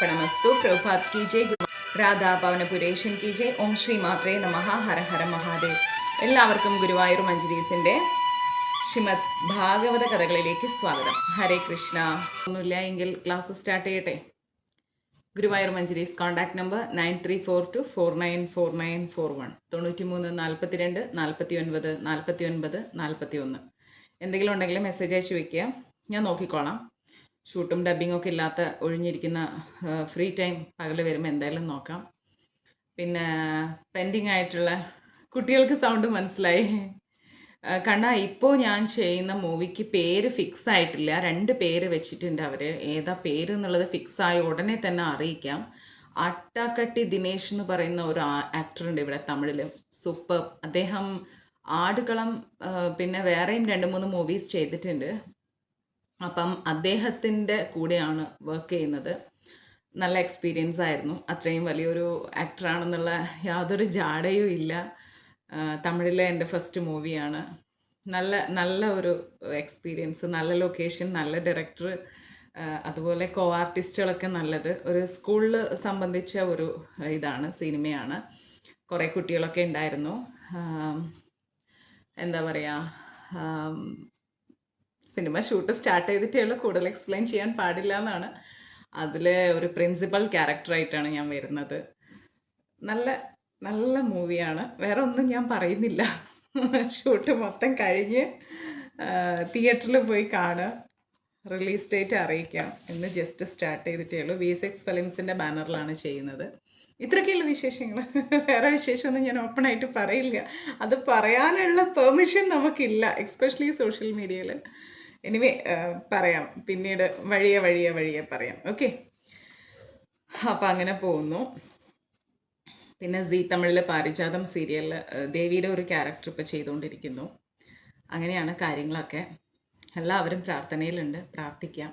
कृष्णार्पणमस्तु। प्रभुपाद की जय, രാധാ പവനപുരേഷൻ की जय। ഓം ശ്രീ മാത്രേ നമഃ. ഹര ഹര മഹാദേവ്. എല്ലാവർക്കും ഗുരുവായൂർ മഞ്ജരീസിൻ്റെ ശ്രീമദ് ഭാഗവത കഥകളിലേക്ക് സ്വാഗതം. ഹരേ കൃഷ്ണ. ഒന്നുമില്ല എങ്കിൽ ക്ലാസ് സ്റ്റാർട്ട് ചെയ്യട്ടെ. Guruvayur Manjaris contact number 9342494941 93 42 49 41. എന്തെങ്കിലും ഉണ്ടെങ്കിൽ മെസ്സേജ് അയച്ചു വെക്കുക, ഞാൻ നോക്കിക്കോളാം. ഷൂട്ടും ഡബ്ബിങ്ങും ഒക്കെ ഇല്ലാത്ത ഒഴിഞ്ഞിരിക്കുന്ന ഫ്രീ ടൈം പകൽ വരുമ്പോൾ എന്തായാലും നോക്കാം. പിന്നെ പെൻഡിങ് ആയിട്ടുള്ള കുട്ടികൾക്ക് സൗണ്ട് മനസ്സിലായി. കാരണം ഇപ്പോൾ ഞാൻ ചെയ്യുന്ന മൂവിക്ക് പേര് ഫിക്സ് ആയിട്ടില്ല. 2 പേര് വെച്ചിട്ടുണ്ട് അവർ. ഏതാ പേര് എന്നുള്ളത് ഫിക്സ് ആയ ഉടനെ തന്നെ അറിയിക്കാം. അട്ടാക്കട്ടി ദിനേശ് എന്ന് പറയുന്ന ഒരു ആക്ടറുണ്ട് ഇവിടെ തമിഴിൽ, സൂപ്പർ. അദ്ദേഹം ആടുകളം പിന്നെ വേറെയും 2-3 മൂവീസ് ചെയ്തിട്ടുണ്ട്. അപ്പം അദ്ദേഹത്തിൻ്റെ കൂടെയാണ് വർക്ക് ചെയ്യുന്നത്. നല്ല എക്സ്പീരിയൻസ് ആയിരുന്നു. അത്രയും വലിയൊരു ആക്ടറാണെന്നുള്ള യാതൊരു ജാടയും ഇല്ല. തമിഴിലെ എൻ്റെ ഫസ്റ്റ് മൂവിയാണ്. നല്ല ഒരു എക്സ്പീരിയൻസ്, നല്ല ലൊക്കേഷൻ, നല്ല ഡയറക്ടർ, അതുപോലെ കോ ആർട്ടിസ്റ്റുകളൊക്കെ നല്ലത്. ഒരു സ്കൂളിൽ സംബന്ധിച്ച ഒരു സിനിമയാണ്. കുറേ കുട്ടികളൊക്കെ ഉണ്ടായിരുന്നു. എന്താ പറയുക, സിനിമ ഷൂട്ട് സ്റ്റാർട്ട് ചെയ്തിട്ടേ ഉള്ളൂ, കൂടുതൽ എക്സ്പ്ലെയിൻ ചെയ്യാൻ പാടില്ല എന്നാണ്. അതിൽ ഒരു പ്രിൻസിപ്പൽ ക്യാരക്ടറായിട്ടാണ് ഞാൻ വരുന്നത്. നല്ല മൂവിയാണ്. വേറെ ഒന്നും ഞാൻ പറയുന്നില്ല. ഷൂട്ട് മൊത്തം കഴിഞ്ഞ് തിയേറ്ററിൽ പോയി കാണുക. റിലീസ് ഡേറ്റ് അറിയിക്കാം. ഇന്ന് ജസ്റ്റ് സ്റ്റാർട്ട് ചെയ്തിട്ടേ ഉള്ളൂ. V6 ഫിലിംസിൻ്റെ ബാനറിലാണ് ചെയ്യുന്നത്. ഇത്രയൊക്കെയുള്ള വിശേഷങ്ങൾ. വേറെ വിശേഷമൊന്നും ഞാൻ ഓപ്പണായിട്ട് പറയില്ല. അത് പറയാനുള്ള പെർമിഷൻ നമുക്കില്ല, എക്സ്പെഷ്യലി സോഷ്യൽ മീഡിയയിൽ. എനിവേ പറയാം, പിന്നീട് വഴിയെ പറയാം. ഓക്കെ, അപ്പം അങ്ങനെ പോകുന്നു. പിന്നെ സീ തമിഴിൽ പാരിജാതം സീരിയലിൽ ദേവിയുടെ ഒരു ക്യാരക്ടർ ഇപ്പോൾ ചെയ്തുകൊണ്ടിരിക്കുന്നു. അങ്ങനെയാണ് കാര്യങ്ങളൊക്കെ. എല്ലാവരും പ്രാർത്ഥനയിലുണ്ട്, പ്രാർത്ഥിക്കാം.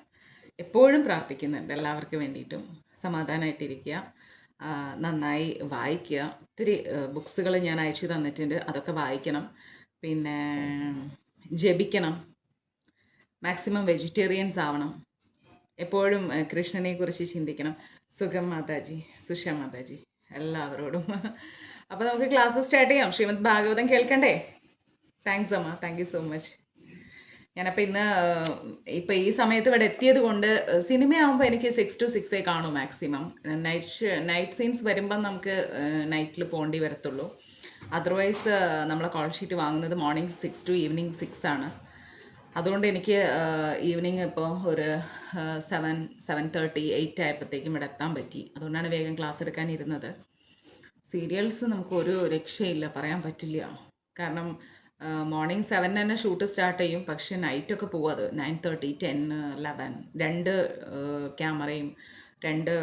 എപ്പോഴും പ്രാർത്ഥിക്കുന്നുണ്ട് എല്ലാവർക്കും വേണ്ടിയിട്ടും. സമാധാനമായിട്ടിരിക്കുക, നന്നായി വായിക്കുക. ഒത്തിരി ബുക്സുകൾ ഞാൻ അയച്ചു തന്നിട്ടുണ്ട്, അതൊക്കെ വായിക്കണം. പിന്നെ ജപിക്കണം, മാക്സിമം വെജിറ്റേറിയൻസ് ആവണം, എപ്പോഴും കൃഷ്ണനെ കുറിച്ച് ചിന്തിക്കണം. സുഖം മാതാജി, സുഷ മാതാജി, എല്ലാവരോടും. അപ്പോൾ നമുക്ക് ക്ലാസ് സ്റ്റാർട്ട് ചെയ്യാം. ശ്രീമദ് ഭാഗവതം കേൾക്കണ്ടേ? താങ്ക്സ് അമ്മ, താങ്ക് യു സോ മച്ച്. ഞാനപ്പോൾ ഇപ്പോൾ ഈ സമയത്ത് ഇവിടെ എത്തിയത് കൊണ്ട് സിനിമയാകുമ്പോൾ എനിക്ക് 6 to 6 കാണും മാക്സിമം. നൈറ്റ് സീൻസ് വരുമ്പം നമുക്ക് നൈറ്റിൽ പോകേണ്ടി വരത്തുള്ളൂ. അതർവൈസ് നമ്മളെ കോൾ ഷീറ്റ് വാങ്ങുന്നത് മോർണിംഗ് 6 to ഈവനിങ് 6 ആണ്. അതുകൊണ്ട് എനിക്ക് ഈവനിങ് ഇപ്പോൾ ഒരു 7:30 8 ആയപ്പോഴത്തേക്കും ഇവിടെ എത്താൻ പറ്റി. അതുകൊണ്ടാണ് വേഗം ക്ലാസ് എടുക്കാനിരുന്നത്. സീരിയൽസ് നമുക്കൊരു രക്ഷയില്ല, പറയാൻ പറ്റില്ല. കാരണം മോർണിംഗ് 7 തന്നെ ഷൂട്ട് സ്റ്റാർട്ട് ചെയ്യും, പക്ഷേ നൈറ്റൊക്കെ പോകും. അത് 9:30 10 11 2 ക്യാമറയും 2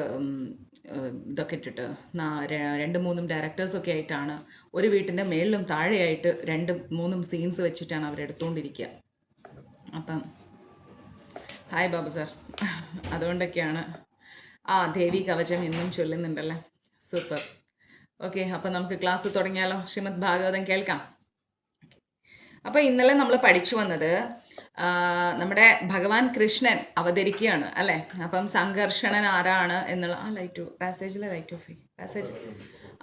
ഇതൊക്കെ ഇട്ടിട്ട് 2-3 ഡയറക്ടേഴ്സൊക്കെ ആയിട്ടാണ് ഒരു വീട്ടിൻ്റെ മേളിലും താഴെയായിട്ട് 2-3 സീൻസ് വെച്ചിട്ടാണ് അവരെടുത്തുകൊണ്ടിരിക്കുക. അപ്പം ഹായ് ബാബു സാർ. അതുകൊണ്ടൊക്കെയാണ്. ദേവി കവചം ഇന്നും ചൊല്ലുന്നുണ്ടല്ലേ, സൂപ്പർ. ഓക്കെ, അപ്പം നമുക്ക് ക്ലാസ് തുടങ്ങിയാലോ? ശ്രീമദ് ഭാഗവതം കേൾക്കാം. അപ്പോൾ ഇന്നലെ നമ്മൾ പഠിച്ചു വന്നത് നമ്മുടെ ഭഗവാൻ കൃഷ്ണൻ അവതരിക്കുകയാണ് അല്ലേ. അപ്പം സംഘർഷണൻ ആരാണ് എന്നുള്ള പാസേജ്.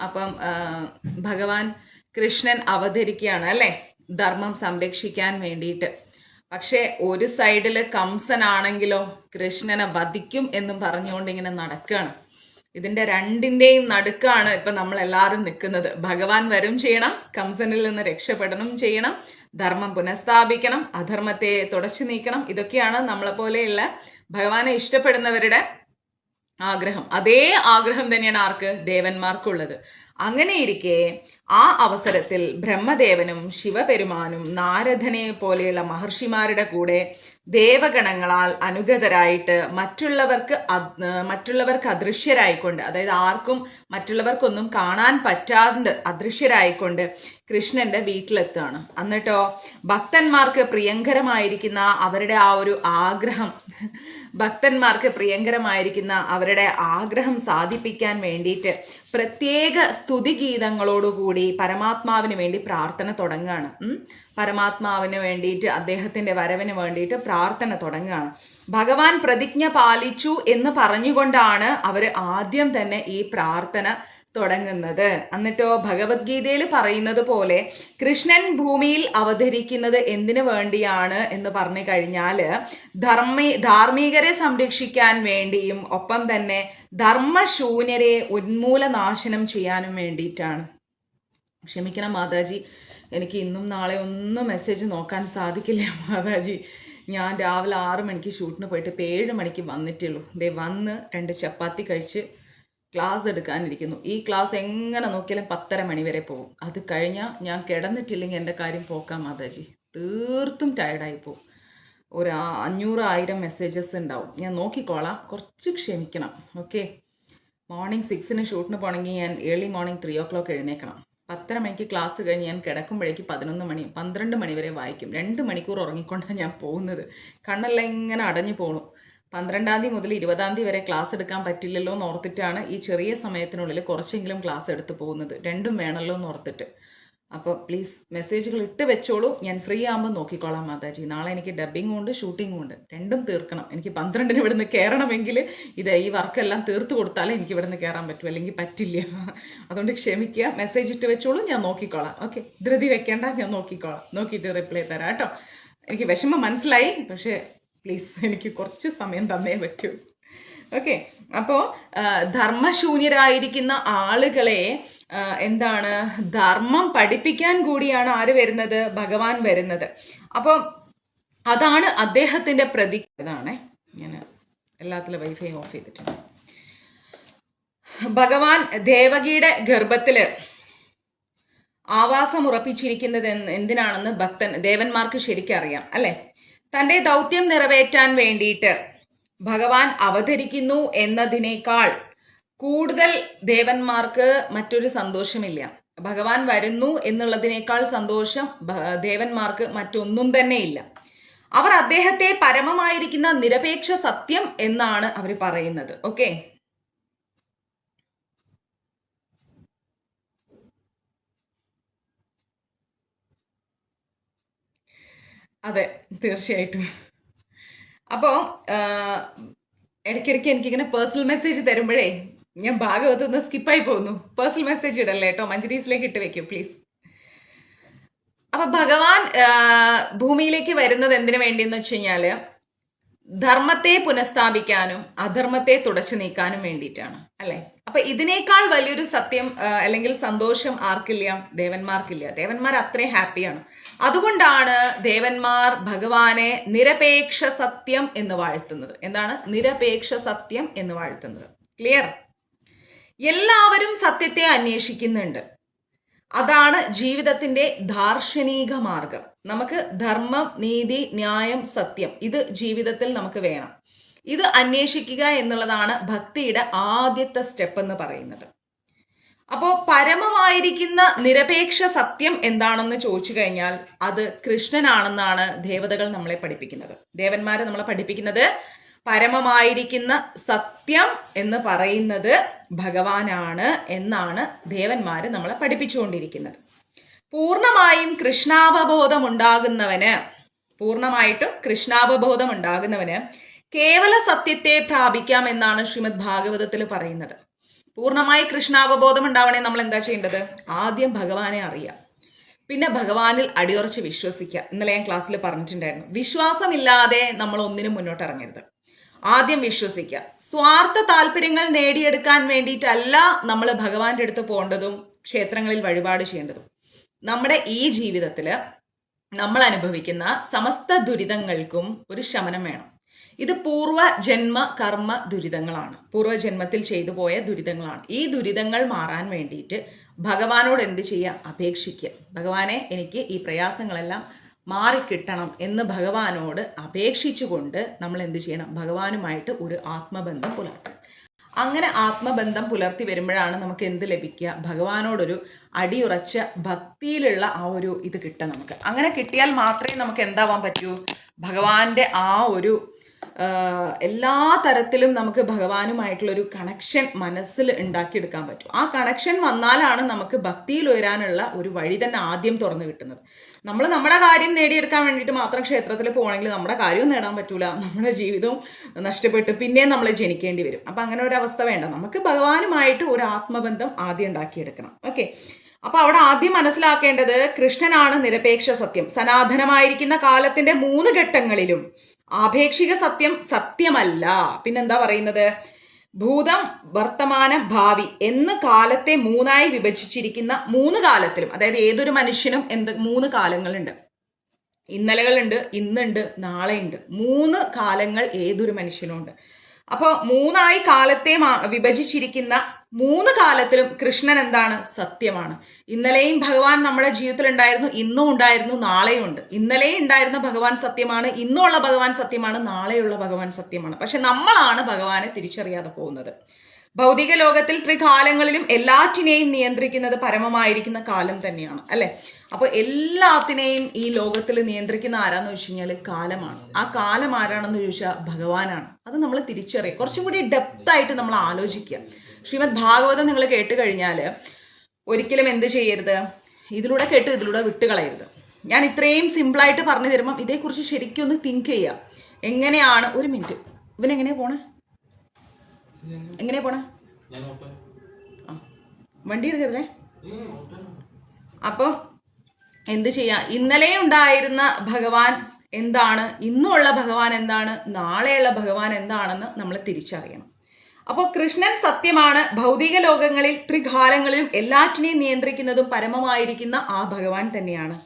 അപ്പം ഭഗവാൻ കൃഷ്ണൻ അവതരിക്കുകയാണ് അല്ലേ, ധർമ്മം സംരക്ഷിക്കാൻ വേണ്ടിയിട്ട്. പക്ഷേ ഒരു സൈഡിൽ കംസനാണെങ്കിലോ കൃഷ്ണനെ വധിക്കും എന്നും പറഞ്ഞുകൊണ്ട് ഇങ്ങനെ നടക്കുകയാണ്. ഇതിൻ്റെ 2ൻ്റെയും നടുക്കാണ് ഇപ്പം നമ്മളെല്ലാവരും നിൽക്കുന്നത്. ഭഗവാൻ വരും ചെയ്യണം, കംസനിൽ നിന്ന് രക്ഷപ്പെടണം ചെയ്യണം, ധർമ്മം പുനഃസ്ഥാപിക്കണം, അധർമ്മത്തെ തുടച്ചു നീക്കണം. ഇതൊക്കെയാണ് നമ്മളെപ്പോലെയുള്ള ഭഗവാനെ ഇഷ്ടപ്പെടുന്നവരുടെ ആഗ്രഹം. അതേ ആഗ്രഹം തന്നെയാണ് ആർക്ക്? ദേവന്മാർക്കുള്ളത്. അങ്ങനെയിരിക്കെ ആ അവസരത്തിൽ ബ്രഹ്മദേവനും ശിവപെരുമാനും നാരദനെ പോലെയുള്ള മഹർഷിമാരുടെ കൂടെ ദേവഗണങ്ങളാൽ അനുഗതരായിട്ട് മറ്റുള്ളവർക്ക് അദൃശ്യരായിക്കൊണ്ട്, അതായത് ആർക്കും മറ്റുള്ളവർക്കൊന്നും കാണാൻ പറ്റാണ്ട് അദൃശ്യരായിക്കൊണ്ട് കൃഷ്ണന്റെ വീട്ടിലെത്തുകയാണ്. എന്നിട്ടോ ഭക്തന്മാർക്ക് പ്രിയങ്കരമായിരിക്കുന്ന അവരുടെ ആ ഒരു ആഗ്രഹം സാധിപ്പിക്കാൻ വേണ്ടിയിട്ട് പ്രത്യേക സ്തുതിഗീതങ്ങളോടുകൂടി പരമാത്മാവിന് വേണ്ടി പ്രാർത്ഥന തുടങ്ങുകയാണ്. പരമാത്മാവിന് വേണ്ടിയിട്ട്, അദ്ദേഹത്തിൻ്റെ വരവിന് വേണ്ടിയിട്ട് പ്രാർത്ഥന തുടങ്ങുകയാണ്. ഭഗവാൻ പ്രതിജ്ഞ പാലിച്ചു എന്ന് പറഞ്ഞുകൊണ്ടാണ് അവർ ആദ്യം തന്നെ ഈ പ്രാർത്ഥന തുടങ്ങുന്നത്. എന്നിട്ടോ ഭഗവത്ഗീതയിൽ പറയുന്നത് പോലെ കൃഷ്ണൻ ഭൂമിയിൽ അവതരിക്കുന്നത് എന്തിനു വേണ്ടിയാണ് എന്ന് പറഞ്ഞു കഴിഞ്ഞാൽ ധാർമ്മികരെ സംരക്ഷിക്കാൻ വേണ്ടിയും ഒപ്പം തന്നെ ധർമ്മശൂന്യരെ ഉന്മൂലനാശനം ചെയ്യാനും വേണ്ടിയിട്ടാണ്. ക്ഷമിക്കണം മാതാജി, എനിക്ക് ഇന്നും നാളെ ഒന്നും മെസ്സേജ് നോക്കാൻ സാധിക്കില്ല മാതാജി. ഞാൻ രാവിലെ 6 മണിക്ക് ഷൂട്ടിന് പോയിട്ട് ഇപ്പോൾ 7 മണിക്ക് വന്നിട്ടുള്ളൂ. ദേ വന്ന് 2 ചപ്പാത്തി കഴിച്ച് ക്ലാസ് എടുക്കാനിരിക്കുന്നു. ഈ ക്ലാസ് എങ്ങനെ നോക്കിയാലും 10:30 മണി വരെ പോകും. അത് കഴിഞ്ഞാൽ ഞാൻ കിടന്നിട്ടില്ലെങ്കിൽ എൻ്റെ കാര്യം പോക്കാം മാതാജി. തീർത്തും ടയർഡായി പോകും. ഒരു 500-1000 മെസ്സേജസ് ഉണ്ടാവും. ഞാൻ നോക്കിക്കോളാം, കുറച്ച് ക്ഷമിക്കണം. ഓക്കെ. മോർണിംഗ് 6-ന് ഷൂട്ടിന് പോകണമെങ്കിൽ ഞാൻ ഏർലി മോർണിംഗ് 3 o'clock എഴുന്നേക്കണം. 10:30 മണിക്ക് ക്ലാസ് കഴിഞ്ഞ് ഞാൻ കിടക്കുമ്പോഴേക്ക് 11 മണി 12 മണി വരെ വായിക്കും. 2 മണിക്കൂർ ഉറങ്ങിക്കൊണ്ടാണ് ഞാൻ പോകുന്നത്. കണ്ണെല്ലാം ഇങ്ങനെ അടഞ്ഞു പോണു. 12-ാം തീയതി മുതൽ 20-ാം തീയതി വരെ ക്ലാസ് എടുക്കാൻ പറ്റില്ലല്ലോ എന്ന് ഓർത്തിട്ടാണ് ഈ ചെറിയ സമയത്തിനുള്ളിൽ കുറച്ചെങ്കിലും ക്ലാസ് എടുത്ത് പോകുന്നത്. രണ്ടും വേണമല്ലോ എന്ന് ഓർത്തിട്ട്. അപ്പോൾ പ്ലീസ് മെസ്സേജുകൾ ഇട്ട് വെച്ചോളൂ. ഞാൻ ഫ്രീ ആകുമ്പോൾ നോക്കിക്കോളാം മാതാജി. നാളെ എനിക്ക് ഡബ്ബിങ്ങും ഉണ്ട് ഷൂട്ടിങ്ങും ഉണ്ട്. രണ്ടും തീർക്കണം. എനിക്ക് 12-ന് ഇവിടുന്ന് കയറണമെങ്കിൽ ഈ വർക്കെല്ലാം തീർത്ത് കൊടുത്താലേ എനിക്ക് ഇവിടുന്ന് കയറാൻ പറ്റൂ, അല്ലെങ്കിൽ പറ്റില്ല. അതുകൊണ്ട് ക്ഷമിക്കുക. മെസ്സേജ് ഇട്ട് വെച്ചോളൂ, ഞാൻ നോക്കിക്കോളാം. ഓക്കെ, ധൃതി വെക്കേണ്ട, ഞാൻ നോക്കിക്കോളാം. നോക്കിയിട്ട് റിപ്ലൈ തരാം കേട്ടോ. എനിക്ക് വിഷമം മനസ്സിലായി, പക്ഷേ പ്ലീസ് എനിക്ക് കുറച്ച് സമയം തന്നേ പറ്റൂ. ഓക്കെ. അപ്പോൾ ധർമ്മശൂന്യരായിരിക്കുന്ന ആളുകളെ എന്താണ് ധർമ്മം പഠിപ്പിക്കാൻ കൂടിയാണ് ആര് വരുന്നത്? ഭഗവാൻ വരുന്നത്. അപ്പോൾ അതാണ് അദ്ദേഹത്തിൻ്റെ ഇതാണേ, ഞാൻ എല്ലാത്തിലും വൈഫൈ ഓഫ് ചെയ്തിട്ടുണ്ട്. ഭഗവാൻ ദേവകിയുടെ ഗർഭത്തിൽ ആവാസം ഉറപ്പിച്ചിരിക്കുന്നത് എന്തിനാണെന്ന് ദേവന്മാർക്ക് ശരിക്കും അറിയാം അല്ലേ? തൻ്റെ ദൗത്യം നിറവേറ്റാൻ വേണ്ടിയിട്ട് ഭഗവാൻ അവതരിക്കുന്നു എന്നതിനേക്കാൾ കൂടുതൽ ദേവന്മാർക്ക് മറ്റൊരു സന്തോഷമില്ല. ഭഗവാൻ വരുന്നു എന്നുള്ളതിനേക്കാൾ സന്തോഷം ദേവന്മാർക്ക് മറ്റൊന്നും തന്നെ ഇല്ല. അവർ അദ്ദേഹത്തെ പരമമായിരിക്കുന്ന നിരപേക്ഷ സത്യം എന്നാണ് അവർ പറയുന്നത്. ഓക്കെ. അതെ, തീർച്ചയായിട്ടും. അപ്പോൾ ഇടയ്ക്കിടയ്ക്ക് എനിക്കിങ്ങനെ പേഴ്സണൽ മെസ്സേജ് തരുമ്പോഴേ ഞാൻ ഭാഗവത്ത് നിന്ന് സ്കിപ്പായി പോകുന്നു. പേഴ്സണൽ മെസ്സേജ് ഇടല്ലേ കേട്ടോ, മഞ്ജരീസിലേക്ക് ഇട്ട് വെക്കൂ പ്ലീസ്. അപ്പൊ ഭഗവാൻ ഭൂമിയിലേക്ക് വരുന്നത് എന്തിനു വേണ്ടിയെന്ന് വെച്ച് കഴിഞ്ഞാൽ ധർമ്മത്തെ പുനഃസ്ഥാപിക്കാനും അധർമ്മത്തെ തുടച്ചു നീക്കാനും വേണ്ടിയിട്ടാണ് അല്ലെ? അപ്പൊ ഇതിനേക്കാൾ വലിയൊരു സത്യം അല്ലെങ്കിൽ സന്തോഷം ആർക്കില്ല? ദേവന്മാർക്കില്ല. ദേവന്മാർ അത്രയും ഹാപ്പിയാണ്. അതുകൊണ്ടാണ് ദേവന്മാർ ഭഗവാനെ നിരപേക്ഷ സത്യം എന്ന് വാഴ്ത്തുന്നത്. എന്താണ് നിരപേക്ഷ സത്യം എന്ന് വാഴ്ത്തുന്നത്? ക്ലിയർ? എല്ലാവരും സത്യത്തെ അന്വേഷിക്കുന്നുണ്ട്. അതാണ് ജീവിതത്തിന്റെ ദാർശനിക മാർഗം. നമുക്ക് ധർമ്മം, നീതി, ന്യായം, സത്യം ഇത് ജീവിതത്തിൽ നമുക്ക് വേണം. ഇത് അന്വേഷിക്കുക എന്നുള്ളതാണ് ഭക്തിയുടെ ആദ്യത്തെ സ്റ്റെപ്പ് എന്ന് പറയുന്നത്. അപ്പോൾ പരമമായിരിക്കുന്ന നിരപേക്ഷ സത്യം എന്താണെന്ന് ചോദിച്ചു കഴിഞ്ഞാൽ അത് കൃഷ്ണനാണെന്നാണ് ദേവതകൾ നമ്മളെ പഠിപ്പിക്കുന്നത്. ദേവന്മാരെ നമ്മളെ പഠിപ്പിക്കുന്നത് പരമമായിരിക്കുന്ന സത്യം എന്ന് പറയുന്നത് ഭഗവാനാണ് എന്നാണ് ദേവന്മാര് നമ്മളെ പഠിപ്പിച്ചുകൊണ്ടിരിക്കുന്നത്. പൂർണ്ണമായിട്ടും കൃഷ്ണാവബോധം ഉണ്ടാകുന്നവന് കേവല സത്യത്തെ പ്രാപിക്കാം എന്നാണ് ശ്രീമദ് ഭാഗവതത്തിൽ പറയുന്നത്. പൂർണ്ണമായി കൃഷ്ണാവബോധം ഉണ്ടാവണേ നമ്മൾ എന്താ ചെയ്യേണ്ടത്? ആദ്യം ഭഗവാനെ അറിയാം, പിന്നെ ഭഗവാനിൽ അടിയുറച്ച് വിശ്വസിക്കുക. ഇന്നലെ ഞാൻ ക്ലാസ്സിൽ പറഞ്ഞിട്ടുണ്ടായിരുന്നു, വിശ്വാസമില്ലാതെ നമ്മൾ ഒന്നിനും മുന്നോട്ട് ഇറങ്ങരുത്. ആദ്യം വിശ്വസിക്കുക. സ്വാർത്ഥ താല്പര്യങ്ങൾ നേടിയെടുക്കാൻ വേണ്ടിയിട്ടല്ല നമ്മൾ ഭഗവാന്റെ അടുത്ത് പോകേണ്ടതും ക്ഷേത്രങ്ങളിൽ വഴിപാട് ചെയ്യേണ്ടതും. നമ്മുടെ ഈ ജീവിതത്തിൽ നമ്മൾ അനുഭവിക്കുന്ന സമസ്ത ദുരിതങ്ങൾക്കും ഒരു ശമനം വേണം. ഇത് പൂർവ്വജന്മ കർമ്മ ദുരിതങ്ങളാണ്, പൂർവ്വജന്മത്തിൽ ചെയ്തു പോയ ദുരിതങ്ങളാണ്. ഈ ദുരിതങ്ങൾ മാറാൻ വേണ്ടിയിട്ട് ഭഗവാനോട് എന്ത് ചെയ്യുക? അപേക്ഷിക്കുക. ഭഗവാനെ, എനിക്ക് ഈ പ്രയാസങ്ങളെല്ലാം മാറിക്കിട്ടണം എന്ന് ഭഗവാനോട് അപേക്ഷിച്ചുകൊണ്ട് നമ്മൾ എന്ത് ചെയ്യണം? ഭഗവാനുമായിട്ട് ഒരു ആത്മബന്ധം പുലർത്തണം. അങ്ങനെ ആത്മബന്ധം പുലർത്തി വരുമ്പോഴാണ് നമുക്ക് എന്ത് ലഭിക്കുക? ഭഗവാനോടൊരു അടിയുറച്ച ഭക്തിയിലുള്ള ആ ഒരു ഇത് കിട്ടുക നമുക്ക്. അങ്ങനെ കിട്ടിയാൽ മാത്രമേ നമുക്ക് എന്താവാൻ പറ്റൂ? ഭഗവാന്റെ ആ ഒരു എല്ലാ തരത്തിലും നമുക്ക് ഭഗവാനുമായിട്ടുള്ളൊരു കണക്ഷൻ മനസ്സിൽ ഉണ്ടാക്കിയെടുക്കാൻ പറ്റും. ആ കണക്ഷൻ വന്നാലാണ് നമുക്ക് ഭക്തിയിൽ ഉയരാനുള്ള ഒരു വഴി തന്നെ ആദ്യം തുറന്നു കിട്ടുന്നത്. നമ്മൾ നമ്മുടെ കാര്യം നേടിയെടുക്കാൻ വേണ്ടിയിട്ട് മാത്രം ക്ഷേത്രത്തിൽ പോകണമെങ്കിൽ നമ്മുടെ കാര്യവും നേടാൻ പറ്റൂല, നമ്മുടെ ജീവിതവും നഷ്ടപ്പെട്ട് പിന്നെയും നമ്മൾ ജനിക്കേണ്ടി വരും. അപ്പം അങ്ങനെ ഒരു അവസ്ഥ വേണ്ട. നമുക്ക് ഭഗവാനുമായിട്ട് ഒരു ആത്മബന്ധം ആദ്യം ഉണ്ടാക്കിയെടുക്കണം. ഓക്കെ, അപ്പൊ അവിടെ ആദ്യം മനസ്സിലാക്കേണ്ടത് കൃഷ്ണനാണ് നിരപേക്ഷ സത്യം. സനാതനമായിരിക്കുന്ന കാലത്തിന്റെ 3 ഘട്ടങ്ങളിലും ആപേക്ഷിക സത്യം സത്യമല്ല. പിന്നെന്താ പറയുന്നത്? ഭൂതം, വർത്തമാന, ഭാവി എന്ന് കാലത്തെ 3ആയി വിഭജിച്ചിരിക്കുന്ന 3 കാലത്തിലും, അതായത് ഏതൊരു മനുഷ്യനും 3 കാലങ്ങളുണ്ട്. ഇന്നലകളുണ്ട്, ഇന്നുണ്ട്, നാളെയുണ്ട്. 3 കാലങ്ങൾ ഏതൊരു മനുഷ്യനും ഉണ്ട്. അപ്പോൾ 3ആയി കാലത്തെ വിഭജിച്ചിരിക്കുന്ന 3 കാലത്തിലും കൃഷ്ണൻ എന്താണ്? സത്യമാണ്. ഇന്നലെയും ഭഗവാൻ നമ്മുടെ ജീവിതത്തിൽ ഉണ്ടായിരുന്നു, ഇന്നും ഉണ്ടായിരുന്നു, നാളെയും ഉണ്ട്. ഇന്നലെയും ഉണ്ടായിരുന്ന ഭഗവാൻ സത്യമാണ്, ഇന്നുമുള്ള ഭഗവാൻ സത്യമാണ്, നാളെയുള്ള ഭഗവാൻ സത്യമാണ്. പക്ഷെ നമ്മളാണ് ഭഗവാനെ തിരിച്ചറിയാതെ പോകുന്നത്. ഭൗതിക ലോകത്തിൽ ത്രികാലങ്ങളിലും എല്ലാറ്റിനെയും നിയന്ത്രിക്കുന്നത് പരമമായിരിക്കുന്ന കാലം തന്നെയാണ്, അല്ലെ? അപ്പോൾ എല്ലാത്തിനെയും ഈ ലോകത്തിൽ നിയന്ത്രിക്കുന്ന ആരാന്ന് വെച്ച് കഴിഞ്ഞാൽ കാലമാണ്. ആ കാലം ആരാണെന്ന് ചോദിച്ചാൽ ഭഗവാനാണ്. അത് നമ്മൾ തിരിച്ചറിയുക. കുറച്ചും കൂടി ഡെപ്തായിട്ട് നമ്മൾ ആലോചിക്കുക. ശ്രീമദ് ഭാഗവതം നിങ്ങൾ കേട്ട് കഴിഞ്ഞാൽ ഒരിക്കലും എന്ത് ചെയ്യരുത്? ഇതിലൂടെ കേട്ട് ഇതിലൂടെ വിട്ടുകളയരുത്. ഞാൻ ഇത്രയും സിമ്പിളായിട്ട് പറഞ്ഞു തരുമ്പം ഇതേക്കുറിച്ച് ശരിക്കും ഒന്ന് തിങ്ക് ചെയ്യുക. എങ്ങനെയാണ്? ഒരു മിനിറ്റ്, ഇവനെങ്ങനെയാ പോണേ? എങ്ങനെയാ പോണേ? ആ, വണ്ടി എടുക്കരുതേ. അപ്പം എന്ത് ചെയ്യാം? ഇന്നലെ ഉണ്ടായിരുന്ന ഭഗവാൻ എന്താണ്, ഇന്നുമുള്ള ഭഗവാൻ എന്താണ്, നാളെയുള്ള ഭഗവാൻ എന്താണെന്ന് നമ്മൾ തിരിച്ചറിയണം. അപ്പോൾ കൃഷ്ണൻ സത്യമാണ്. ഭൗതിക ലോകങ്ങളിൽ ത്രികാലങ്ങളിലും എല്ലാറ്റിനെയും നിയന്ത്രിക്കുന്നതും പരമമായിരിക്കുന്ന ആ ഭഗവാൻ തന്നെയാണ്.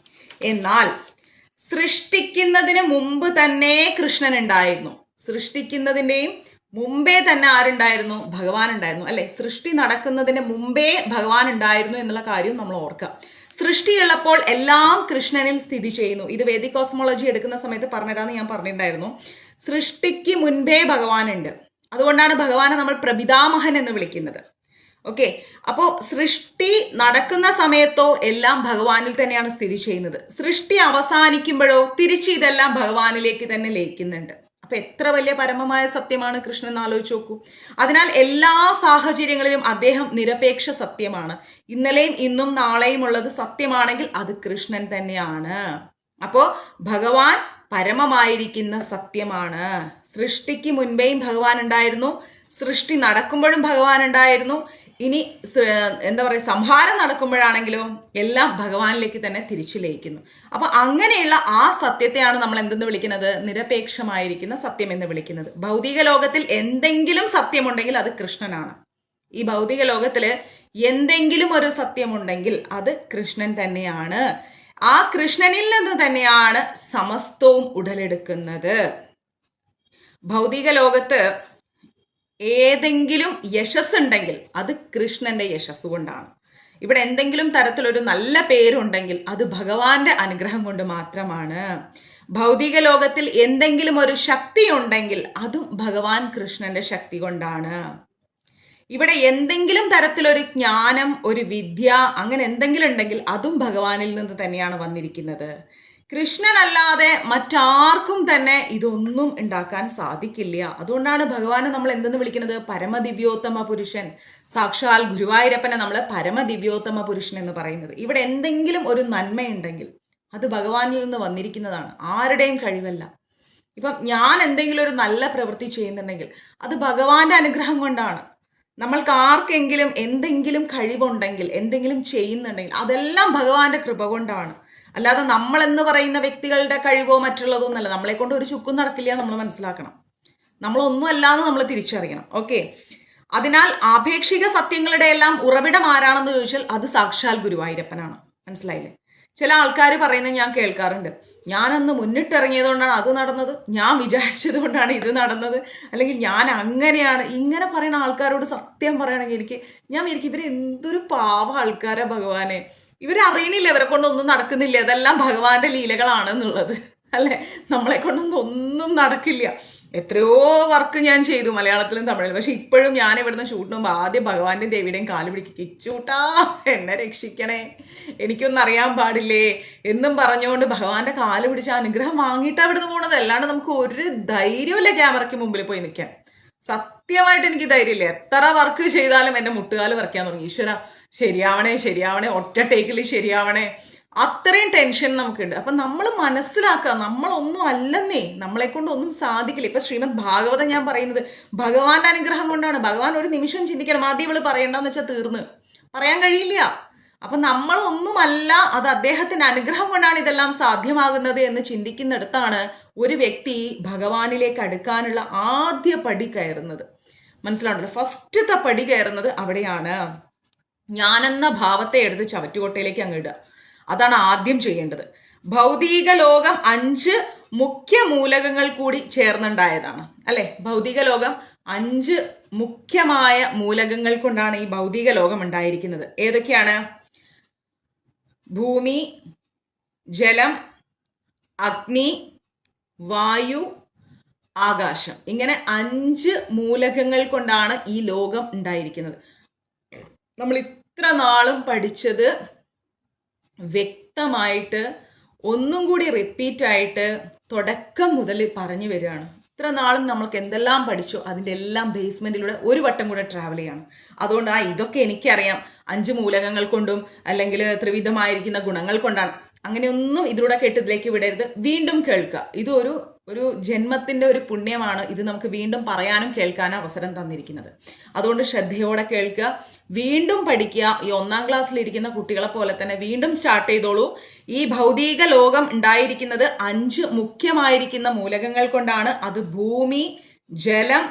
എന്നാൽ സൃഷ്ടിക്കുന്നതിന് മുമ്പ് തന്നെ കൃഷ്ണൻ ഉണ്ടായിരുന്നു. സൃഷ്ടിക്കുന്നതിൻ്റെയും മുമ്പേ തന്നെ ആരുണ്ടായിരുന്നു? ഭഗവാൻ ഉണ്ടായിരുന്നു, അല്ലെ? സൃഷ്ടി നടക്കുന്നതിന് മുമ്പേ ഭഗവാൻ ഉണ്ടായിരുന്നു എന്നുള്ള കാര്യം നമ്മൾ ഓർക്കാം. സൃഷ്ടിയുള്ളപ്പോൾ എല്ലാം കൃഷ്ണനിൽ സ്ഥിതി ചെയ്യുന്നു. ഇത് വേദിക് കോസ്മോളജി എടുക്കുന്ന സമയത്ത് പറഞ്ഞിടാന്ന് ഞാൻ പറഞ്ഞിട്ടുണ്ടായിരുന്നു. സൃഷ്ടിക്ക് മുൻപേ ഭഗവാനുണ്ട്. അതുകൊണ്ടാണ് ഭഗവാനെ നമ്മൾ പ്രപിതാമഹൻ എന്ന് വിളിക്കുന്നത്. ഓക്കെ, അപ്പോൾ സൃഷ്ടി നടക്കുന്ന സമയത്തോ എല്ലാം ഭഗവാനിൽ തന്നെയാണ് സ്ഥിതി ചെയ്യുന്നത്. സൃഷ്ടി അവസാനിക്കുമ്പോഴോ തിരിച്ച് ഇതെല്ലാം ഭഗവാനിലേക്ക് തന്നെ ലയിക്കുന്നുണ്ട്. അപ്പൊ എത്ര വലിയ പരമമായ സത്യമാണ് കൃഷ്ണൻ എന്ന് ആലോചിച്ച് നോക്കൂ. അതിനാൽ എല്ലാ സാഹചര്യങ്ങളിലും അദ്ദേഹം നിരപേക്ഷ സത്യമാണ്. ഇന്നലെയും ഇന്നും നാളെയും ഉള്ളത് സത്യമാണെങ്കിൽ അത് കൃഷ്ണൻ തന്നെയാണ്. അപ്പോ ഭഗവാൻ പരമമായിരിക്കുന്ന സത്യമാണ്. സൃഷ്ടിക്ക് മുൻപേയും ഭഗവാൻ ഉണ്ടായിരുന്നു, സൃഷ്ടി നടക്കുമ്പോഴും ഭഗവാൻ ഉണ്ടായിരുന്നു. ഇനി എന്താ പറയുക, സംഹാരം നടക്കുമ്പോഴാണെങ്കിലോ എല്ലാം ഭഗവാനിലേക്ക് തന്നെ തിരിച്ചു ലയിക്കുന്നു. അപ്പൊ അങ്ങനെയുള്ള ആ സത്യത്തെയാണ് നമ്മൾ എന്തെന്ന് വിളിക്കുന്നത്? നിരപേക്ഷമായിരിക്കുന്ന സത്യം എന്ന് വിളിക്കുന്നത്. ഭൗതിക ലോകത്തിൽ എന്തെങ്കിലും സത്യമുണ്ടെങ്കിൽ അത് കൃഷ്ണനാണ്. ഈ ഭൗതിക ലോകത്തില് എന്തെങ്കിലും ഒരു സത്യമുണ്ടെങ്കിൽ അത് കൃഷ്ണൻ തന്നെയാണ്. ആ കൃഷ്ണനിൽ നിന്ന് തന്നെയാണ് സമസ്തവും ഉടലെടുക്കുന്നത്. ഭൗതിക ലോകത്ത് ഏതെങ്കിലും യശസ്സുണ്ടെങ്കിൽ അത് കൃഷ്ണന്റെ യശസ് കൊണ്ടാണ്. ഇവിടെ എന്തെങ്കിലും തരത്തിലൊരു നല്ല പേരുണ്ടെങ്കിൽ അത് ഭഗവാന്റെ അനുഗ്രഹം കൊണ്ട് മാത്രമാണ്. ഭൗതിക ലോകത്തിൽ എന്തെങ്കിലും ഒരു ശക്തി ഉണ്ടെങ്കിൽ അതും ഭഗവാൻ കൃഷ്ണന്റെ ശക്തി കൊണ്ടാണ്. ഇവിടെ എന്തെങ്കിലും തരത്തിലൊരു ജ്ഞാനം, ഒരു വിദ്യ, അങ്ങനെ എന്തെങ്കിലും ഉണ്ടെങ്കിൽ അതും ഭഗവാനിൽ നിന്ന് തന്നെയാണ് വന്നിരിക്കുന്നത്. കൃഷ്ണനല്ലാതെ മറ്റാർക്കും തന്നെ ഇതൊന്നും ഉണ്ടാക്കാൻ സാധിക്കില്ല. അതുകൊണ്ടാണ് ഭഗവാനെ നമ്മൾ എന്തെന്ന് വിളിക്കുന്നത്? പരമദിവ്യോത്തമ പുരുഷൻ. സാക്ഷാൽ ഗുരുവായൂരപ്പനെ നമ്മൾ പരമദിവ്യോത്തമ പുരുഷൻ എന്ന് പറയുന്നത്. ഇവിടെ എന്തെങ്കിലും ഒരു നന്മയുണ്ടെങ്കിൽ അത് ഭഗവാനിൽ നിന്ന് വന്നിരിക്കുന്നതാണ്, ആരുടെയും കഴിവല്ല. ഇപ്പം ഞാൻ എന്തെങ്കിലും ഒരു നല്ല പ്രവൃത്തി ചെയ്യുന്നുണ്ടെങ്കിൽ അത് ഭഗവാന്റെ അനുഗ്രഹം കൊണ്ടാണ്. നമ്മൾക്ക് ആർക്കെങ്കിലും എന്തെങ്കിലും കഴിവുണ്ടെങ്കിൽ, എന്തെങ്കിലും ചെയ്യുന്നുണ്ടെങ്കിൽ അതെല്ലാം ഭഗവാന്റെ കൃപ കൊണ്ടാണ്. അല്ലാതെ നമ്മളെന്ന് പറയുന്ന വ്യക്തികളുടെ കഴിവോ മറ്റുള്ളതോ ഒന്നല്ല. നമ്മളെ കൊണ്ട് ഒരു ചുക്കും നടക്കില്ല, നമ്മൾ മനസ്സിലാക്കണം. നമ്മളൊന്നും അല്ലാന്ന് നമ്മൾ തിരിച്ചറിയണം. ഓക്കെ, അതിനാൽ ആപേക്ഷിക സത്യങ്ങളുടെ എല്ലാം ഉറവിടം ആരാണെന്ന് ചോദിച്ചാൽ അത് സാക്ഷാൽ ഗുരുവായൂരപ്പനാണ്. മനസ്സിലായില്ലേ? ചില ആൾക്കാർ പറയുന്നത് ഞാൻ കേൾക്കാറുണ്ട്, ഞാനന്ന് മുന്നിട്ടിറങ്ങിയതുകൊണ്ടാണ് അത് നടന്നത്, ഞാൻ വിചാരിച്ചത് കൊണ്ടാണ് ഇത് നടന്നത്, അല്ലെങ്കിൽ ഞാൻ അങ്ങനെയാണ്. ഇങ്ങനെ പറയുന്ന ആൾക്കാരോട് സത്യം പറയണമെങ്കിൽ ഞാൻ വിചാരിക്കും ഇവർ എന്തൊരു പാവ ആൾക്കാരാ ഭഗവാനെ. ഇവരറിയണില്ല ഇവരെ കൊണ്ടൊന്നും നടക്കുന്നില്ല, അതെല്ലാം ഭഗവാന്റെ ലീലകളാണ് എന്നുള്ളത്, അല്ലെ? നമ്മളെ കൊണ്ടൊന്നും ഒന്നും നടക്കില്ല, എത്രയോ വർക്ക് ഞാൻ ചെയ്തു മലയാളത്തിലും തമിഴിലും. പക്ഷെ ഇപ്പോഴും ഞാൻ ഇവിടുന്ന് ഷൂട്ടിന് മുമ്പ് ആദ്യം ഭഗവാന്റെയും ദേവിയുടെയും കാല് പിടിക്കും, കിച്ചൂട്ടാ എന്നെ രക്ഷിക്കണേ, എനിക്കൊന്നും അറിയാൻ പാടില്ലേ എന്നും പറഞ്ഞുകൊണ്ട് ഭഗവാന്റെ കാല് പിടിച്ച് അനുഗ്രഹം വാങ്ങിയിട്ടാണ് ഇവിടുന്ന് പോണത്. അല്ലാണ്ട് നമുക്ക് ഒരു ധൈര്യമില്ല ക്യാമറയ്ക്ക് മുമ്പിൽ പോയി നിൽക്കാൻ. സത്യമായിട്ട് എനിക്ക് ധൈര്യമില്ല. എത്ര വർക്ക് ചെയ്താലും എൻ്റെ മുട്ടുകാല് വരയ്ക്കാൻ തുടങ്ങി. ഈശ്വര ശരിയാവണേ ശരിയാവണേ, ഒറ്റ ടേക്കിൽ ശരിയാവണേ, അത്രയും ടെൻഷൻ നമുക്കുണ്ട്. അപ്പം നമ്മൾ മനസ്സിലാക്കുക, നമ്മളൊന്നും അല്ലെന്നേ, നമ്മളെ കൊണ്ട് ഒന്നും സാധിക്കില്ല. ഇപ്പൊ ശ്രീമദ് ഭാഗവതം ഞാൻ പറയുന്നത് ഭഗവാന്റെ അനുഗ്രഹം കൊണ്ടാണ്. ഭഗവാൻ ഒരു നിമിഷം ചിന്തിക്കണം, ആദ്യം ഇവള് പറയണ്ടെന്ന് വെച്ചാൽ തീർന്ന് പറയാൻ കഴിയില്ല. അപ്പൊ നമ്മളൊന്നുമല്ല, അത് അദ്ദേഹത്തിന്റെ അനുഗ്രഹം കൊണ്ടാണ് ഇതെല്ലാം സാധ്യമാകുന്നത് എന്ന് ചിന്തിക്കുന്നിടത്താണ് ഒരു വ്യക്തി ഭഗവാനിലേക്ക് അടുക്കാനുള്ള ആദ്യ പടി കയറുന്നത്. മനസ്സിലാണല്ലോ, ഫസ്റ്റത്തെ പടി കയറുന്നത് അവിടെയാണ്. ഞാനെന്ന ഭാവത്തെ എടുത്ത് ചവറ്റുകൊട്ടയിലേക്ക് അങ്ങിടുക, അതാണ് ആദ്യം ചെയ്യേണ്ടത്. ഭൗതിക ലോകം 5 മുഖ്യ മൂലകങ്ങൾ കൂടി ചേർന്നുണ്ടായതാണ് അല്ലെ. ഭൗതിക ലോകം 5 മുഖ്യമായ മൂലകങ്ങൾ കൊണ്ടാണ് ഈ ഭൗതിക ലോകം ഉണ്ടായിരിക്കുന്നത്. ഏതൊക്കെയാണ്? ഭൂമി, ജലം, അഗ്നി, വായു, ആകാശം. ഇങ്ങനെ 5 മൂലകങ്ങൾ കൊണ്ടാണ് ഈ ലോകം ഉണ്ടായിരിക്കുന്നത്. നമ്മൾ ഇത്ര നാളും പഠിച്ചത് വ്യക്തമായിട്ട് ഒന്നും കൂടി റിപ്പീറ്റായിട്ട് തുടക്കം മുതൽ പറഞ്ഞു വരികയാണ്. ഇത്ര നാളും നമ്മൾക്ക് എന്തെല്ലാം പഠിച്ചോ അതിൻ്റെ എല്ലാം ബേസ്മെൻറ്റിലൂടെ ഒരു വട്ടം കൂടെ ട്രാവൽ ചെയ്യണം. അതുകൊണ്ട് ഇതൊക്കെ എനിക്കറിയാം, 5 മൂലകങ്ങൾ കൊണ്ടും അല്ലെങ്കിൽ ത്രിവിധമായിരിക്കുന്ന ഗുണങ്ങൾ കൊണ്ടാണ്, അങ്ങനെയൊന്നും ഇതിലൂടെ കേട്ടതിലേക്ക് വിടരുത്. വീണ്ടും കേൾക്കുക. ഇത് ഒരു ജന്മത്തിൻ്റെ ഒരു പുണ്യമാണ്. ഇത് നമുക്ക് വീണ്ടും പറയാനും കേൾക്കാനും അവസരം തന്നിരിക്കുന്നത്. അതുകൊണ്ട് ശ്രദ്ധയോടെ കേൾക്കുക, വീണ്ടും പഠിക്കുക. ഈ 1ാം ക്ലാസ്സിലിരിക്കുന്ന കുട്ടികളെ പോലെ തന്നെ വീണ്ടും സ്റ്റാർട്ട് ചെയ്തോളൂ. ഈ ഭൗതിക ലോകം ഉണ്ടായിരിക്കുന്നത് 5 മുഖ്യമായിരിക്കുന്ന മൂലകങ്ങൾ കൊണ്ടാണ്. അത് ഭൂമി, ജലം,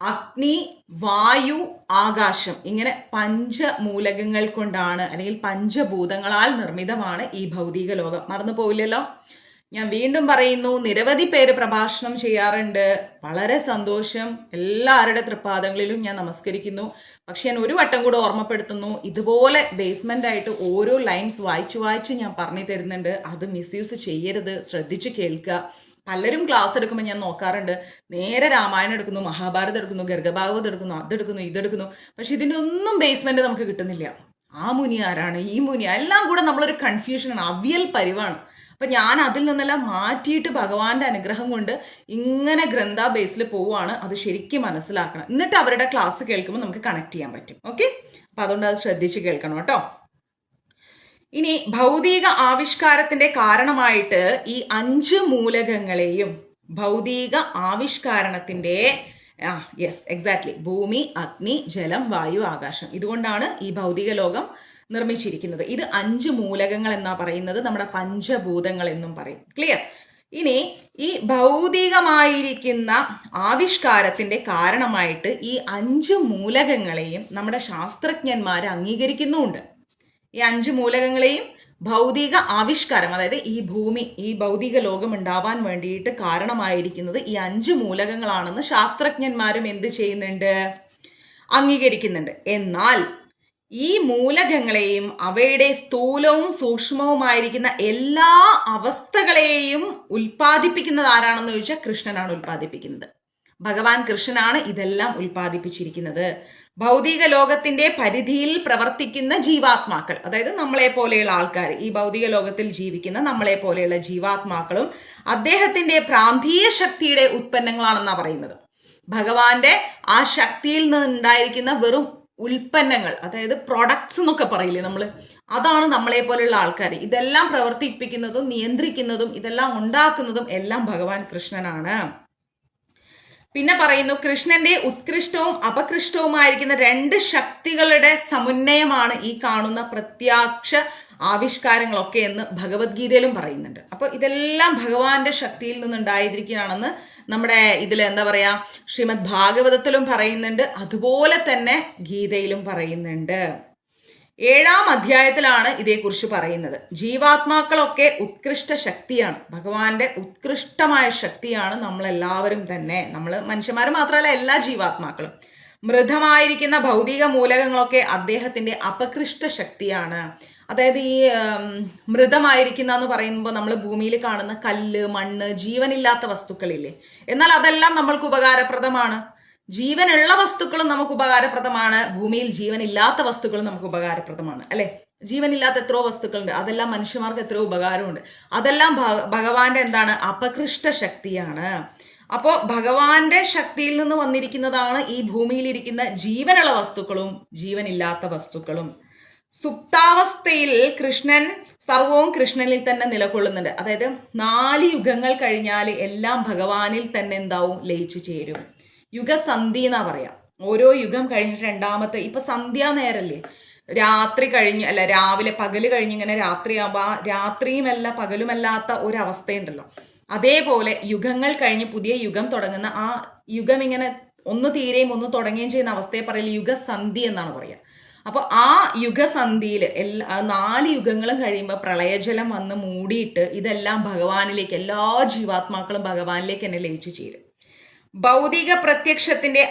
അഗ്നി, വായു, ആകാശം. ഇങ്ങനെ 5 മൂലകങ്ങൾ കൊണ്ടാണ് അല്ലെങ്കിൽ പഞ്ചഭൂതങ്ങളാൽ നിർമ്മിതമാണ് ഈ ഭൗതിക ലോകം. മറന്നു പോവില്ലല്ലോ. ഞാൻ വീണ്ടും പറയുന്നു, നിരവധി പേര് പ്രഭാഷണം ചെയ്യാറുണ്ട്, വളരെ സന്തോഷം. എല്ലാവരുടെ തൃപ്പാദങ്ങളിലും ഞാൻ നമസ്കരിക്കുന്നു. പക്ഷെ ഞാൻ ഒരു വട്ടം കൂടെ ഓർമ്മപ്പെടുത്തുന്നു, ഇതുപോലെ ബേസ്മെന്റ് ആയിട്ട് ഓരോ ലൈൻസ് വായിച്ച് ഞാൻ പറഞ്ഞു തരുന്നുണ്ട്. അത് മിസ്യൂസ് ചെയ്യരുത്, ശ്രദ്ധിച്ച് കേൾക്കുക. പലരും ക്ലാസ് എടുക്കുമ്പോൾ ഞാൻ നോക്കാറുണ്ട്, നേരെ രാമായണം എടുക്കുന്നു, മഹാഭാരതം എടുക്കുന്നു, ഗർഗഭാഗവതം എടുക്കുന്നു, അതെടുക്കുന്നു, ഇതെടുക്കുന്നു. പക്ഷെ ഇതിൻ്റെ ഒന്നും ബേസ്മെന്റ് നമുക്ക് കിട്ടുന്നില്ല. ആ മുനി ആരാണ്, ഈ മുനി, എല്ലാം കൂടെ നമ്മളൊരു കൺഫ്യൂഷനാണ്, അവിയൽ പരിവാണ്. അപ്പം ഞാൻ അതിൽ നിന്നെല്ലാം മാറ്റിയിട്ട് ഭഗവാന്റെ അനുഗ്രഹം കൊണ്ട് ഇങ്ങനെ ഗ്രന്ഥ ബേസിൽ പോവുകയാണ്. അത് ശരിക്കും മനസ്സിലാക്കണം. എന്നിട്ട് അവരുടെ ക്ലാസ് കേൾക്കുമ്പോൾ നമുക്ക് കണക്ട് ചെയ്യാൻ പറ്റും. ഓക്കെ, അപ്പം അതുകൊണ്ട് അത് ശ്രദ്ധിച്ച് കേൾക്കണം കേട്ടോ. ഇനി ഭൗതിക ആവിഷ്കാരത്തിന്റെ കാരണമായിട്ട് ഈ 5 മൂലകങ്ങളെയും ഭൗതിക ആവിഷ്കാരണത്തിന്റെ യെസ് എക്സാക്ട്ലി ഭൂമി, അഗ്നി, ജലം, വായു, ആകാശം, ഇതുകൊണ്ടാണ് ഈ ഭൗതിക ലോകം നിർമ്മിച്ചിരിക്കുന്നത്. ഇത് 5 മൂലകങ്ങൾ എന്നാ പറയുന്നത്, നമ്മുടെ പഞ്ചഭൂതങ്ങൾ എന്നും പറയും. ക്ലിയർ? ഇനി ഈ ഭൗതികമായിരിക്കുന്ന ആവിഷ്കാരത്തിന്റെ കാരണമായിട്ട് ഈ 5 മൂലകങ്ങളെയും നമ്മുടെ ശാസ്ത്രജ്ഞന്മാർ അംഗീകരിക്കുന്നുമുണ്ട്. ഈ 5 മൂലകങ്ങളെയും ഭൗതിക ആവിഷ്കാരം, അതായത് ഈ ഭൂമി, ഈ ഭൗതിക ലോകം ഉണ്ടാവാൻ വേണ്ടിയിട്ട് കാരണമായിരിക്കുന്നത് ഈ 5 മൂലകങ്ങളാണെന്ന് ശാസ്ത്രജ്ഞന്മാരും എന്ത് ചെയ്യുന്നുണ്ട്? അംഗീകരിക്കുന്നുണ്ട്. എന്നാൽ ഈ മൂലകങ്ങളെയും അവയുടെ സ്ഥൂലവും സൂക്ഷ്മവുമായിരിക്കുന്ന എല്ലാ അവസ്ഥകളെയും ഉൽപ്പാദിപ്പിക്കുന്നത് ആരാണെന്ന് ചോദിച്ചാൽ കൃഷ്ണനാണ് ഉൽപ്പാദിപ്പിക്കുന്നത്. ഭഗവാൻ കൃഷ്ണനാണ് ഇതെല്ലാം ഉൽപ്പാദിപ്പിച്ചിരിക്കുന്നത്. ഭൗതിക ലോകത്തിന്റെ പരിധിയിൽ പ്രവർത്തിക്കുന്ന ജീവാത്മാക്കൾ, അതായത് നമ്മളെ പോലെയുള്ള ആൾക്കാർ, ഈ ഭൗതിക ലോകത്തിൽ ജീവിക്കുന്ന നമ്മളെ പോലെയുള്ള ജീവാത്മാക്കളും അദ്ദേഹത്തിന്റെ പ്രാന്തീയ ശക്തിയുടെ ഉത്പന്നങ്ങളാണെന്നാണ് പറയുന്നത്. ഭഗവാന്റെ ആ ശക്തിയിൽ നിന്നുണ്ടായിരിക്കുന്ന വെറും ഉൽപ്പന്നങ്ങൾ, അതായത് പ്രൊഡക്ട്സ് എന്നൊക്കെ പറയില്ലേ നമ്മൾ, അതാണ് നമ്മളെ പോലെയുള്ള ആൾക്കാർ. ഇതെല്ലാം പ്രവർത്തിപ്പിക്കുന്നതും നിയന്ത്രിക്കുന്നതും ഇതെല്ലാം ഉണ്ടാക്കുന്നതും എല്ലാം ഭഗവാൻ കൃഷ്ണനാണ്. പിന്നെ പറയുന്നു, കൃഷ്ണന്റെ ഉത്കൃഷ്ടവും അപകൃഷ്ടവുമായിരിക്കുന്ന 2 ശക്തികളുടെ സമന്വയമാണ് ഈ കാണുന്ന പ്രത്യാക്ഷ ആവിഷ്കാരങ്ങളൊക്കെ എന്ന് ഭഗവത്ഗീതയിലും പറയുന്നുണ്ട്. അപ്പോൾ ഇതെല്ലാം ഭഗവാന്റെ ശക്തിയിൽ നിന്നുണ്ടായിരിക്കുകയാണെന്ന് നമ്മുടെ ഇതിൽ എന്താ പറയാ, ശ്രീമദ് ഭാഗവതത്തിലും പറയുന്നുണ്ട്, അതുപോലെ തന്നെ ഗീതയിലും പറയുന്നുണ്ട്. 7ാം അധ്യായത്തിലാണ് ഇതേക്കുറിച്ച് പറയുന്നത്. ജീവാത്മാക്കളൊക്കെ ഉത്കൃഷ്ട ശക്തിയാണ്, ഭഗവാന്റെ ഉത്കൃഷ്ടമായ ശക്തിയാണ് നമ്മളെല്ലാവരും തന്നെ. നമ്മൾ മനുഷ്യന്മാർ മാത്രമല്ല, എല്ലാ ജീവാത്മാക്കളും. മൃതമായിരിക്കുന്ന ഭൗതിക മൂലകങ്ങളൊക്കെ അദ്ദേഹത്തിൻ്റെ അപകൃഷ്ട ശക്തിയാണ്. അതായത് ഈ മൃതമായിരിക്കുന്ന എന്ന് പറയുമ്പോൾ നമ്മൾ ഭൂമിയിൽ കാണുന്ന കല്ല്, മണ്ണ്, ജീവനില്ലാത്ത വസ്തുക്കളില്ലേ, എന്നാൽ അതെല്ലാം നമ്മൾക്ക് ഉപകാരപ്രദമാണ്. ജീവനുള്ള വസ്തുക്കളും നമുക്ക് ഉപകാരപ്രദമാണ്, ഭൂമിയിൽ ജീവനില്ലാത്ത വസ്തുക്കളും നമുക്ക് ഉപകാരപ്രദമാണ്, അല്ലെ? ജീവനില്ലാത്ത എത്രയോ വസ്തുക്കളുണ്ട്, അതെല്ലാം മനുഷ്യന്മാർക്ക് എത്രയോ ഉപകാരമുണ്ട്. അതെല്ലാം ഭഗവാന്റെ എന്താണ്? അപകൃഷ്ട ശക്തിയാണ്. അപ്പോൾ ഭഗവാന്റെ ശക്തിയിൽ നിന്ന് വന്നിരിക്കുന്നതാണ് ഈ ഭൂമിയിലിരിക്കുന്ന ജീവനുള്ള വസ്തുക്കളും ജീവനില്ലാത്ത വസ്തുക്കളും. സുപ്താവസ്ഥയിൽ കൃഷ്ണൻ സർവവും കൃഷ്ണനിൽ തന്നെ നിലകൊള്ളുന്നുണ്ട്. അതായത് 4 യുഗങ്ങൾ കഴിഞ്ഞാൽ എല്ലാം ഭഗവാനിൽ തന്നെ എന്താവും? ലയിച്ചു ചേരും. യുഗസന്ധി എന്നാ പറയാം. ഓരോ യുഗം കഴിഞ്ഞിട്ട് രണ്ടാമത്തെ, ഇപ്പൊ സന്ധ്യാ നേരല്ലേ, രാത്രി കഴിഞ്ഞ് അല്ല രാവിലെ പകല് കഴിഞ്ഞ് ഇങ്ങനെ രാത്രിയാകുമ്പോൾ ആ രാത്രിയുമല്ല പകലുമല്ലാത്ത ഒരു അവസ്ഥയുണ്ടല്ലോ, അതേപോലെ യുഗങ്ങൾ കഴിഞ്ഞ് പുതിയ യുഗം തുടങ്ങുന്ന ആ യുഗം ഇങ്ങനെ ഒന്ന് തീരെയും ഒന്ന് തുടങ്ങുകയും ചെയ്യുന്ന അവസ്ഥയെ പറയല് യുഗസന്ധി എന്നാണ് പറയുക. അപ്പോൾ ആ യുഗസന്ധിയിൽ 4 യുഗങ്ങളും കഴിയുമ്പോൾ പ്രളയജലം വന്ന് മൂടിയിട്ട് ഇതെല്ലാം ഭഗവാനിലേക്ക്, എല്ലാ ജീവാത്മാക്കളും ഭഗവാനിലേക്ക് തന്നെ ലയിച്ചു ചേരും. ഭൗതിക പ്രത്യക്ഷത്തിന്റെ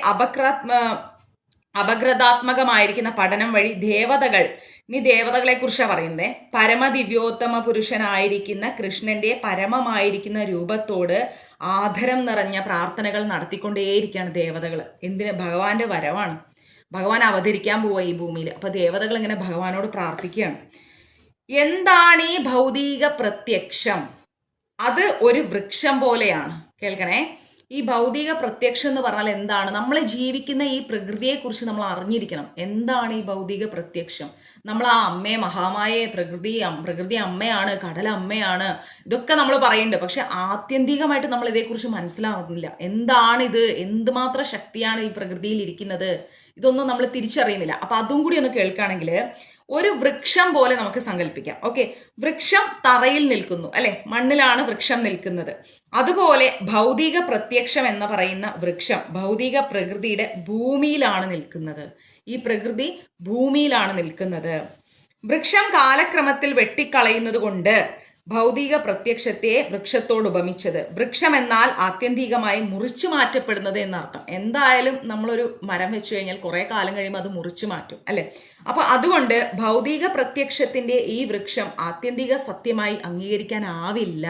അപഗ്രഥാത്മകമായിരിക്കുന്ന പഠനം വഴി ദേവതകൾ, ഇനി ദേവതകളെ കുറിച്ചാണ് പറയുന്നത്, പരമദിവ്യോത്തമ പുരുഷനായിരിക്കുന്ന കൃഷ്ണന്റെ പരമമായിരിക്കുന്ന രൂപത്തോട് ആദരം നിറഞ്ഞ പ്രാർത്ഥനകൾ നടത്തിക്കൊണ്ടേയിരിക്കുകയാണ് ദേവതകൾ. എന്തിന്? ഭഗവാന്റെ വരവാണ്, ഭഗവാൻ അവതരിക്കാൻ പോവുക ഈ ഭൂമിയിൽ. അപ്പൊ ദേവതകൾ ഇങ്ങനെ ഭഗവാനോട് പ്രാർത്ഥിക്കുകയാണ്. എന്താണ് ഈ ഭൗതിക പ്രത്യക്ഷം? അത് ഒരു വൃക്ഷം പോലെയാണ്. കേൾക്കണേ, ഈ ഭൗതിക പ്രത്യക്ഷം എന്ന് പറഞ്ഞാൽ എന്താണ്? നമ്മൾ ജീവിക്കുന്ന ഈ പ്രകൃതിയെക്കുറിച്ച് നമ്മൾ അറിഞ്ഞിരിക്കണം. എന്താണ് ഈ ഭൗതിക പ്രത്യക്ഷം? നമ്മൾ ആ അമ്മയെ, മഹാമായെ, പ്രകൃതി അമ്മയാണ്, കടൽ അമ്മയാണ്, ഇതൊക്കെ നമ്മൾ പറയുന്നുണ്ട്. പക്ഷെ ആത്യന്തികമായിട്ട് നമ്മൾ ഇതേക്കുറിച്ച് മനസ്സിലാവുന്നില്ല. എന്താണിത്? എന്തുമാത്രം ശക്തിയാണ് ഈ പ്രകൃതിയിൽ ഇരിക്കുന്നത്? ഇതൊന്നും നമ്മൾ തിരിച്ചറിയുന്നില്ല. അപ്പൊ അതും കൂടി ഒന്ന് കേൾക്കുകയാണെങ്കിൽ ഒരു വൃക്ഷം പോലെ നമുക്ക് സങ്കല്പിക്കാം. ഓക്കെ, വൃക്ഷം തറയിൽ നിൽക്കുന്നു, അല്ലെ? മണ്ണിലാണ് വൃക്ഷം നിൽക്കുന്നത്. അതുപോലെ ഭൗതിക പ്രത്യക്ഷം എന്ന് പറയുന്ന വൃക്ഷം ഭൗതിക പ്രകൃതിയുടെ ഭൂമിയിലാണ് നിൽക്കുന്നത്. ഈ പ്രകൃതി ഭൂമിയിലാണ് നിൽക്കുന്നത്. വൃക്ഷം കാലക്രമത്തിൽ വെട്ടിക്കളയുന്നത് കൊണ്ട് ഭൗതിക പ്രത്യക്ഷത്തെ വൃക്ഷത്തോട് ഉപമിച്ചത്. വൃക്ഷം എന്നാൽ ആത്യന്തികമായി മുറിച്ചു മാറ്റപ്പെടുന്നത് എന്നർത്ഥം. എന്തായാലും നമ്മളൊരു മരം വെച്ച് കഴിഞ്ഞാൽ കുറെ കാലം കഴിയുമ്പോൾ അത് മുറിച്ചു മാറ്റും, അല്ലെ? അപ്പൊ അതുകൊണ്ട് ഭൗതിക പ്രത്യക്ഷത്തിന്റെ ഈ വൃക്ഷം ആത്യന്തിക സത്യമായി അംഗീകരിക്കാനാവില്ല.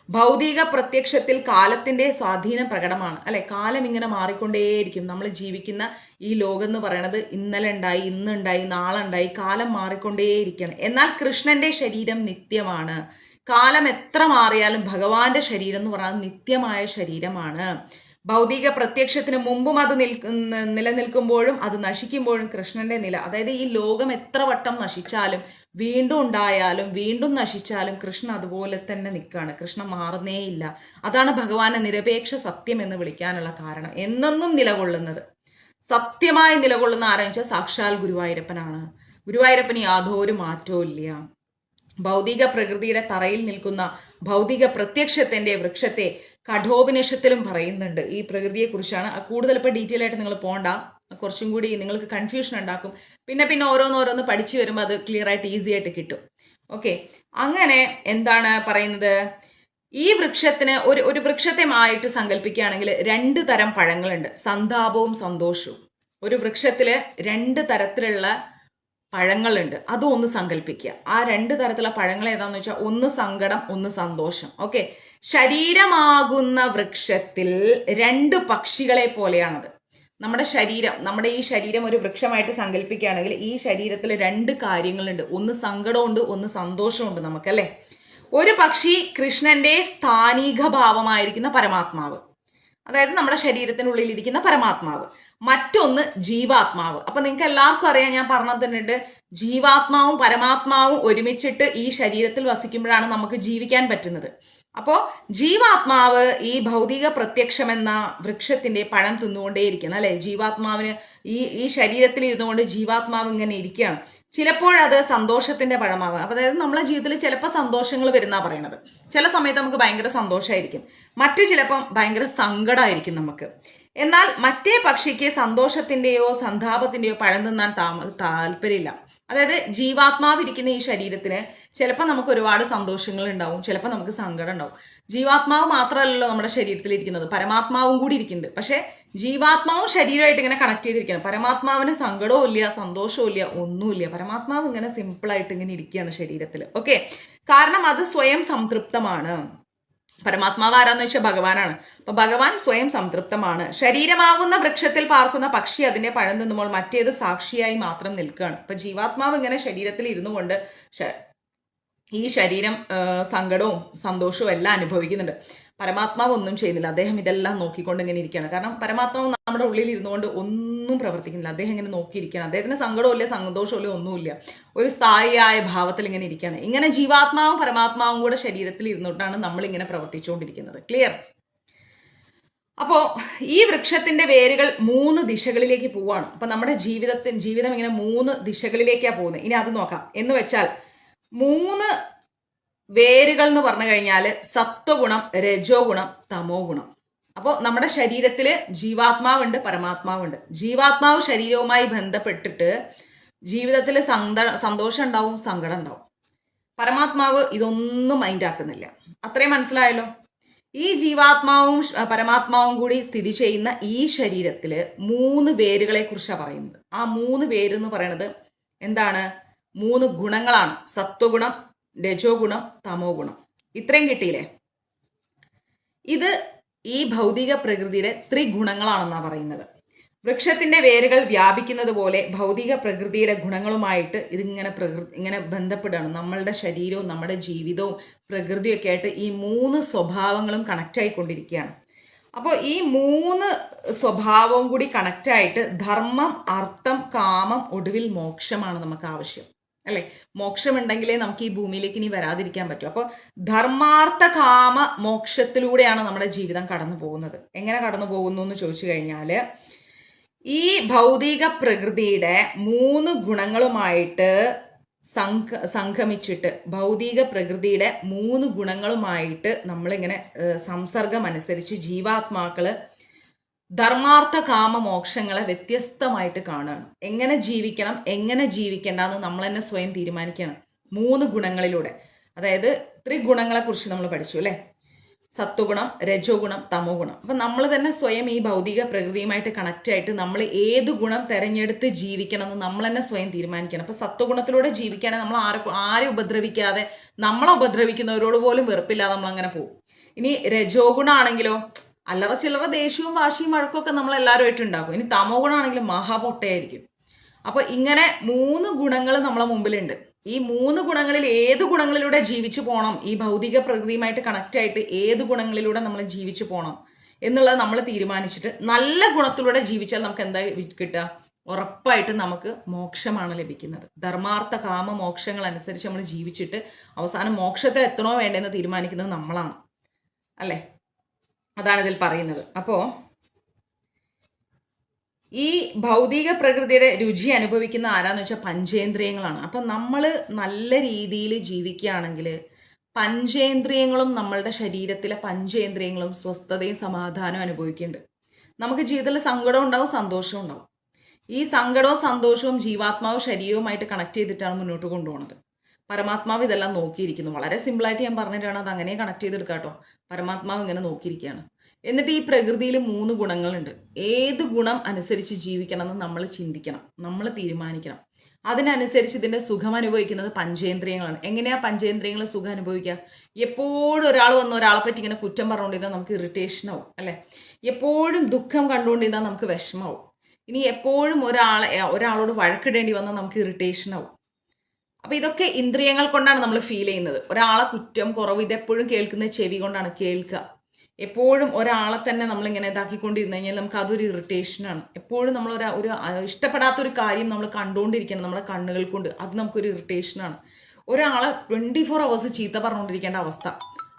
ഭൗതിക പ്രത്യക്ഷത്തിൽ കാലത്തിന്റെ സ്വാധീനം പ്രകടമാണ്, അല്ലെ? കാലം ഇങ്ങനെ മാറിക്കൊണ്ടേയിരിക്കും. നമ്മൾ ജീവിക്കുന്ന ഈ ലോകം എന്ന് പറയുന്നത് ഇന്നലെ ഉണ്ടായി, ഇന്നുണ്ടായി, നാളെ ഉണ്ടായി, കാലം മാറിക്കൊണ്ടേയിരിക്കുകയാണ്. എന്നാൽ കൃഷ്ണന്റെ ശരീരം നിത്യമാണ്. കാലം എത്ര മാറിയാലും ഭഗവാന്റെ ശരീരം എന്ന് പറഞ്ഞാൽ നിത്യമായ ശരീരമാണ്. ഭൗതിക പ്രത്യക്ഷത്തിന് മുമ്പും അത് നിലനിൽക്കുമ്പോഴും അത് നശിക്കുമ്പോഴും കൃഷ്ണന്റെ നില, അതായത് ഈ ലോകം എത്ര വട്ടം നശിച്ചാലും വീണ്ടും ഉണ്ടായാലും വീണ്ടും നശിച്ചാലും കൃഷ്ണൻ അതുപോലെ തന്നെ നിൽക്കുകയാണ്. കൃഷ്ണൻ മാറുന്നേയില്ല. അതാണ് ഭഗവാനെ നിരപേക്ഷ സത്യം എന്ന് വിളിക്കാനുള്ള കാരണം. എന്നെന്നും നിലകൊള്ളുന്നത്, സത്യമായി നിലകൊള്ളുന്ന ആരെന്ന് വെച്ചാൽ സാക്ഷാൽ ഗുരുവായൂരപ്പനാണ്. ഗുരുവായൂരപ്പന് യാതൊരു മാറ്റവും ഇല്ല. ഭൗതിക പ്രകൃതിയുടെ തറയിൽ നിൽക്കുന്ന ഭൗതിക പ്രത്യക്ഷത്തിന്റെ വൃക്ഷത്തെ കഠോപനിഷത്തിലും പറയുന്നുണ്ട്. ഈ പ്രകൃതിയെക്കുറിച്ചാണ്. കൂടുതൽ ഇപ്പോൾ ഡീറ്റെയിൽ ആയിട്ട് നിങ്ങൾ പോകണ്ട, കുറച്ചും കൂടി നിങ്ങൾക്ക് കൺഫ്യൂഷൻ ഉണ്ടാക്കും. പിന്നെ ഓരോന്നോരോന്ന് പഠിച്ചു വരുമ്പോൾ അത് ക്ലിയർ ആയിട്ട് ഈസി ആയിട്ട് കിട്ടും. ഓക്കെ, അങ്ങനെ എന്താണ് പറയുന്നത്? ഈ വൃക്ഷത്തിന് ഒരു വൃക്ഷത്തെമായിട്ട് സങ്കല്പിക്കുകയാണെങ്കിൽ 2 തരം പഴങ്ങളുണ്ട്, സന്താപവും സന്തോഷവും. ഒരു വൃക്ഷത്തില് 2 തരത്തിലുള്ള പഴങ്ങളുണ്ട്. അതും ഒന്ന് സങ്കല്പിക്കുക. ആ 2 തരത്തിലുള്ള പഴങ്ങൾ ഏതാണെന്ന് വെച്ചാൽ ഒന്ന് സങ്കടം, ഒന്ന് സന്തോഷം. ഓക്കെ, ശരീരമാകുന്ന വൃക്ഷത്തിൽ 2 പക്ഷികളെ പോലെയാണത്. നമ്മുടെ ഈ ശരീരം ഒരു വൃക്ഷമായിട്ട് സങ്കല്പിക്കുകയാണെങ്കിൽ ഈ ശരീരത്തിൽ 2 കാര്യങ്ങളുണ്ട്. ഒന്ന് സങ്കടമുണ്ട്, ഒന്ന് സന്തോഷമുണ്ട് നമുക്കല്ലേ. ഒരു പക്ഷി കൃഷ്ണന്റെ സ്ഥാനീക ഭാവമായിരിക്കുന്ന പരമാത്മാവ്, അതായത് നമ്മുടെ ശരീരത്തിനുള്ളിലിരിക്കുന്ന പരമാത്മാവ്. മറ്റൊന്ന് ജീവാത്മാവ്. അപ്പൊ നിങ്ങൾക്ക് എല്ലാവർക്കും അറിയാം, ഞാൻ പറഞ്ഞു തന്നിട്ട്, ജീവാത്മാവും പരമാത്മാവും ഒരുമിച്ചിട്ട് ഈ ശരീരത്തിൽ വസിക്കുമ്പോഴാണ് നമുക്ക് ജീവിക്കാൻ പറ്റുന്നത്. അപ്പോൾ ജീവാത്മാവ് ഈ ഭൗതിക പ്രത്യക്ഷം എന്ന വൃക്ഷത്തിന്റെ പഴം തിന്നുകൊണ്ടേയിരിക്കണം, അല്ലെ? ജീവാത്മാവിന് ഈ ശരീരത്തിൽ ഇരുന്നുകൊണ്ട് ജീവാത്മാവ് ഇങ്ങനെ ഇരിക്കുകയാണ്. ചിലപ്പോഴത് സന്തോഷത്തിന്റെ പഴമാകും. അതായത് നമ്മളെ ജീവിതത്തിൽ ചിലപ്പോൾ സന്തോഷങ്ങൾ വരുന്ന പറയണത്. ചില സമയത്ത് നമുക്ക് ഭയങ്കര സന്തോഷമായിരിക്കും, മറ്റു ചിലപ്പം ഭയങ്കര സങ്കടമായിരിക്കും നമുക്ക്. എന്നാൽ മറ്റേ പക്ഷിക്ക് സന്തോഷത്തിന്റെയോ സന്താപത്തിന്റെയോ പഴം തിന്നാൻ താല്പര്യമില്ല. അതായത് ജീവാത്മാവ് ഇരിക്കുന്ന ഈ ശരീരത്തിന് ചിലപ്പോൾ നമുക്ക് ഒരുപാട് സന്തോഷങ്ങൾ ഉണ്ടാവും, ചിലപ്പോൾ നമുക്ക് സങ്കടം ഉണ്ടാവും. ജീവാത്മാവ് മാത്രമല്ലല്ലോ നമ്മുടെ ശരീരത്തിലിരിക്കുന്നത്, പരമാത്മാവും കൂടി ഇരിക്കുന്നുണ്ട്. പക്ഷെ ജീവാത്മാവും ശരീരമായിട്ട് ഇങ്ങനെ കണക്ട് ചെയ്തിരിക്കുകയാണ്. പരമാത്മാവിന് സങ്കടവും ഇല്ല, സന്തോഷവും ഇല്ല, ഒന്നുമില്ല. പരമാത്മാവ് ഇങ്ങനെ സിമ്പിളായിട്ട് ഇങ്ങനെ ഇരിക്കുകയാണ് ശരീരത്തിൽ. ഓക്കെ, കാരണം അത് സ്വയം സംതൃപ്തമാണ്. പരമാത്മാവ് ആരാന്ന് വെച്ചാൽ ഭഗവാനാണ്. അപ്പൊ ഭഗവാൻ സ്വയം സംതൃപ്തമാണ്. ശരീരമാകുന്ന വൃക്ഷത്തിൽ പാർക്കുന്ന പക്ഷി അതിന്റെ പഴം തിന്നുമ്പോൾ മറ്റേത് സാക്ഷിയായി മാത്രം നിൽക്കുകയാണ്. ഇപ്പൊ ജീവാത്മാവ് ഇങ്ങനെ ശരീരത്തിൽ ഇരുന്നു കൊണ്ട് ഈ ശരീരം സങ്കടവും സന്തോഷവും എല്ലാം അനുഭവിക്കുന്നുണ്ട്. പരമാത്മാവ് ഒന്നും ചെയ്യുന്നില്ല. അദ്ദേഹം ഇതെല്ലാം നോക്കിക്കൊണ്ട് ഇങ്ങനെ ഇരിക്കുകയാണ്. കാരണം പരമാത്മാവ് നമ്മുടെ ഉള്ളിൽ ഇരുന്നുകൊണ്ട് ഒന്നും പ്രവർത്തിക്കുന്നില്ല. അദ്ദേഹം ഇങ്ങനെ നോക്കിയിരിക്കുകയാണ്. അദ്ദേഹത്തിന് സങ്കടമില്ല, സന്തോഷമില്ല, ഒന്നുമില്ല. ഒരു സ്ഥായിയായ ഭാവത്തിൽ ഇങ്ങനെ ഇരിക്കുകയാണ്. ഇങ്ങനെ ജീവാത്മാവും പരമാത്മാവും കൂടെ ശരീരത്തിൽ ഇരുന്നിട്ടാണ് നമ്മൾ ഇങ്ങനെ പ്രവർത്തിച്ചുകൊണ്ടിരിക്കുന്നത്. ക്ലിയർ? അപ്പോൾ ഈ വൃക്ഷത്തിന്റെ വേരുകൾ 3 ദിശകളിലേക്ക് പോവാണ്. അപ്പൊ നമ്മുടെ ജീവിതം ഇങ്ങനെ 3 ദിശകളിലേക്കാണ് പോകുന്നത്. ഇനി അത് നോക്കാം. എന്ന് വെച്ചാൽ 3 വേരുകൾ എന്ന് പറഞ്ഞു കഴിഞ്ഞാൽ സത്വഗുണം, രജോ ഗുണം, തമോ ഗുണം. അപ്പോൾ നമ്മുടെ ശരീരത്തിൽ ജീവാത്മാവുണ്ട്, പരമാത്മാവുണ്ട്. ജീവാത്മാവ് ശരീരവുമായി ബന്ധപ്പെട്ടിട്ട് ജീവിതത്തിൽ സന്തോഷം ഉണ്ടാവും, സങ്കടം ഉണ്ടാവും. പരമാത്മാവ് ഇതൊന്നും മൈൻഡ് ആക്കുന്നില്ല. അത്രയും മനസ്സിലായല്ലോ? ഈ ജീവാത്മാവും പരമാത്മാവും കൂടി സ്ഥിതി ചെയ്യുന്ന ഈ ശരീരത്തിൽ 3 വേരുകളെ കുറിച്ചാണ് പറയുന്നത്. ആ 3 വേര് എന്ന് പറയുന്നത് എന്താണ്? 3 ഗുണങ്ങളാണ്. സത്വഗുണം, രജോ ഗുണം, തമോ ഗുണം. ഇത്രയും കിട്ടിയില്ലേ? ഇത് ഈ ഭൗതിക പ്രകൃതിയുടെ ത്രിഗുണങ്ങളാണെന്നാണ് പറയുന്നത്. വൃക്ഷത്തിന്റെ വേരുകൾ വ്യാപിക്കുന്നത് പോലെ ഭൗതിക പ്രകൃതിയുടെ ഗുണങ്ങളുമായിട്ട് ഇങ്ങനെ ബന്ധപ്പെടുകയാണ്. നമ്മളുടെ ശരീരവും നമ്മുടെ ജീവിതവും പ്രകൃതിയൊക്കെ ആയിട്ട് ഈ 3 സ്വഭാവങ്ങളും കണക്റ്റ് ആയിക്കൊണ്ടിരിക്കുകയാണ്. അപ്പോൾ ഈ 3 സ്വഭാവവും കൂടി കണക്റ്റായിട്ട് ധർമ്മം, അർത്ഥം, കാമം, ഒടുവിൽ മോക്ഷമാണ് നമുക്ക് ആവശ്യം, അല്ലെ? മോക്ഷമുണ്ടെങ്കിലേ നമുക്ക് ഈ ഭൂമിയിലേക്ക് ഇനി വരാതിരിക്കാൻ പറ്റും. അപ്പോൾ ധർമാർത്ഥ കാമ മോക്ഷത്തിലൂടെയാണ് നമ്മുടെ ജീവിതം കടന്നു പോകുന്നത്. എങ്ങനെ കടന്നു പോകുന്നു എന്ന് ചോദിച്ചു കഴിഞ്ഞാൽ, ഈ ഭൗതിക പ്രകൃതിയുടെ 3 ഗുണങ്ങളുമായിട്ട് സംഗമിച്ചിട്ട് ഭൗതിക പ്രകൃതിയുടെ 3 ഗുണങ്ങളുമായിട്ട് നമ്മളിങ്ങനെ സംസർഗം അനുസരിച്ച് ജീവാത്മാക്കള് ധർമാർത്ഥ കാമ മോക്ഷങ്ങളെ വ്യത്യസ്തമായിട്ട് കാണുകയാണ്. എങ്ങനെ ജീവിക്കണം, എങ്ങനെ ജീവിക്കേണ്ടെന്ന് നമ്മൾ തന്നെ സ്വയം തീരുമാനിക്കണം. 3 ഗുണങ്ങളിലൂടെ. അതായത് ത്രിഗുണങ്ങളെ കുറിച്ച് നമ്മൾ പഠിച്ചു, അല്ലേ? സത്വഗുണം, രജോ ഗുണം, തമോ ഗുണം. അപ്പം നമ്മൾ തന്നെ സ്വയം ഈ ഭൗതിക പ്രകൃതിയുമായിട്ട് കണക്റ്റ് ആയിട്ട് നമ്മൾ ഏത് ഗുണം തിരഞ്ഞെടുത്ത് ജീവിക്കണം എന്ന് നമ്മൾ തന്നെ സ്വയം തീരുമാനിക്കണം. അപ്പം സത്വഗുണത്തിലൂടെ ജീവിക്കുകയാണെങ്കിൽ നമ്മൾ ആരെ ഉപദ്രവിക്കാതെ, നമ്മളെ ഉപദ്രവിക്കുന്നവരോട് പോലും വെറുപ്പില്ലാതെ നമ്മൾ അങ്ങനെ പോകും. ഇനി രജോ ഗുണമാണെങ്കിലോ അല്ലറ ചില്ലറ ദേഷ്യവും വാശിയും വഴക്കൊക്കെ നമ്മൾ എല്ലാവരുമായിട്ട് ഉണ്ടാക്കും. ഇനി തമോ ഗുണമാണെങ്കിലും മഹാപൊട്ടയായിരിക്കും. അപ്പൊ ഇങ്ങനെ 3 ഗുണങ്ങൾ നമ്മളെ മുമ്പിലുണ്ട്. ഈ 3 ഗുണങ്ങളിൽ ഏത് ഗുണങ്ങളിലൂടെ ജീവിച്ചു പോകണം, ഈ ഭൗതിക പ്രകൃതിയുമായിട്ട് കണക്റ്റ് ആയിട്ട് ഏത് ഗുണങ്ങളിലൂടെ നമ്മൾ ജീവിച്ചു പോകണം എന്നുള്ളത് നമ്മൾ തീരുമാനിച്ചിട്ട് നല്ല ഗുണത്തിലൂടെ ജീവിച്ചാൽ നമുക്ക് എന്താ കിട്ടുക? ഉറപ്പായിട്ട് നമുക്ക് മോക്ഷമാണ് ലഭിക്കുന്നത്. ധർമാർത്ഥ കാമ മോക്ഷങ്ങൾ അനുസരിച്ച് നമ്മൾ ജീവിച്ചിട്ട് അവസാനം മോക്ഷത്തിൽ എത്തണോ വേണ്ടെന്ന് തീരുമാനിക്കുന്നത് നമ്മളാണ്, അല്ലേ? അതാണ് ഇതിൽ പറയുന്നത്. അപ്പോൾ ഈ ഭൗതിക പ്രകൃതിയുടെ രുചി അനുഭവിക്കുന്ന ആരാന്ന് വെച്ചാൽ പഞ്ചേന്ദ്രിയങ്ങളാണ്. അപ്പം നമ്മൾ നല്ല രീതിയിൽ ജീവിക്കുകയാണെങ്കിൽ പഞ്ചേന്ദ്രിയങ്ങളും, നമ്മളുടെ ശരീരത്തിലെ പഞ്ചേന്ദ്രിയങ്ങളും സ്വസ്ഥതയും സമാധാനവും അനുഭവിക്കുന്നുണ്ട്. നമുക്ക് ജീവിതത്തിൽ സങ്കടം ഉണ്ടാവും, സന്തോഷവും ഉണ്ടാവും. ഈ സങ്കടവും സന്തോഷവും ജീവാത്മാവും ശരീരവുമായിട്ട് കണക്ട് ചെയ്തിട്ടാണ് മുന്നോട്ട് കൊണ്ടുപോകുന്നത്. പരമാത്മാവ് ഇതെല്ലാം നോക്കിയിരിക്കുന്നു. വളരെ സിമ്പിളായിട്ട് ഞാൻ പറഞ്ഞിട്ടാണ്, അത് അങ്ങനെ കണക്ട് ചെയ്തെടുക്കാം കേട്ടോ. പരമാത്മാവ് ഇങ്ങനെ നോക്കിയിരിക്കുകയാണ്. എന്നിട്ട് ഈ പ്രകൃതിയിൽ 3 ഗുണങ്ങളുണ്ട്. ഏത് ഗുണം അനുസരിച്ച് ജീവിക്കണമെന്ന് നമ്മൾ ചിന്തിക്കണം, നമ്മൾ തീരുമാനിക്കണം. അതിനനുസരിച്ച് ഇതിൻ്റെ സുഖം അനുഭവിക്കുന്നത് പഞ്ചേന്ദ്രിയങ്ങളാണ്. എങ്ങനെയാ പഞ്ചേന്ദ്രിയങ്ങൾ സുഖം അനുഭവിക്കുക? എപ്പോഴും ഒരാൾ വന്ന് ഒരാളെ പറ്റി ഇങ്ങനെ കുറ്റം പറഞ്ഞുകൊണ്ടിരുന്നാൽ നമുക്ക് ഇറിറ്റേഷൻ ആവും, അല്ലേ? എപ്പോഴും ദുഃഖം കണ്ടുകൊണ്ടിരുന്നാൽ നമുക്ക് വിഷമാവും. ഇനി എപ്പോഴും ഒരാളോട് വഴക്കിടേണ്ടി വന്നാൽ നമുക്ക് ഇറിറ്റേഷൻ ആവും. അപ്പൊ ഇതൊക്കെ ഇന്ദ്രിയങ്ങൾ കൊണ്ടാണ് നമ്മൾ ഫീൽ ചെയ്യുന്നത്. ഒരാളെ കുറ്റം, കുറവ് ഇതെപ്പോഴും കേൾക്കുന്ന ചെവി കൊണ്ടാണ് കേൾക്കുക. എപ്പോഴും ഒരാളെ തന്നെ നമ്മളിങ്ങനെ ഇതാക്കിക്കൊണ്ടിരുന്നു കഴിഞ്ഞാൽ നമുക്ക് അതൊരു ഇറിറ്റേഷനാണ്. എപ്പോഴും നമ്മൾ ഒരു ഇഷ്ടപ്പെടാത്തൊരു കാര്യം നമ്മൾ കണ്ടുകൊണ്ടിരിക്കണം നമ്മുടെ കണ്ണുകൾ കൊണ്ട്, അത് നമുക്കൊരു ഇറിറ്റേഷനാണ്. ഒരാളെ 24 hours ചീത്ത പറഞ്ഞുകൊണ്ടിരിക്കേണ്ട അവസ്ഥ,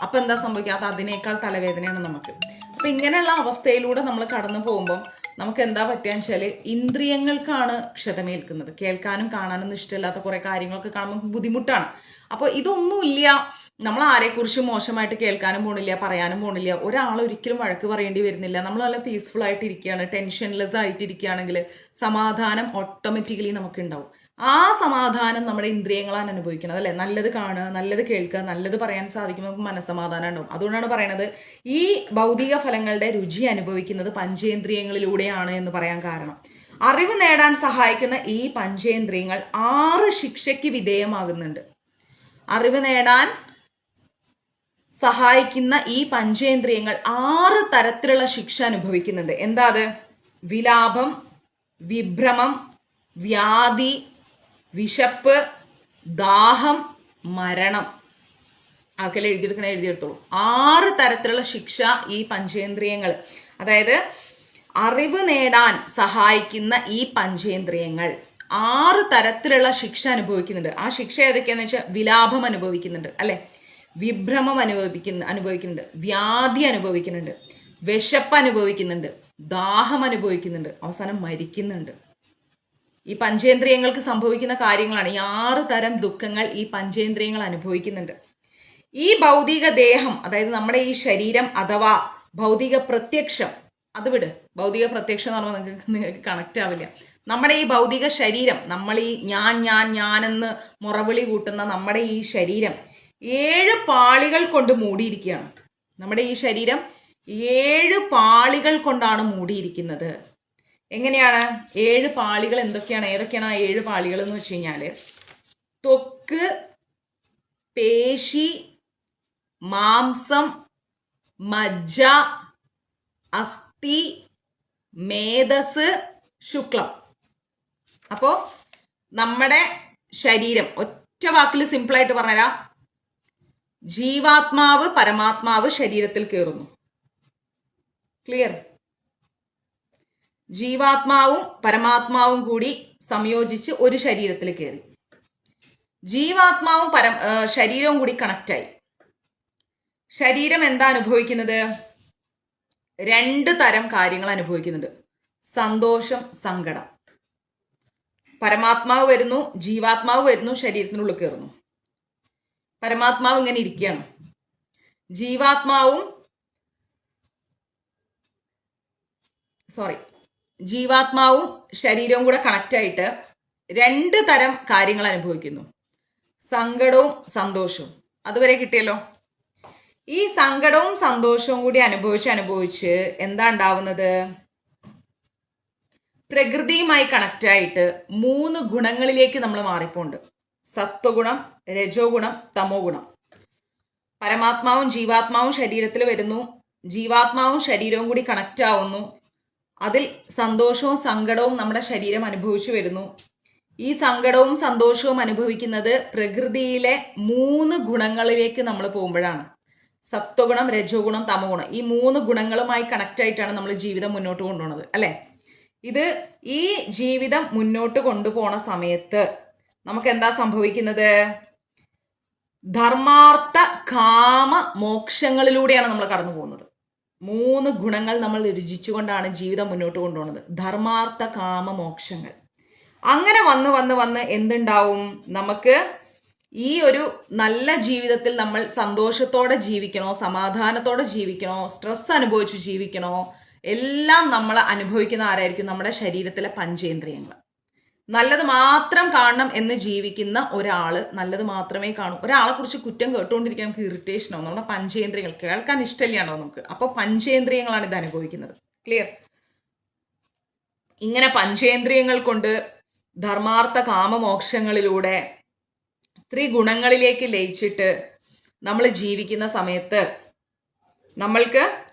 അപ്പം എന്താ സംഭവിക്കുക? അത് അതിനേക്കാൾ തലവേദനയാണ് നമുക്ക്. അപ്പം ഇങ്ങനെയുള്ള അവസ്ഥയിലൂടെ നമ്മൾ കടന്നു പോകുമ്പം നമുക്ക് എന്താ പറ്റുകയെന്ന് വെച്ചാൽ ഇന്ദ്രിയങ്ങൾക്കാണ് ക്ഷതമേൽക്കുന്നത്. കേൾക്കാനും കാണാനൊന്നും ഇഷ്ടമില്ലാത്ത കുറേ കാര്യങ്ങളൊക്കെ കാണുമ്പോൾ ബുദ്ധിമുട്ടാണ്. അപ്പോൾ ഇതൊന്നുമില്ല, നമ്മൾ ആരെക്കുറിച്ചും മോശമായിട്ട് കേൾക്കാനും പോണില്ല, പറയാനും പോണില്ല. ഒരാൾ ഒരിക്കലും വഴക്ക് പറയേണ്ടി വരുന്നില്ല. നമ്മൾ നല്ല പീസ്ഫുൾ ആയിട്ടിരിക്കുകയാണ്, ടെൻഷൻലെസ് ആയിട്ടിരിക്കുകയാണെങ്കിൽ സമാധാനം ഓട്ടോമാറ്റിക്കലി നമുക്ക് ഉണ്ടാവും. ആ സമാധാനം നമ്മുടെ ഇന്ദ്രിയങ്ങളാണ് അനുഭവിക്കുന്നത്, അല്ലേ? നല്ലത് കാണുക, നല്ലത് കേൾക്കുക, നല്ലത് പറയാൻ സാധിക്കുമ്പോൾ നമുക്ക് മനസ്സമാധാനം ഉണ്ടാവും. അതുകൊണ്ടാണ് പറയുന്നത് ഈ ഭൗതിക ഫലങ്ങളുടെ രുചി അനുഭവിക്കുന്നത് പഞ്ചേന്ദ്രിയങ്ങളിലൂടെയാണ് എന്ന് പറയാൻ കാരണം. അറിവ് നേടാൻ സഹായിക്കുന്ന ഈ പഞ്ചേന്ദ്രിയങ്ങൾ 6 ശിക്ഷയ്ക്ക് വിധേയമാകുന്നുണ്ട്. അറിവ് നേടാൻ സഹായിക്കുന്ന ഈ പഞ്ചേന്ദ്രിയങ്ങൾ 6 തരത്തിലുള്ള ശിക്ഷ അനുഭവിക്കുന്നുണ്ട്. എന്താ അത്? വിലാപം, വിഭ്രമം, വ്യാധി, വിശപ്പ്, ദാഹം, മരണം. ആൾക്കെല്ലാം എഴുതിയെടുത്തോളൂ. 6 തരത്തിലുള്ള ശിക്ഷ ഈ പഞ്ചേന്ദ്രിയങ്ങൾ, അതായത് അറിവ് നേടാൻ സഹായിക്കുന്ന ഈ പഞ്ചേന്ദ്രിയങ്ങൾ 6 തരത്തിലുള്ള ശിക്ഷ അനുഭവിക്കുന്നുണ്ട്. ആ ശിക്ഷ ഏതൊക്കെയാന്ന് വെച്ചാൽ വിലാപം അനുഭവിക്കുന്നുണ്ട്, അല്ലെ? വിഭ്രമം അനുഭവിക്കുന്നുണ്ട്, വ്യാധി അനുഭവിക്കുന്നുണ്ട്, വിശപ്പ് അനുഭവിക്കുന്നുണ്ട്, ദാഹം അനുഭവിക്കുന്നുണ്ട്, അവസാനം മരിക്കുന്നുണ്ട്. ഈ പഞ്ചേന്ദ്രിയങ്ങൾക്ക് സംഭവിക്കുന്ന കാര്യങ്ങളാണ്. ഈ 6 തരം ദുഃഖങ്ങൾ ഈ പഞ്ചേന്ദ്രിയങ്ങൾ അനുഭവിക്കുന്നുണ്ട്. ഈ ഭൗതിക ദേഹം, അതായത് നമ്മുടെ ഈ ശരീരം അഥവാ ഭൗതിക പ്രത്യക്ഷം, അത് വിട്, ഭൗതിക പ്രത്യക്ഷം എന്ന് പറഞ്ഞാൽ നിങ്ങൾക്ക് കണക്റ്റ് ആവില്ല. നമ്മുടെ ഈ ഭൗതിക ശരീരം, നമ്മൾ ഈ ഞാനെന്ന് മുറവിളി കൂട്ടുന്ന നമ്മുടെ ഈ ശരീരം 7 പാളികൾ കൊണ്ട് മൂടിയിരിക്കുകയാണ്. നമ്മുടെ ഈ ശരീരം 7 പാളികൾ കൊണ്ടാണ് മൂടിയിരിക്കുന്നത്. എങ്ങനെയാണ് 7 പാളികൾ? എന്തൊക്കെയാണ്, ഏതൊക്കെയാണ് ആ 7 പാളികൾ എന്ന് വെച്ച് കഴിഞ്ഞാൽ ത്വക്ക്, പേശി, മാംസം, മജ്ജ, അസ്ഥി, മേധസ്, ശുക്ലം. അപ്പോൾ നമ്മുടെ ശരീരം ഒറ്റ വാക്കിൽ സിമ്പിളായിട്ട് പറഞ്ഞുതരാം. ജീവാത്മാവ് പരമാത്മാവ് ശരീരത്തിൽ കയറുന്നു. ക്ലിയർ? ജീവാത്മാവും പരമാത്മാവും കൂടി സംയോജിച്ച് ഒരു ശരീരത്തിൽ കയറി. ജീവാത്മാവും ശരീരവും കൂടി കണക്റ്റായി. ശരീരം എന്താ അനുഭവിക്കുന്നത്? 2 തരം കാര്യങ്ങൾ അനുഭവിക്കുന്നുണ്ട്. സന്തോഷം, സങ്കടം. പരമാത്മാവ് വരുന്നു, ജീവാത്മാവ് വരുന്നു, ശരീരത്തിനുള്ളിൽ കയറുന്നു. പരമാത്മാവ് ഇങ്ങനെ ഇരിക്കുകയാണ്. ജീവാത്മാവും ശരീരവും കൂടെ കണക്റ്റ് ആയിട്ട് 2 തരം കാര്യങ്ങൾ അനുഭവിക്കുന്നു. സങ്കടവും സന്തോഷവും. അതുവരെ കിട്ടിയല്ലോ. ഈ സങ്കടവും സന്തോഷവും കൂടി അനുഭവിച്ച് എന്താ ഉണ്ടാവുന്നത്? പ്രകൃതിയുമായി കണക്റ്റ് ആയിട്ട് 3 ഗുണങ്ങളിലേക്ക് നമ്മൾ മാറിപ്പോണ്ട്. സത്വഗുണം, രജോ ഗുണം, തമോ ഗുണം. പരമാത്മാവും ജീവാത്മാവും ശരീരത്തിൽ വരുന്നു. ജീവാത്മാവും ശരീരവും കൂടി കണക്റ്റ് ആവുന്നു. അതിൽ സന്തോഷവും സങ്കടവും നമ്മുടെ ശരീരം അനുഭവിച്ചു വരുന്നു. ഈ സങ്കടവും സന്തോഷവും അനുഭവിക്കുന്നത് പ്രകൃതിയിലെ 3 ഗുണങ്ങളിലേക്ക് നമ്മൾ പോകുമ്പോഴാണ്. സത്വഗുണം, രജോ ഗുണം, തമോ ഗുണം. ഈ 3 ഗുണങ്ങളുമായി കണക്റ്റ് ആയിട്ടാണ് നമ്മൾ ജീവിതം മുന്നോട്ട് കൊണ്ടുപോകുന്നത്, അല്ലേ? ഈ ജീവിതം മുന്നോട്ട് കൊണ്ടുപോണ സമയത്ത് നമുക്ക് എന്താ സംഭവിക്കുന്നത്? ധർമാർത്ഥ കാമ മോക്ഷങ്ങളിലൂടെയാണ് നമ്മൾ കടന്നു പോകുന്നത്. 3 ഗുണങ്ങൾ നമ്മൾ രുചിച്ചുകൊണ്ടാണ് ജീവിതം മുന്നോട്ട് കൊണ്ടുപോകുന്നത്. ധർമാർത്ഥ കാമ മോക്ഷങ്ങൾ. അങ്ങനെ വന്ന് എന്തുണ്ടാവും? നമുക്ക് ഈ ഒരു നല്ല ജീവിതത്തിൽ നമ്മൾ സന്തോഷത്തോടെ ജീവിക്കണോ, സമാധാനത്തോടെ ജീവിക്കണോ, സ്ട്രെസ് അനുഭവിച്ച് ജീവിക്കണോ, എല്ലാം നമ്മൾ അനുഭവിക്കുന്ന ആരായിരിക്കും? നമ്മുടെ ശരീരത്തിലെ പഞ്ചേന്ദ്രിയങ്ങൾ. നല്ലത് മാത്രം കാണണം എന്ന് ജീവിക്കുന്ന ഒരാൾ നല്ലത് മാത്രമേ കാണൂ. ഒരാളെ കുറിച്ച് കുറ്റം കേട്ടുകൊണ്ടിരിക്കാൻ നമുക്ക് ഇറിറ്റേഷനോ, നമ്മുടെ പഞ്ചേന്ദ്രിയങ്ങൾ കേൾക്കാൻ ഇഷ്ടമില്ലാണോ നമുക്ക്? അപ്പോൾ പഞ്ചേന്ദ്രിയങ്ങളാണ് ഇത് അനുഭവിക്കുന്നത്. ക്ലിയർ? ഇങ്ങനെ പഞ്ചേന്ദ്രിയങ്ങൾ കൊണ്ട് ധർമാർത്ഥ കാമമോക്ഷങ്ങളിലൂടെ ത്രിഗുണങ്ങളിലേക്ക് ലയിച്ചിട്ട് നമ്മൾ ജീവിക്കുന്ന സമയത്ത് നമ്മൾക്ക്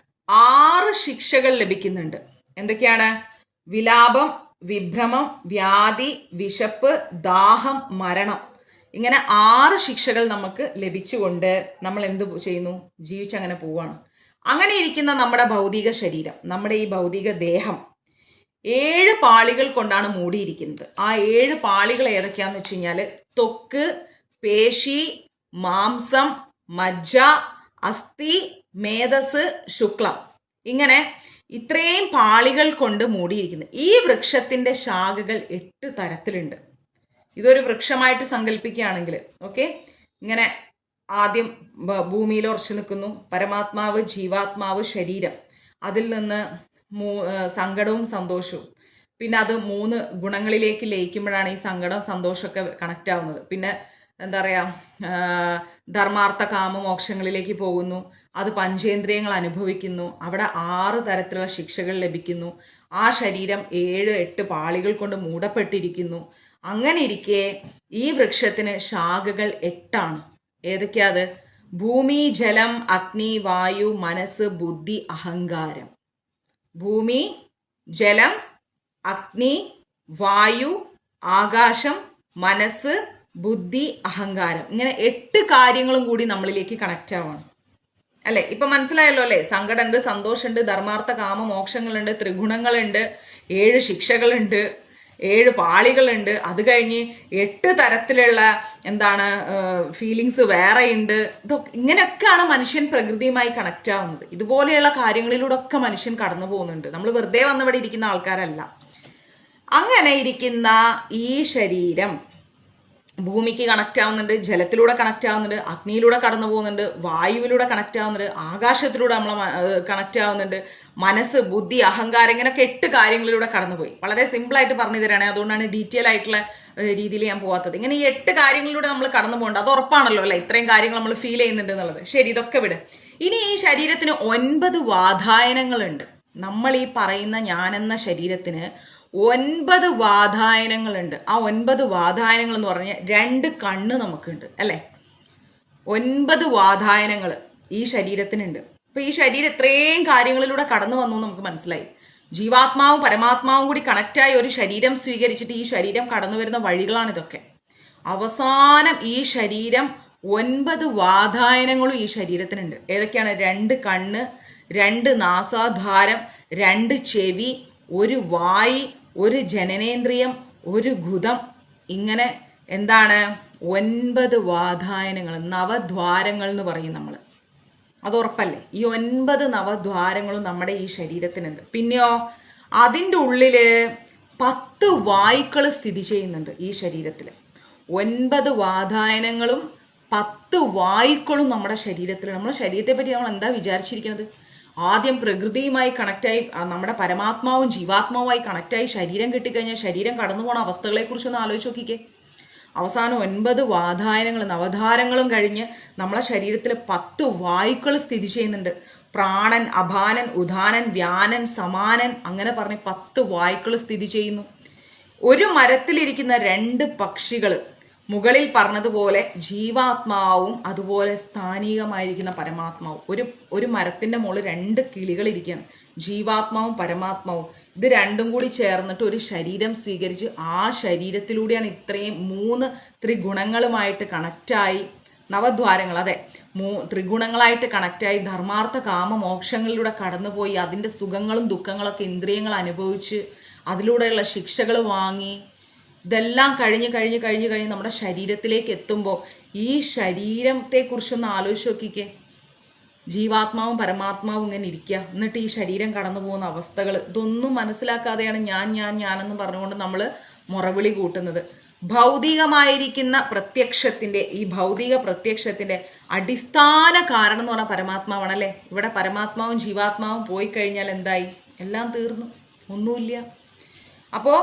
6 ശിക്ഷകൾ ലഭിക്കുന്നുണ്ട്. എന്തൊക്കെയാണ്? വിലാപം, വിഭ്രമം, വ്യാധി, വിശപ്പ്, ദാഹം, മരണം. ഇങ്ങനെ 6 ശിക്ഷകൾ നമുക്ക് ലഭിച്ചുകൊണ്ട് നമ്മൾ എന്ത് ചെയ്യുന്നു? ജീവിച്ചങ്ങനെ പോവാണ്. അങ്ങനെ ഇരിക്കുന്ന നമ്മുടെ ഭൗതിക ശരീരം, നമ്മുടെ ഈ ഭൗതിക ദേഹം 7 പാളികൾ കൊണ്ടാണ് മൂടിയിരിക്കുന്നത്. ആ 7 പാളികൾ ഏതൊക്കെയാന്ന് വെച്ച് കഴിഞ്ഞാൽ ത്വക്ക്, പേശി, മാംസം, മജ്ജ, അസ്ഥി, മേധസ്, ശുക്ലം. ഇങ്ങനെ ഇത്രയും പാളികൾ കൊണ്ട് മൂടിയിരിക്കുന്നു. ഈ വൃക്ഷത്തിന്റെ ശാഖകൾ 8 തരത്തിലുണ്ട്. ഇതൊരു വൃക്ഷമായിട്ട് സങ്കല്പിക്കുകയാണെങ്കിൽ, ഓക്കെ, ഇങ്ങനെ ആദ്യം ഭൂമിയിൽ ഉറച്ചു നിൽക്കുന്നു. പരമാത്മാവ്, ജീവാത്മാവ്, ശരീരം. അതിൽ നിന്ന് സങ്കടവും സന്തോഷവും. പിന്നെ അത് 3 ഗുണങ്ങളിലേക്ക് ലയിക്കുമ്പോഴാണ് ഈ സങ്കടം സന്തോഷമൊക്കെ കണക്റ്റ് ആവുന്നത്. പിന്നെ എന്താ പറയുക, ധർമാർത്ഥ കാമ മോക്ഷങ്ങളിലേക്ക് പോകുന്നു. അത് പഞ്ചേന്ദ്രിയങ്ങൾ അനുഭവിക്കുന്നു. അവിടെ 6 തരത്തിലുള്ള ശിക്ഷകൾ ലഭിക്കുന്നു. ആ ശരീരം 7-8 പാളികൾ കൊണ്ട് മൂടപ്പെട്ടിരിക്കുന്നു. അങ്ങനെ ഇരിക്കെ ഈ വൃക്ഷത്തിന് ശാഖകൾ 8ആണ്. ഏതൊക്കെയാ അത്? ഭൂമി, ജലം, അഗ്നി, വായു, മനസ്സ്, ബുദ്ധി, അഹങ്കാരം. ഭൂമി, ജലം, അഗ്നി, വായു, ആകാശം, മനസ്സ്, ബുദ്ധി, അഹങ്കാരം. ഇങ്ങനെ 8 കാര്യങ്ങളും കൂടി നമ്മളിലേക്ക് കണക്റ്റ് ആവണം അല്ലെ? ഇപ്പൊ മനസ്സിലായല്ലോ അല്ലെ? സങ്കടമുണ്ട്, സന്തോഷമുണ്ട്, ധർമാർത്ഥ കാമ മോക്ഷങ്ങളുണ്ട്, ത്രിഗുണങ്ങളുണ്ട്, 7 ശിക്ഷകളുണ്ട്, 7 പാളികളുണ്ട്. അത് കഴിഞ്ഞ് 8 തരത്തിലുള്ള എന്താണ് ഫീലിങ്സ് വേറെയുണ്ട്. ഇതൊക്കെ ഇങ്ങനെയൊക്കെയാണ് മനുഷ്യൻ പ്രകൃതിയുമായി കണക്റ്റ് ആവുന്നത്. ഇതുപോലെയുള്ള കാര്യങ്ങളിലൂടെ ഒക്കെ മനുഷ്യൻ കടന്നു പോകുന്നുണ്ട്. നമ്മൾ വെറുതെ വന്നിവിടെ ഇരിക്കുന്ന ആൾക്കാരല്ല. അങ്ങനെ ഇരിക്കുന്ന ഈ ശരീരം ഭൂമിക്ക് കണക്റ്റ് ആവുന്നുണ്ട്, ജലത്തിലൂടെ കണക്റ്റ് ആവുന്നുണ്ട്, അഗ്നിയിലൂടെ കടന്നു പോകുന്നുണ്ട്, വായുവിലൂടെ കണക്റ്റ് ആവുന്നുണ്ട്, ആകാശത്തിലൂടെ നമ്മൾ കണക്റ്റ് ആവുന്നുണ്ട്, മനസ്സ്, ബുദ്ധി, അഹങ്കാരം, ഇങ്ങനെയൊക്കെ 8 കാര്യങ്ങളിലൂടെ കടന്നുപോയി. വളരെ സിമ്പിളായിട്ട് പറഞ്ഞു തരാണ്. അതുകൊണ്ടാണ് ഡീറ്റെയിൽ ആയിട്ടുള്ള രീതിയിൽ ഞാൻ പോകാത്തത്. ഇങ്ങനെ ഈ 8 കാര്യങ്ങളിലൂടെ നമ്മൾ കടന്നു പോകേണ്ട, അത് ഉറപ്പാണല്ലോ അല്ലെ? ഇത്രയും കാര്യങ്ങൾ നമ്മൾ ഫീൽ ചെയ്യുന്നുണ്ട് എന്നുള്ളത്. ശരി, ഇതൊക്കെ വിട്. ഇനി ഈ ശരീരത്തിന് 9 വാതായനങ്ങളുണ്ട്. നമ്മൾ ഈ പറയുന്ന ഞാനെന്ന ശരീരത്തിന് 9 വാതായനങ്ങളുണ്ട്. ആ 9 വാതായനങ്ങൾ എന്ന് പറഞ്ഞാൽ 2 കണ്ണ് നമുക്കുണ്ട് അല്ലേ? 9 വാതായനങ്ങൾ ഈ ശരീരത്തിനുണ്ട്. അപ്പൊ ഈ ശരീരം ഇത്രയും കാര്യങ്ങളിലൂടെ കടന്നു വന്നു നമുക്ക് മനസ്സിലായി. ജീവാത്മാവും പരമാത്മാവും കൂടി കണക്റ്റായി ഒരു ശരീരം സ്വീകരിച്ചിട്ട് ഈ ശരീരം കടന്നു വരുന്ന വഴികളാണ് ഇതൊക്കെ. അവസാനം ഈ ശരീരം 9 വാതായനങ്ങളും ഈ ശരീരത്തിനുണ്ട്. ഏതൊക്കെയാണ്? 2 കണ്ണ്, 2 നാസാധാരം, 2 ചെവി, 1 വായി, 1 ജനനേന്ദ്രിയം, 1 ഗുദം. ഇങ്ങനെ എന്താണ് 9 വാതായനങ്ങൾ, നവദ്വാരങ്ങൾ എന്ന് പറയും നമ്മൾ. അത് ഉറപ്പല്ലേ? ഈ 9 നവദ്വാരങ്ങളും നമ്മുടെ ഈ ശരീരത്തിനുണ്ട്. പിന്നെയോ അതിൻ്റെ ഉള്ളില് 10 വായുക്കൾ സ്ഥിതി ചെയ്യുന്നുണ്ട് ഈ ശരീരത്തിൽ. 9 വാതായനങ്ങളും 10 വായുക്കളും നമ്മുടെ ശരീരത്തിൽ. നമ്മുടെ ശരീരത്തെ പറ്റി നമ്മൾ എന്താ വിചാരിച്ചിരിക്കുന്നത്? ആദ്യം പ്രകൃതിയുമായി കണക്റ്റായി, നമ്മുടെ പരമാത്മാവും ജീവാത്മാവുമായി കണക്റ്റായി ശരീരം കിട്ടിക്കഴിഞ്ഞാൽ ശരീരം കടന്നു പോണ അവസ്ഥകളെക്കുറിച്ചൊന്ന് ആലോചിച്ച് നോക്കിക്കേ. അവസാനം 9 വാതായനങ്ങൾ, നവധാരങ്ങളും കഴിഞ്ഞ് നമ്മളെ ശരീരത്തിൽ 10 വായുക്കൾ സ്ഥിതി ചെയ്യുന്നുണ്ട്. പ്രാണൻ, അപാനൻ, ഉദാനൻ, വ്യാനൻ, സമാനൻ, അങ്ങനെ പറഞ്ഞ് 10 വായുക്കൾ സ്ഥിതി ചെയ്യുന്നു. ഒരു മരത്തിലിരിക്കുന്ന 2 പക്ഷികൾ, മുകളിൽ പറഞ്ഞതുപോലെ ജീവാത്മാവും അതുപോലെ സ്ഥാനികമായിരിക്കുന്ന പരമാത്മാവും. ഒരു മരത്തിൻ്റെ മുകളിൽ 2 കിളികൾ ഇരിക്കുകയാണ്, ജീവാത്മാവും പരമാത്മാവും. ഇത് രണ്ടും കൂടി ചേർന്നിട്ട് ഒരു ശരീരം സ്വീകരിച്ച് ആ ശരീരത്തിലൂടെയാണ് ഇത്രയും 3 ത്രിഗുണങ്ങളുമായിട്ട് കണക്റ്റായി, നവദ്വാരങ്ങൾ, അതെ, ത്രിഗുണങ്ങളായിട്ട് കണക്റ്റായി ധർമാർത്ഥ കാമ മോക്ഷങ്ങളിലൂടെ കടന്നുപോയി അതിൻ്റെ സുഖങ്ങളും ദുഃഖങ്ങളൊക്കെ ഇന്ദ്രിയങ്ങൾ അനുഭവിച്ച് അതിലൂടെയുള്ള ശിക്ഷകൾ വാങ്ങി ഇതെല്ലാം കഴിഞ്ഞ് നമ്മുടെ ശരീരത്തിലേക്ക് എത്തുമ്പോൾ ഈ ശരീരത്തെക്കുറിച്ചൊന്ന് ആലോചിച്ച് നോക്കിക്കേ. ജീവാത്മാവും പരമാത്മാവും ഇങ്ങനെ ഇരിക്കുക, എന്നിട്ട് ഈ ശരീരം കടന്നു പോകുന്ന അവസ്ഥകൾ, ഇതൊന്നും മനസ്സിലാക്കാതെയാണ് ഞാനെന്ന് പറഞ്ഞുകൊണ്ട് നമ്മൾ മുറവിളി കൂട്ടുന്നത്. ഭൗതികമായിരിക്കുന്ന പ്രത്യക്ഷത്തിൻ്റെ, ഈ ഭൗതിക പ്രത്യക്ഷത്തിൻ്റെ അടിസ്ഥാന കാരണം എന്ന് പറഞ്ഞാൽ പരമാത്മാവാണല്ലേ? ഇവിടെ പരമാത്മാവും ജീവാത്മാവും പോയി കഴിഞ്ഞാൽ എന്തായി? എല്ലാം തീർന്നു, ഒന്നുമില്ല. അപ്പോൾ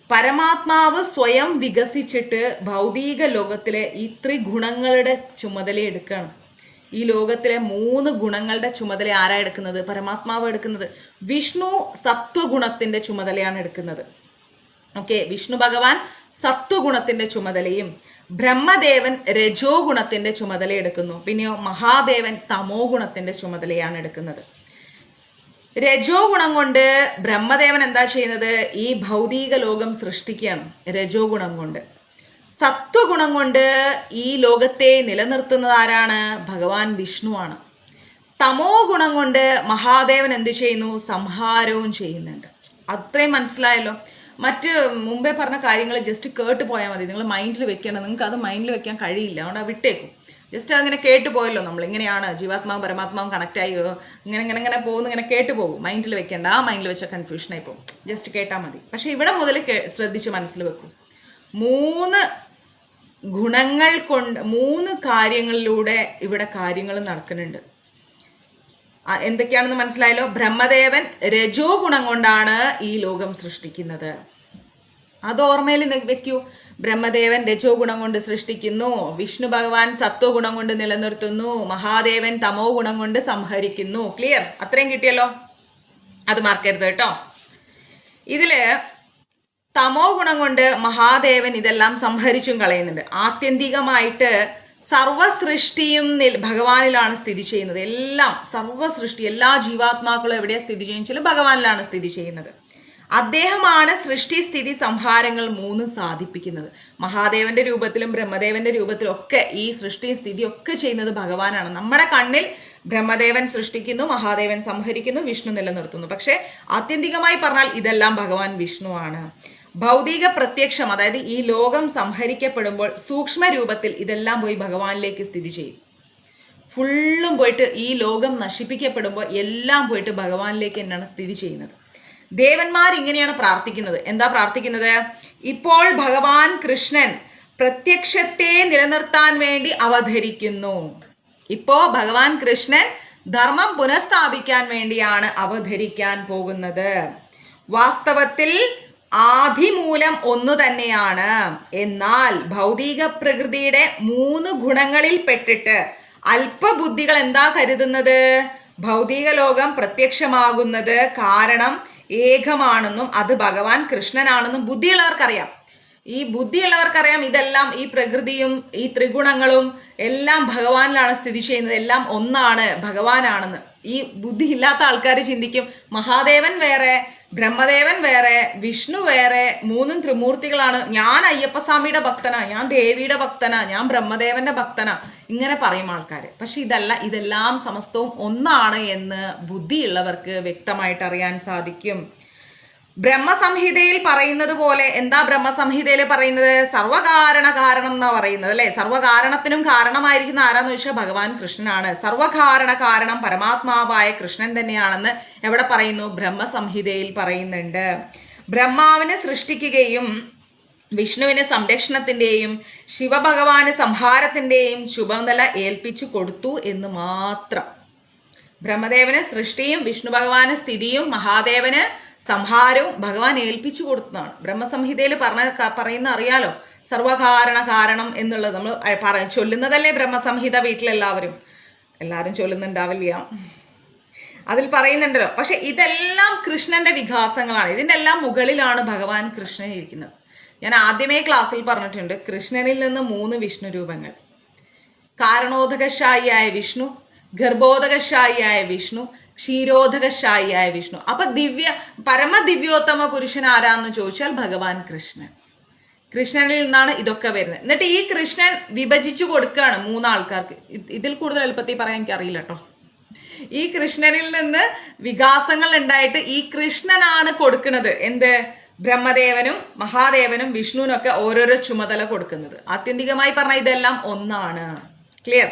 പരമാത്മാവ് സ്വയം വികസിച്ചിട്ട് ഭൗതിക ലോകത്തിലെ ഈ ത്രിഗുണങ്ങളുടെ ചുമതല എടുക്കുകയാണ്. ഈ ലോകത്തിലെ 3 ഗുണങ്ങളുടെ ചുമതല ആരാ എടുക്കുന്നത്? പരമാത്മാവ് എടുക്കുന്നത്. വിഷ്ണു സത്വഗുണത്തിന്റെ ചുമതലയാണ് എടുക്കുന്നത്. ഓക്കെ, വിഷ്ണു ഭഗവാൻ സത്വഗുണത്തിന്റെ ചുമതലയും ബ്രഹ്മദേവൻ രജോ ഗുണത്തിന്റെ ചുമതല എടുക്കുന്നു. പിന്നെയോ മഹാദേവൻ തമോ ഗുണത്തിന്റെ ചുമതലയാണ് എടുക്കുന്നത്. രജോ ഗുണം കൊണ്ട് ബ്രഹ്മദേവൻ എന്താ ചെയ്യുന്നത്? ഈ ഭൗതിക ലോകം സൃഷ്ടിക്കുകയാണ് രജോ ഗുണം കൊണ്ട്. സത്വഗുണം കൊണ്ട് ഈ ലോകത്തെ നിലനിർത്തുന്നത് ആരാണ്? ഭഗവാൻ വിഷ്ണുവാണ്. തമോ ഗുണം കൊണ്ട് മഹാദേവൻ എന്ത് ചെയ്യുന്നു? സംഹാരവും ചെയ്യുന്നുണ്ട്. അത്രയും മനസ്സിലായല്ലോ. മറ്റ് മുമ്പേ പറഞ്ഞ കാര്യങ്ങൾ ജസ്റ്റ് കേട്ട് പോയാൽ മതി, നിങ്ങൾ മൈൻഡിൽ വെക്കണം. നിങ്ങൾക്ക് അത് മൈൻഡിൽ വെക്കാൻ കഴിയില്ല, അതുകൊണ്ട് വിട്ടേക്കും. ജസ്റ്റ് അങ്ങനെ കേട്ട് പോയല്ലോ. നമ്മൾ ഇങ്ങനെയാണ് ജീവാത്മാവും പരമാത്മാവും കണക്റ്റായി ഇങ്ങനെ പോകുന്നു, ഇങ്ങനെ കേട്ട് പോകും. മൈൻഡിൽ വെക്കേണ്ട, ആ മൈൻഡിൽ വെച്ച കൺഫ്യൂഷനായി പോകും. ജസ്റ്റ് കേട്ടാൽ മതി. പക്ഷെ ഇവിടെ മുതൽ ശ്രദ്ധിച്ച് മനസ്സിൽ വെക്കും. 3 ഗുണങ്ങൾ കൊണ്ട് 3 കാര്യങ്ങളിലൂടെ ഇവിടെ കാര്യങ്ങൾ നടക്കുന്നുണ്ട്. എന്തൊക്കെയാണെന്ന് മനസ്സിലായല്ലോ. ബ്രഹ്മദേവൻ രജോ ഗുണം കൊണ്ടാണ് ഈ ലോകം സൃഷ്ടിക്കുന്നത്. അത് ഓർമ്മയിൽ വെക്കൂ. ബ്രഹ്മദേവൻ രജോ ഗുണം കൊണ്ട് സൃഷ്ടിക്കുന്നു, വിഷ്ണു ഭഗവാൻ സത്വ ഗുണം കൊണ്ട് നിലനിർത്തുന്നു, മഹാദേവൻ തമോ ഗുണം കൊണ്ട് സംഹരിക്കുന്നു. ക്ലിയർ? അത്രയും കിട്ടിയല്ലോ. അത് മറക്കരുത് കേട്ടോ. ഇതില് തമോ ഗുണം കൊണ്ട് മഹാദേവൻ ഇതെല്ലാം സംഹരിച്ചും കളയുന്നുണ്ട്. ആത്യന്തികമായിട്ട് സർവസൃഷ്ടിയും ഭഗവാനിലാണ് സ്ഥിതി ചെയ്യുന്നത്. എല്ലാം സർവസൃഷ്ടി, എല്ലാ ജീവാത്മാക്കളും എവിടെയാണ് സ്ഥിതി ചെയ്യുന്നത്? ഭഗവാനിലാണ് സ്ഥിതി ചെയ്യുന്നത്. അദ്ദേഹമാണ് സൃഷ്ടി സ്ഥിതി സംഹാരങ്ങൾ 3 സാധിപ്പിക്കുന്നത്. മഹാദേവന്റെ രൂപത്തിലും ബ്രഹ്മദേവന്റെ രൂപത്തിലും ഒക്കെ ഈ സൃഷ്ടി സ്ഥിതി ഒക്കെ ചെയ്യുന്നത് ഭഗവാനാണ്. നമ്മുടെ കണ്ണിൽ ബ്രഹ്മദേവൻ സൃഷ്ടിക്കുന്നു, മഹാദേവൻ സംഹരിക്കുന്നു, വിഷ്ണു നിലനിർത്തുന്നു. പക്ഷെ ആത്യന്തികമായി പറഞ്ഞാൽ ഇതെല്ലാം ഭഗവാൻ വിഷ്ണുവാണ്. ഭൗതിക പ്രത്യക്ഷം, അതായത് ഈ ലോകം സംഹരിക്കപ്പെടുമ്പോൾ സൂക്ഷ്മ രൂപത്തിൽ ഇതെല്ലാം പോയി ഭഗവാനിലേക്ക് സ്ഥിതി ചെയ്യും. ഫുള്ളും പോയിട്ട് ഈ ലോകം നശിപ്പിക്കപ്പെടുമ്പോൾ എല്ലാം പോയിട്ട് ഭഗവാനിലേക്ക് തന്നെയാണ് സ്ഥിതി ചെയ്യുന്നത്. ദേവന്മാർ ഇങ്ങനെയാണ് പ്രാർത്ഥിക്കുന്നത്. എന്താ പ്രാർത്ഥിക്കുന്നത്? ഇപ്പോൾ ഭഗവാൻ കൃഷ്ണൻ പ്രത്യക്ഷത്തെ നിലനിർത്താൻ വേണ്ടി അവതരിക്കുന്നു. ഇപ്പോ ഭഗവാൻ കൃഷ്ണൻ ധർമ്മം പുനഃസ്ഥാപിക്കാൻ വേണ്ടിയാണ് അവതരിക്കാൻ പോകുന്നത്. വാസ്തവത്തിൽ ആദിമൂലം ഒന്നു തന്നെയാണ്. എന്നാൽ ഭൗതിക പ്രകൃതിയുടെ 3 ഗുണങ്ങളിൽ പെട്ടിട്ട് അല്പബുദ്ധികൾ എന്താ കരുതുന്നത്? ഭൗതിക ലോകം പ്രത്യക്ഷമാകുന്നത് കാരണം ഏകമാണെന്നും അത് ഭഗവാൻ കൃഷ്ണനാണെന്നും ബുദ്ധിയുള്ളവർക്കറിയാം. ഈ ബുദ്ധിയുള്ളവർക്കറിയാം ഇതെല്ലാം, ഈ പ്രകൃതിയും ഈ ത്രിഗുണങ്ങളും എല്ലാം ഭഗവാനിലാണ് സ്ഥിതി ചെയ്യുന്നത്, എല്ലാം ഒന്നാണ്, ഭഗവാനാണെന്ന്. ഈ ബുദ്ധി ഇല്ലാത്ത ആൾക്കാർ ചിന്തിക്കും മഹാദേവൻ വേറെ, ബ്രഹ്മദേവൻ വേറെ, വിഷ്ണു വേറെ, 3 ത്രിമൂർത്തികളാണ്, ഞാൻ അയ്യപ്പസ്വാമിയുടെ ഭക്തനാ, ഞാൻ ദേവിയുടെ ഭക്തനാ, ഞാൻ ബ്രഹ്മദേവന്റെ ഭക്തനാ, ഇങ്ങനെ പറയും ആൾക്കാർ. പക്ഷെ ഇതല്ല, ഇതെല്ലാം സമസ്തവും ഒന്നാണ് എന്ന് ബുദ്ധിയുള്ളവർക്ക് വ്യക്തമായിട്ട് അറിയാൻ സാധിക്കും. ബ്രഹ്മസംഹിതയിൽ പറയുന്നത് പോലെ, എന്താ ബ്രഹ്മസംഹിതയിൽ പറയുന്നത്? സർവകാരണ കാരണം എന്നാ പറയുന്നത് അല്ലെ. സർവകാരണത്തിനും കാരണമായിരിക്കുന്ന ആരാന്ന് ചോദിച്ചാൽ ഭഗവാൻ കൃഷ്ണനാണ്. സർവകാരണ കാരണം പരമാത്മാവായ കൃഷ്ണൻ തന്നെയാണെന്ന് എവിടെ പറയുന്നു? ബ്രഹ്മസംഹിതയിൽ പറയുന്നുണ്ട്. ബ്രഹ്മാവിനെ സൃഷ്ടിക്കുകയും വിഷ്ണുവിന് സംരക്ഷണത്തിന്റെയും ശിവഭഗവാന് സംഹാരത്തിന്റെയും ചുമതല ഏൽപ്പിച്ചു കൊടുത്തു എന്ന് മാത്രം. ബ്രഹ്മദേവന് സൃഷ്ടിയും വിഷ്ണു ഭഗവാന് സ്ഥിതിയും മഹാദേവന് സംഹാരവും ഭഗവാൻ ഏൽപ്പിച്ചു കൊടുത്തതാണ്. ബ്രഹ്മസംഹിതയിൽ പറയുന്ന അറിയാലോ, സർവകാരണ കാരണം എന്നുള്ളത് നമ്മൾ ചൊല്ലുന്നതല്ലേ ബ്രഹ്മസംഹിത. വീട്ടിലെല്ലാവരും ചൊല്ലുന്നുണ്ടാവില്ല, അതിൽ പറയുന്നുണ്ടല്ലോ. പക്ഷെ ഇതെല്ലാം കൃഷ്ണന്റെ വികാസങ്ങളാണ്. ഇതിൻ്റെ എല്ലാം മുകളിലാണ് ഭഗവാൻ കൃഷ്ണൻ ഇരിക്കുന്നത്. ഞാൻ ആദ്യമേ ക്ലാസ്സിൽ പറഞ്ഞിട്ടുണ്ട്, കൃഷ്ണനിൽ നിന്ന് 3 വിഷ്ണു രൂപങ്ങൾ. കാരണോദകശായിയായ വിഷ്ണു, ഗർഭോദകശായിയായ വിഷ്ണു, ക്ഷീരോദകശായിയായ വിഷ്ണു. അപ്പൊ പരമദിവ്യോത്തമ പുരുഷൻ ആരാന്ന് ചോദിച്ചാൽ ഭഗവാൻ കൃഷ്ണൻ. കൃഷ്ണനിൽ നിന്നാണ് ഇതൊക്കെ വരുന്നത്. എന്നിട്ട് ഈ കൃഷ്ണൻ വിഭജിച്ചു കൊടുക്കുകയാണ് 3 ആൾക്കാർക്ക്. ഇതിൽ കൂടുതൽ എളുപ്പത്തിൽ പറയാൻ എനിക്ക് അറിയില്ല കേട്ടോ. ഈ കൃഷ്ണനിൽ നിന്ന് വികാസങ്ങൾ ഉണ്ടായിട്ട് ഈ കൃഷ്ണനാണ് കൊടുക്കുന്നത് എന്ത്? ബ്രഹ്മദേവനും മഹാദേവനും വിഷ്ണുവിനൊക്കെ ഓരോരോ ചുമതല കൊടുക്കുന്നത്. ആത്യന്തികമായി പറഞ്ഞാൽ ഇതെല്ലാം ഒന്നാണ്. ക്ലിയർ?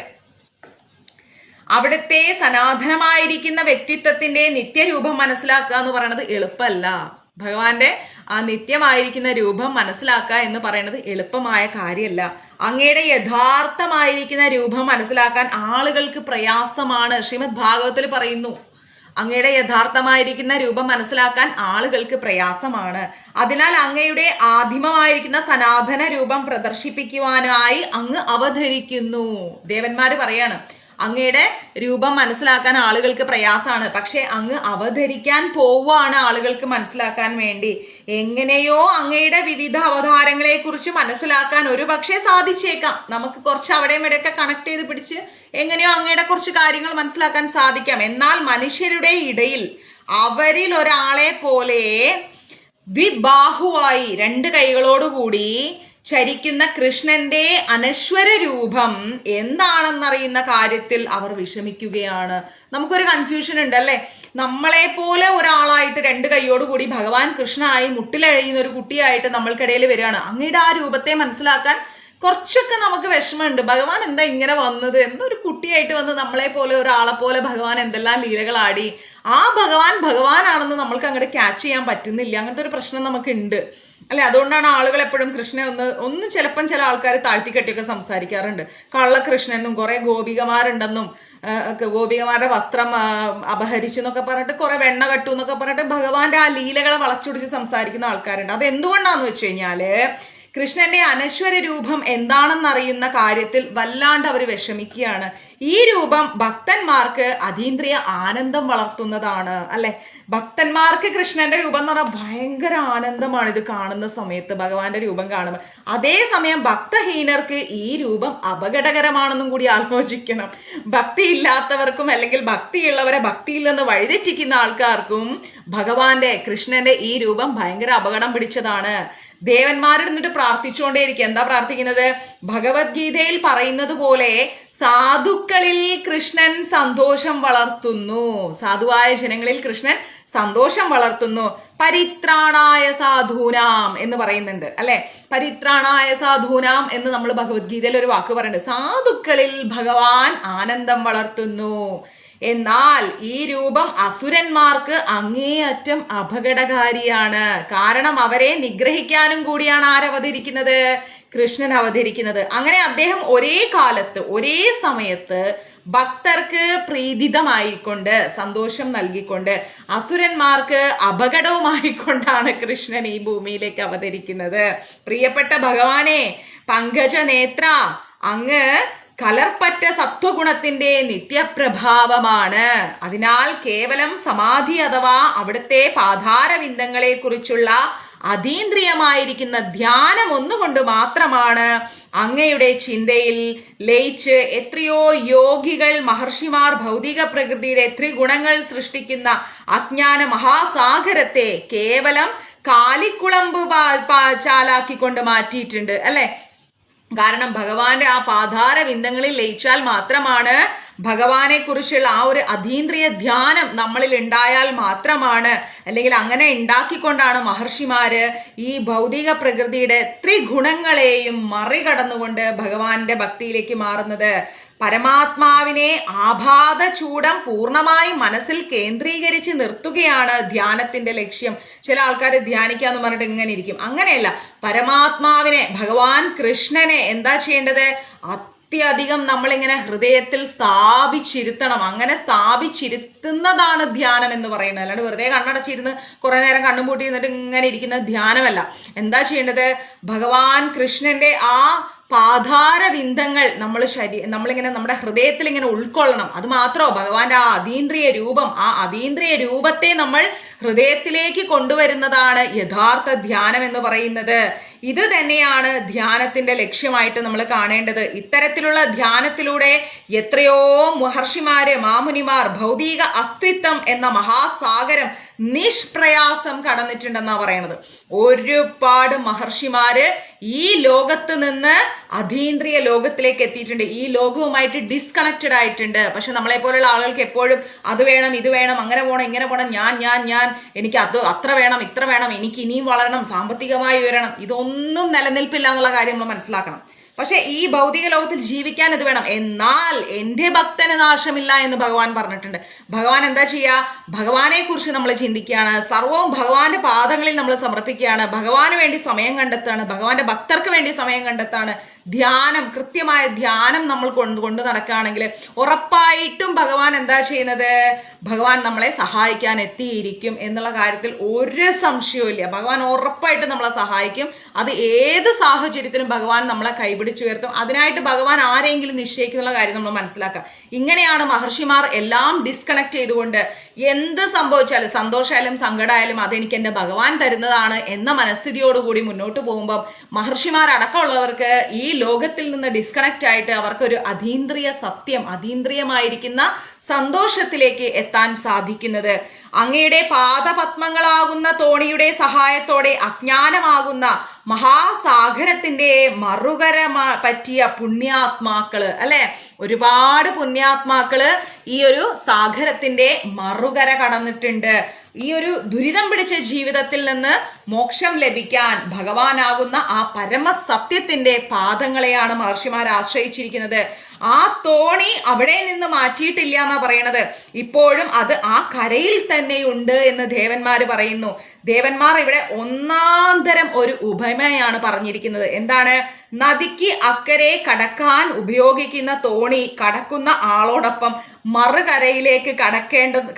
അവിടുത്തെ സനാതനമായിരിക്കുന്ന വ്യക്തിത്വത്തിന്റെ നിത്യരൂപം മനസ്സിലാക്കുക എന്ന് പറയുന്നത് എളുപ്പമല്ല. ഭഗവാന്റെ ആ നിത്യമായിരിക്കുന്ന രൂപം മനസ്സിലാക്കുക എന്ന് പറയുന്നത് എളുപ്പമായ കാര്യമല്ല. അങ്ങയുടെ യഥാർത്ഥമായിരിക്കുന്ന രൂപം മനസ്സിലാക്കാൻ ആളുകൾക്ക് പ്രയാസമാണ്. ശ്രീമദ് ഭാഗവതത്തിൽ പറയുന്നു, അങ്ങയുടെ യഥാർത്ഥമായിരിക്കുന്ന രൂപം മനസ്സിലാക്കാൻ ആളുകൾക്ക് പ്രയാസമാണ്. അതിനാൽ അങ്ങയുടെ ആദിമമായിരിക്കുന്ന സനാതന രൂപം പ്രദർശിപ്പിക്കുവാനായി അങ്ങ് അവതരിക്കുന്നു. ദേവന്മാര് പറയാണ്, അങ്ങയുടെ രൂപം മനസ്സിലാക്കാൻ ആളുകൾക്ക് പ്രയാസമാണ്, പക്ഷെ അങ്ങ് അവതരിക്കാൻ പോവാണ് ആളുകൾക്ക് മനസ്സിലാക്കാൻ വേണ്ടി. എങ്ങനെയോ അങ്ങയുടെ വിവിധ അവതാരങ്ങളെ കുറിച്ച് മനസ്സിലാക്കാൻ ഒരു പക്ഷേ സാധിച്ചേക്കാം. നമുക്ക് കുറച്ച് അവിടെയും ഇവിടെയൊക്കെ കണക്ട് ചെയ്ത് പിടിച്ച് എങ്ങനെയോ അങ്ങയുടെ കുറച്ച് കാര്യങ്ങൾ മനസ്സിലാക്കാൻ സാധിക്കാം. എന്നാൽ മനുഷ്യരുടെ ഇടയിൽ അവരിൽ ഒരാളെ പോലെ ദ്വിബാഹുവായി 2 കൈകളോടുകൂടി ചരിക്കുന്ന കൃഷ്ണന്റെ അനശ്വര രൂപം എന്താണെന്നറിയുന്ന കാര്യത്തിൽ അവർ വിഷമിക്കുകയാണ്. നമുക്കൊരു കൺഫ്യൂഷൻ ഉണ്ട് അല്ലേ? നമ്മളെ പോലെ ഒരാളായിട്ട് 2 കൈയോടുകൂടി ഭഗവാൻ കൃഷ്ണനായി മുട്ടിലഴയുന്ന ഒരു കുട്ടിയായിട്ട് നമ്മൾക്കിടയിൽ വരികയാണ്. അങ്ങയുടെ ആ രൂപത്തെ മനസ്സിലാക്കാൻ കുറച്ചൊക്കെ നമുക്ക് വിഷമമുണ്ട്. ഭഗവാൻ എന്താ ഇങ്ങനെ വന്നത്? എന്താ ഒരു കുട്ടിയായിട്ട് വന്ന് നമ്മളെ പോലെ ഒരാളെ പോലെ ഭഗവാൻ എന്തെല്ലാം ലീലകളാടി. ആ ഭഗവാനാണെന്ന് നമ്മൾക്ക് അങ്ങോട്ട് ക്യാച്ച് ചെയ്യാൻ പറ്റുന്നില്ല. അങ്ങനത്തെ ഒരു പ്രശ്നം നമുക്കുണ്ട് അല്ലെ? അതുകൊണ്ടാണ് ആളുകൾ എപ്പോഴും കൃഷ്ണനെ ഒന്ന് ചിലപ്പം ചില ആൾക്കാർ താഴ്ത്തിക്കെട്ടിയൊക്കെ സംസാരിക്കാറുണ്ട്. കള്ളകൃഷ്ണനെന്നും കുറെ ഗോപികമാരുണ്ടെന്നും ഗോപികമാരുടെ വസ്ത്രം അപഹരിച്ചു എന്നൊക്കെ പറഞ്ഞിട്ട് കുറെ വെണ്ണ കട്ടു എന്നൊക്കെ പറഞ്ഞിട്ട് ഭഗവാന്റെ ആ ലീലകളെ വളച്ചൊടിച്ച് സംസാരിക്കുന്ന ആൾക്കാരുണ്ട്. അത് എന്തുകൊണ്ടാന്ന് വെച്ച് കഴിഞ്ഞാല് കൃഷ്ണന്റെ അനശ്വര രൂപം എന്താണെന്നറിയുന്ന കാര്യത്തിൽ വല്ലാണ്ട് അവർ വിഷമിക്കുകയാണ്. ഈ രൂപം ഭക്തന്മാർക്ക് അതീന്ദ്രിയ ആനന്ദം വളർത്തുന്നതാണ്, അല്ലെ? ഭക്തന്മാർക്ക് കൃഷ്ണന്റെ രൂപം എന്ന് പറഞ്ഞാൽ ഭയങ്കര ആനന്ദമാണ് ഇത് കാണുന്ന സമയത്ത്, ഭഗവാന്റെ രൂപം കാണുമ്പോൾ. അതേസമയം ഭക്തഹീനർക്ക് ഈ രൂപം അപകടകരമാണെന്നും കൂടി ആലോചിക്കണം. ഭക്തി ഇല്ലാത്തവർക്കും അല്ലെങ്കിൽ ഭക്തിയുള്ളവരെ ഭക്തിയിൽ നിന്ന് വഴിതെറ്റിക്കുന്ന ആൾക്കാർക്കും ഭഗവാന്റെ കൃഷ്ണന്റെ ഈ രൂപം ഭയങ്കര അപകടം പിടിച്ചതാണ്. ദേവന്മാരുടെ നിന്നിട്ട് പ്രാർത്ഥിച്ചുകൊണ്ടേയിരിക്കും. എന്താ പ്രാർത്ഥിക്കുന്നത്? ഭഗവത്ഗീതയിൽ പറയുന്നത് പോലെ സാധുക്കളിൽ കൃഷ്ണൻ സന്തോഷം വളർത്തുന്നു, സാധുവായ ജനങ്ങളിൽ കൃഷ്ണൻ സന്തോഷം വളർത്തുന്നു. പരിത്രാണായ സാധൂനാം എന്ന് പറയുന്നുണ്ട്, അല്ലെ? പരിത്രാണായ സാധൂനാം എന്ന് നമ്മൾ ഭഗവത്ഗീതയിൽ ഒരു വാക്ക് പറയുന്നുണ്ട്. സാധുക്കളിൽ ഭഗവാൻ ആനന്ദം വളർത്തുന്നു. എന്നാൽ ഈ രൂപം അസുരന്മാർക്ക് അങ്ങേയറ്റം അപകടകാരിയാണ്. കാരണം അവരെ നിഗ്രഹിക്കാനും കൂടിയാണ് ആരവതരിക്കുന്നത്? കൃഷ്ണൻ അവതരിക്കുന്നത്. അങ്ങനെ അദ്ദേഹം ഒരേ കാലത്ത് ഒരേ സമയത്ത് ഭക്തർക്ക് പ്രീതിതമായിക്കൊണ്ട് സന്തോഷം നൽകിക്കൊണ്ട് അസുരന്മാർക്ക് അപകടവുമായിക്കൊണ്ടാണ് കൃഷ്ണൻ ഈ ഭൂമിയിലേക്ക് അവതരിക്കുന്നത്. പ്രിയപ്പെട്ട ഭഗവാനെ, പങ്കജ നേത്ര, അങ്ങ് കലർപ്പറ്റ സത്വഗുണത്തിന്റെ നിത്യപ്രഭാവമാണ്. അതിനാൽ കേവലം സമാധി അഥവാ അവിടുത്തെ പാതാരവിന്ദങ്ങളെ കുറിച്ചുള്ള അതീന്ദ്രിയമായിരിക്കുന്ന ധ്യാനം ഒന്നുകൊണ്ട് മാത്രമാണ് അങ്ങയുടെ ചിന്തയിൽ ലയിച്ച് എത്രയോ യോഗികൾ, മഹർഷിമാർ ഭൗതിക പ്രകൃതിയുടെ ത്രിഗുണങ്ങൾ സൃഷ്ടിക്കുന്ന അജ്ഞാന മഹാസാഗരത്തെ കേവലം കാലിക്കുളമ്പ് ചാലാക്കിക്കൊണ്ട് മാറ്റിയിട്ടുണ്ട്, അല്ലെ? കാരണം ഭഗവാന്റെ ആ പാതാരവിന്ദങ്ങളിൽ ലയിച്ചാൽ മാത്രമാണ് ഭഗവാനെ കുറിച്ചുള്ള ആ ഒരു അതീന്ദ്രിയ ധ്യാനം നമ്മളിൽ ഉണ്ടായാൽ മാത്രമാണ്, അല്ലെങ്കിൽ അങ്ങനെ ഉണ്ടാക്കിക്കൊണ്ടാണ് മഹർഷിമാര് ഈ ഭൗതിക പ്രകൃതിയുടെ ത്രിഗുണങ്ങളെയും മറികടന്നുകൊണ്ട് ഭഗവാന്റെ ഭക്തിയിലേക്ക് മാറുന്നത്. പരമാത്മാവിനെ ആഭാത ചൂടം പൂർണ്ണമായി മനസ്സിൽ കേന്ദ്രീകരിച്ച് നിർത്തുകയാണ് ധ്യാനത്തിന്റെ ലക്ഷ്യം. ചില ആൾക്കാർ ധ്യാനിക്കാന്ന് പറഞ്ഞിട്ട് ഇങ്ങനെ ഇരിക്കും. അങ്ങനെയല്ല, പരമാത്മാവിനെ, ഭഗവാൻ കൃഷ്ണനെ എന്താ ചെയ്യേണ്ടത്? അത്യധികം നമ്മളിങ്ങനെ ഹൃദയത്തിൽ സ്ഥാപിച്ചിരുത്തണം. അങ്ങനെ സ്ഥാപിച്ചിരുത്തുന്നതാണ് ധ്യാനം എന്ന് പറയുന്നത്. അല്ലാണ്ട് വെറുതെ കണ്ണടച്ചിരുന്ന് കുറെ നേരം കണ്ണും പൂട്ടി ഇരുന്നിട്ട് ഇങ്ങനെ ഇരിക്കുന്ന ധ്യാനമല്ല. എന്താ ചെയ്യേണ്ടത്? ഭഗവാൻ കൃഷ്ണന്റെ ആ പാതാരവിന്ദങ്ങൾ നമ്മളിങ്ങനെ നമ്മുടെ ഹൃദയത്തിൽ ഇങ്ങനെ ഉൾക്കൊള്ളണം. അത് മാത്രമോ, ഭഗവാന്റെ ആ അതീന്ദ്രിയ രൂപം, ആ അതീന്ദ്രിയ രൂപത്തെ നമ്മൾ ഹൃദയത്തിലേക്ക് കൊണ്ടുവരുന്നതാണ് യഥാർത്ഥ ധ്യാനം എന്ന് പറയുന്നത്. ഇത് തന്നെയാണ് ധ്യാനത്തിന്റെ ലക്ഷ്യമായിട്ട് നമ്മൾ കാണേണ്ടത്. ഇത്തരത്തിലുള്ള ധ്യാനത്തിലൂടെ എത്രയോ മഹർഷിമാര്, മാമുനിമാർ ഭൗതിക അസ്തിത്വം എന്ന മഹാസാഗരം നിഷ്പ്രയാസം കടന്നിട്ടുണ്ടെന്നാ പറയണത്. ഒരുപാട് മഹർഷിമാര് ഈ ലോകത്ത് നിന്ന് അതീന്ദ്രിയ ലോകത്തിലേക്ക് എത്തിയിട്ടുണ്ട്. ഈ ലോകവുമായിട്ട് ഡിസ്കണക്റ്റഡ് ആയിട്ടുണ്ട്. പക്ഷെ നമ്മളെ പോലുള്ള ആളുകൾക്ക് എപ്പോഴും അത് വേണം, ഇത് വേണം, അങ്ങനെ പോകണം, ഇങ്ങനെ പോകണം, ഞാൻ എനിക്ക് അത് അത്ര വേണം, ഇത്ര വേണം, എനിക്ക് ഇനിയും വളരണം, സാമ്പത്തികമായി ഉയരണം, ഇതൊന്നും നിലനിൽപ്പില്ല എന്നുള്ള കാര്യം നമ്മൾ മനസ്സിലാക്കണം. പക്ഷെ ഈ ഭൗതിക ലോകത്തിൽ ജീവിക്കാൻ ഇത് വേണം. എന്നാൽ എൻ്റെ ഭക്തന് നാശമില്ല എന്ന് ഭഗവാൻ പറഞ്ഞിട്ടുണ്ട്. ഭഗവാൻ എന്താ ചെയ്യുക? ഭഗവാനെ കുറിച്ച് നമ്മൾ ചിന്തിക്കുകയാണ്. സർവവും ഭഗവാന്റെ പാദങ്ങളിൽ നമ്മൾ സമർപ്പിക്കുകയാണ്. ഭഗവാന് വേണ്ടി സമയം കണ്ടെത്താണ്. ഭഗവാന്റെ ഭക്തർക്ക് വേണ്ടി സമയം കണ്ടെത്താണ്. ധ്യാനം, കൃത്യമായ ധ്യാനം നമ്മൾ കൊണ്ടു നടക്കുകയാണെങ്കിൽ ഉറപ്പായിട്ടും ഭഗവാൻ എന്താ ചെയ്യുന്നത്? ഭഗവാൻ നമ്മളെ സഹായിക്കാൻ എത്തിയിരിക്കും എന്നുള്ള കാര്യത്തിൽ ഒരു സംശയവും ഇല്ല. ഭഗവാൻ ഉറപ്പായിട്ടും നമ്മളെ സഹായിക്കും. അത് ഏത് സാഹചര്യത്തിലും ഭഗവാൻ നമ്മളെ കൈപിടിച്ചുയർത്തും. അതിനായിട്ട് ഭഗവാൻ ആരെങ്കിലും നിശ്ചയിക്കുന്നുള്ള കാര്യം നമ്മൾ മനസ്സിലാക്കുക. ഇങ്ങനെയാണ് മഹർഷിമാർ എല്ലാം ഡിസ്കണക്ട് ചെയ്തുകൊണ്ട് എന്ത് സംഭവിച്ചാലും, സന്തോഷമായാലും സങ്കടമായാലും അതെനിക്ക് എൻ്റെ ഭഗവാൻ തരുന്നതാണ് എന്ന മനസ്ഥിതിയോടുകൂടി മുന്നോട്ട് പോകുമ്പം മഹർഷിമാരടക്കമുള്ളവർക്ക് ഈ ലോകത്തിൽ നിന്ന് ഡിസ്കണക്റ്റ് ആയിട്ട് അവർക്കൊരു അതീന്ദ്രിയ സത്യം, അതീന്ദ്രിയമായിരിക്കുന്ന സന്തോഷത്തിലേക്ക് എത്താൻ സാധിക്കുന്നത്. അങ്ങയുടെ പാദപത്മങ്ങളാകുന്ന തോണിയുടെ സഹായത്തോടെ അജ്ഞാനമാകുന്ന മഹാസാഗരത്തിന്റെ മറുകര പറ്റിയ പുണ്യാത്മാക്കള്, അല്ലെ? ഒരുപാട് പുണ്യാത്മാക്കള് ഈ ഒരു സാഗരത്തിന്റെ മറുകര കടന്നിട്ടുണ്ട്. ഈ ഒരു ദുരിതം പിടിച്ച ജീവിതത്തിൽ നിന്ന് മോക്ഷം ലഭിക്കാൻ ഭഗവാനാകുന്ന ആ പരമസത്യത്തിന്റെ പാദങ്ങളെയാണ് മഹർഷിമാർ ആശ്രയിച്ചിരിക്കുന്നത്. ആ തോണി അവിടെ നിന്ന് മാറ്റിയിട്ടില്ല എന്നാ പറയണത്. ഇപ്പോഴും അത് ആ കരയിൽ തന്നെയുണ്ട് എന്ന് ദേവന്മാര് പറയുന്നു. ദേവന്മാർ ഇവിടെ ഒന്നാന്തരം ഒരു ഉപമയാണ് പറഞ്ഞിരിക്കുന്നത്. എന്താണ്? നദിക്ക് അക്കരെ കടക്കാൻ ഉപയോഗിക്കുന്ന തോണി കടക്കുന്ന ആളോടൊപ്പം മറുകരയിലേക്ക്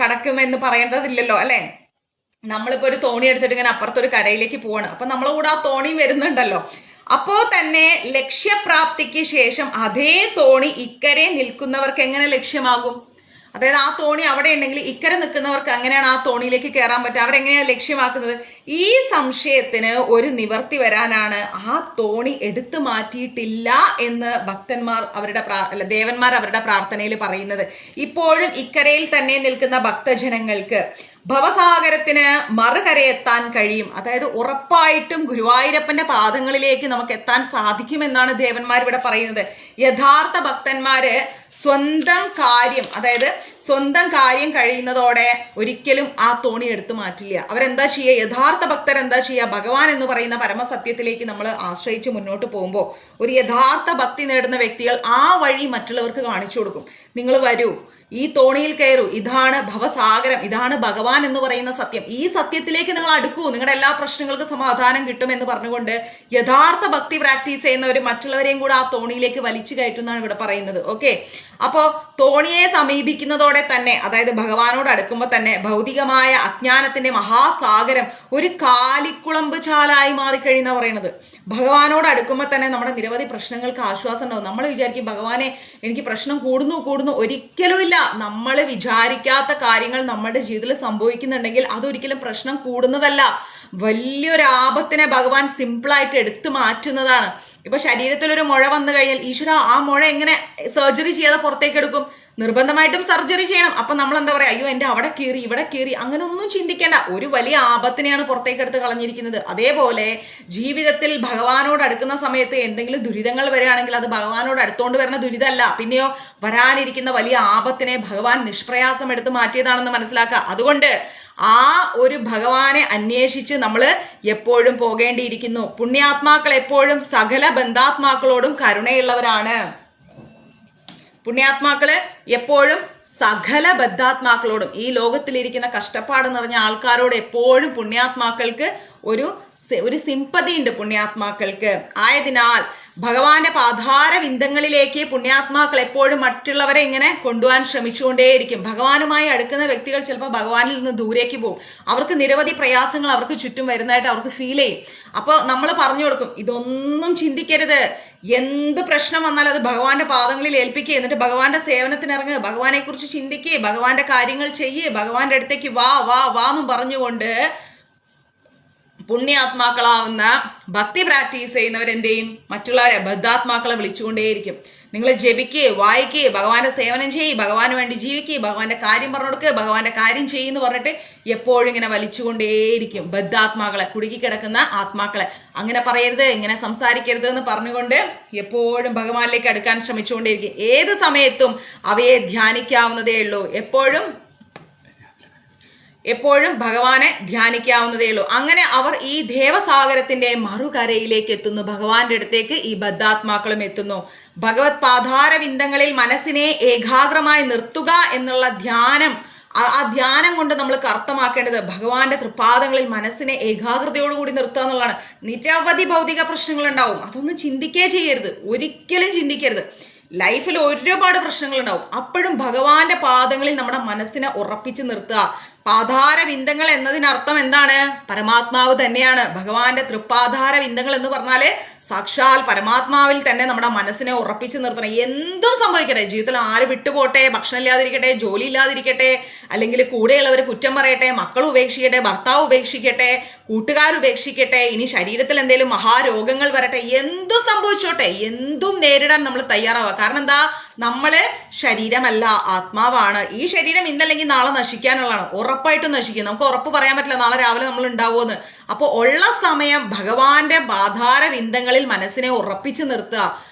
കടക്കുമെന്ന് പറയേണ്ടതില്ലല്ലോ അല്ലെ. നമ്മളിപ്പോ ഒരു തോണി എടുത്തിട്ട് ഇങ്ങനെ അപ്പുറത്തൊരു കരയിലേക്ക് പോവാണ്, അപ്പൊ നമ്മളെ കൂടെ ആ തോണിയും വരുന്നുണ്ടല്ലോ. അപ്പോ തന്നെ ലക്ഷ്യപ്രാപ്തിക്ക് ശേഷം അതേ തോണി ഇക്കരെ നിൽക്കുന്നവർക്ക് എങ്ങനെ ലക്ഷ്യമാകും? അതായത് ആ തോണി അവിടെ ഉണ്ടെങ്കിൽ ഇക്കരെ നിൽക്കുന്നവർക്ക് അങ്ങനെയാണ് ആ തോണിയിലേക്ക് കയറാൻ പറ്റുക. അവരെങ്ങനെയാണ് ലക്ഷ്യമാക്കുന്നത്? ഈ സംശയത്തിന് ഒരു നിവർത്തി വരാനാണ് ആ തോണി എടുത്തു മാറ്റിയിട്ടില്ല എന്ന് ഭക്തന്മാർ ദേവന്മാർ അവരുടെ പ്രാർത്ഥനയിൽ പറയുന്നത്. ഇപ്പോഴും ഇക്കരയിൽ തന്നെ നിൽക്കുന്ന ഭക്തജനങ്ങൾക്ക് ഭവസാഗരത്തിന് മറുകരയെത്താൻ കഴിയും. അതായത് ഉറപ്പായിട്ടും ഗുരുവായൂരപ്പന്റെ പാദങ്ങളിലേക്ക് നമുക്ക് എത്താൻ സാധിക്കുമെന്നാണ് ദേവന്മാർ ഇവിടെ പറയുന്നത്. യഥാർത്ഥ ഭക്തന്മാര് സ്വന്തം കാര്യം കഴിയുന്നതോടെ ഒരിക്കലും ആ തോണി എടുത്തു മാറ്റില്ല. അവരെന്താ ചെയ്യുക? യഥാർത്ഥ ഭക്തർ എന്താ ചെയ്യുക? ഭഗവാൻ എന്ന് പറയുന്ന പരമസത്യത്തിലേക്ക് നമ്മൾ ആശ്രയിച്ച് മുന്നോട്ട് പോകുമ്പോൾ ഒരു യഥാർത്ഥ ഭക്തി നേടുന്ന വ്യക്തികൾ ആ വഴി മറ്റുള്ളവർക്ക് കാണിച്ചു കൊടുക്കും. നിങ്ങൾ വരൂ, ഈ തോണിയിൽ കയറൂ, ഇതാണ് ഭവസാഗരം, ഇതാണ് ഭഗവാൻ എന്ന് പറയുന്ന സത്യം, ഈ സത്യത്തിലേക്ക് നിങ്ങൾ അടുക്കൂ, നിങ്ങളുടെ എല്ലാ പ്രശ്നങ്ങൾക്കും സമാധാനം കിട്ടും എന്ന് പറഞ്ഞുകൊണ്ട് യഥാർത്ഥ ഭക്തി പ്രാക്ടീസ് ചെയ്യുന്നവർ മറ്റുള്ളവരെയും കൂടെ ആ തോണിയിലേക്ക് വലിച്ചു കയറ്റുന്നതാണ് ഇവിടെ പറയുന്നത്. ഓക്കെ, അപ്പോ തോണിയെ സമീപിക്കുന്നതോടെ തന്നെ, അതായത് ഭഗവാനോട് അടുക്കുമ്പോൾ തന്നെ ഭൗതികമായ അജ്ഞാനത്തിന്റെ മഹാസാഗരം ഒരു കാലിക്കുളമ്പ് ചാലായി മാറിക്കഴിയുന്ന പറയുന്നത്. ഭഗവാനോട് അടുക്കുമ്പോൾ തന്നെ നമ്മുടെ നിരവധി പ്രശ്നങ്ങൾക്ക് ആശ്വാസം ഉണ്ടാവും. നമ്മൾ വിചാരിക്കും ഭഗവാനെ എനിക്ക് പ്രശ്നം കൂടുന്നു, ഒരിക്കലുമില്ല. നമ്മൾ വിചാരിക്കാത്ത കാര്യങ്ങൾ നമ്മുടെ ജീവിതത്തിൽ സംഭവിക്കുന്നുണ്ടെങ്കിൽ അതൊരിക്കലും പ്രശ്നം കൂടുന്നതല്ല, വലിയൊരു ആപത്തിനെ ഭഗവാൻ സിമ്പിളായിട്ട് എടുത്തു മാറ്റുന്നതാണ്. ഇപ്പൊ ശരീരത്തിൽ ഒരു മുഴ വന്നു കഴിഞ്ഞാൽ ഈശ്വര ആ മുഴ എങ്ങനെ സർജറി ചെയ്യാതെ പുറത്തേക്ക് എടുക്കും? നിർബന്ധമായിട്ടും സർജറി ചെയ്യണം. അപ്പൊ നമ്മൾ എന്താ പറയാ, അയ്യോ എന്റെ അവിടെ കീറി ഇവിടെ കീറി, അങ്ങനെ ഒന്നും ചിന്തിക്കേണ്ട. ഒരു വലിയ ആപത്തിനെയാണ് പുറത്തേക്ക് എടുത്ത് കളഞ്ഞിരിക്കുന്നത്. അതേപോലെ ജീവിതത്തിൽ ഭഗവാനോട് അടുക്കുന്ന സമയത്ത് എന്തെങ്കിലും ദുരിതങ്ങൾ വരികയാണെങ്കിൽ അത് ഭഗവാനോട് അടുത്തോണ്ട് വരുന്ന ദുരിതമല്ല, പിന്നെയോ വരാനിരിക്കുന്ന വലിയ ആപത്തിനെ ഭഗവാൻ നിഷ്പ്രയാസം എടുത്ത് മാറ്റിയതാണെന്ന് മനസ്സിലാക്കുക. അതുകൊണ്ട് ആ ഒരു ഭഗവാനെ അന്വേഷിച്ച് നമ്മൾ എപ്പോഴും പോകേണ്ടിയിരിക്കുന്നു. പുണ്യാത്മാക്കൾ എപ്പോഴും സകല ബന്ധാത്മാക്കളോടും കരുണയുള്ളവരാണ്. പുണ്യാത്മാക്കള് എപ്പോഴും സകല ബദ്ധാത്മാക്കളോടും, ഈ ലോകത്തിലിരിക്കുന്ന കഷ്ടപ്പാട് നിറഞ്ഞ ആൾക്കാരോട് എപ്പോഴും പുണ്യാത്മാക്കൾക്ക് ഒരു സിമ്പതി ഉണ്ട് പുണ്യാത്മാക്കൾക്ക്. ആയതിനാൽ ഭഗവാന്റെ പാതാരവിന്ദങ്ങളിലേക്ക് പുണ്യാത്മാക്കൾ എപ്പോഴും മറ്റുള്ളവരെ ഇങ്ങനെ കൊണ്ടുപോകാൻ ശ്രമിച്ചുകൊണ്ടേയിരിക്കും. ഭഗവാനുമായി അടുക്കുന്ന വ്യക്തികൾ ചിലപ്പോൾ ഭഗവാനിൽ നിന്ന് ദൂരേക്ക് പോകും. അവർക്ക് നിരവധി പ്രയാസങ്ങൾ അവർക്ക് ചുറ്റും വരുന്നതായിട്ട് അവർക്ക് ഫീൽ ചെയ്യും. അപ്പോൾ നമ്മൾ പറഞ്ഞു കൊടുക്കും, ഇതൊന്നും ചിന്തിക്കരുത്, എന്ത് പ്രശ്നം വന്നാലും അത് ഭഗവാന്റെ പാദങ്ങളിൽ ഏൽപ്പിക്കുക, എന്നിട്ട് ഭഗവാന്റെ സേവനത്തിന് ഇറങ്ങുക, ഭഗവാനെ കുറിച്ച് ചിന്തിക്കുക, ഭഗവാന്റെ കാര്യങ്ങൾ ചെയ്യുക, ഭഗവാന്റെ അടുത്തേക്ക് വാ വാ വാ എന്ന് പറഞ്ഞുകൊണ്ട് പുണ്യാത്മാക്കളാവുന്ന ഭക്തി പ്രാക്ടീസ് ചെയ്യുന്നവരെന്ത് ചെയ്യും? മറ്റുള്ളവരെ ബദ്ധാത്മാക്കളെ വിളിച്ചുകൊണ്ടേയിരിക്കും. നിങ്ങൾ ജപിക്കുക, വായിക്കുക, ഭഗവാന്റെ സേവനം ചെയ്യ്, ഭഗവാന് വേണ്ടി ജീവിക്കുക, ഭഗവാന്റെ കാര്യം പറഞ്ഞു കൊടുക്കുക, ഭഗവാന്റെ കാര്യം ചെയ്യുമെന്ന് പറഞ്ഞിട്ട് എപ്പോഴും ഇങ്ങനെ വലിച്ചുകൊണ്ടേയിരിക്കും ബദ്ധാത്മാക്കളെ, കുടുക്കി കിടക്കുന്ന ആത്മാക്കളെ. അങ്ങനെ പറയരുത്, ഇങ്ങനെ സംസാരിക്കരുത് എന്ന് പറഞ്ഞുകൊണ്ട് എപ്പോഴും ഭഗവാനിലേക്ക് അടുക്കാൻ ശ്രമിച്ചുകൊണ്ടേയിരിക്കും. ഏത് സമയത്തും അവയെ ധ്യാനിക്കാവുന്നതേ ഉള്ളൂ. എപ്പോഴും ഭഗവാനെ ധ്യാനിക്കാവുന്നതേ ഉള്ളൂ. അങ്ങനെ അവർ ഈ ദേവസാഗരത്തിന്റെ മറുകരയിലേക്ക് എത്തുന്നു. ഭഗവാന്റെ അടുത്തേക്ക് ഈ ബദ്ധാത്മാക്കളും എത്തുന്നു. ഭഗവത് പാതാരവിന്ദങ്ങളിൽ മനസ്സിനെ ഏകാഗ്രമായി നിർത്തുക എന്നുള്ള ധ്യാനം, ആ ധ്യാനം കൊണ്ട് നമ്മൾ അർത്ഥമാക്കേണ്ടത് ഭഗവാന്റെ തൃപ്പാദങ്ങളിൽ മനസ്സിനെ ഏകാഗ്രതയോടുകൂടി നിർത്തുക എന്നുള്ളതാണ്. നിരവധി ഭൗതിക പ്രശ്നങ്ങൾ ഉണ്ടാവും, അതൊന്നും ചിന്തിക്കേ ചെയ്യരുത്, ഒരിക്കലും ചിന്തിക്കരുത്. ലൈഫിൽ ഒരുപാട് പ്രശ്നങ്ങൾ ഉണ്ടാവും, അപ്പോഴും ഭഗവാന്റെ പാദങ്ങളിൽ നമ്മുടെ മനസ്സിനെ ഉറപ്പിച്ച് നിർത്തുക. പാതാരവിന്ദങ്ങൾ എന്നതിനർത്ഥം എന്താണ്? പരമാത്മാവ് തന്നെയാണ്. ഭഗവാന്റെ തൃപ്പാധാരവിന്ദങ്ങൾ എന്ന് പറഞ്ഞാല് സാക്ഷാൽ പരമാത്മാവിൽ തന്നെ നമ്മുടെ മനസ്സിനെ ഉറപ്പിച്ച് നിർത്തണം. എന്തും സംഭവിക്കട്ടെ, ജീവിതത്തിൽ ആര് വിട്ടുപോട്ടെ, ഭക്ഷണം ഇല്ലാതിരിക്കട്ടെ, ജോലി ഇല്ലാതിരിക്കട്ടെ, അല്ലെങ്കിൽ കൂടെയുള്ളവർ കുറ്റം പറയട്ടെ, മക്കൾ ഉപേക്ഷിക്കട്ടെ, ഭർത്താവ് ഉപേക്ഷിക്കട്ടെ, കൂട്ടുകാർ ഉപേക്ഷിക്കട്ടെ, ഇനി ശരീരത്തിൽ എന്തെങ്കിലും മഹാരോഗങ്ങൾ വരട്ടെ, എന്തും സംഭവിച്ചോട്ടെ, എന്തും നേരിടാൻ നമ്മൾ തയ്യാറാവുക. കാരണം എന്താ? നമ്മള് ശരീരമല്ല, ആത്മാവാണ്. ഈ ശരീരം ഇന്നല്ലെങ്കിൽ നാളെ നശിക്കാനുള്ളതാണ്, ഉറപ്പായിട്ടും നശിക്കും. നമുക്ക് ഉറപ്പ് പറയാൻ പറ്റില്ല നാളെ രാവിലെ നമ്മൾ ഉണ്ടാവുമെന്ന്. അപ്പോൾ ഉള്ള സമയം ഭഗവാന്റെ ആധാരവിന്ദങ്ങളിൽ മനസ്സിനെ ഉറപ്പിച്ചു നിർത്തുക.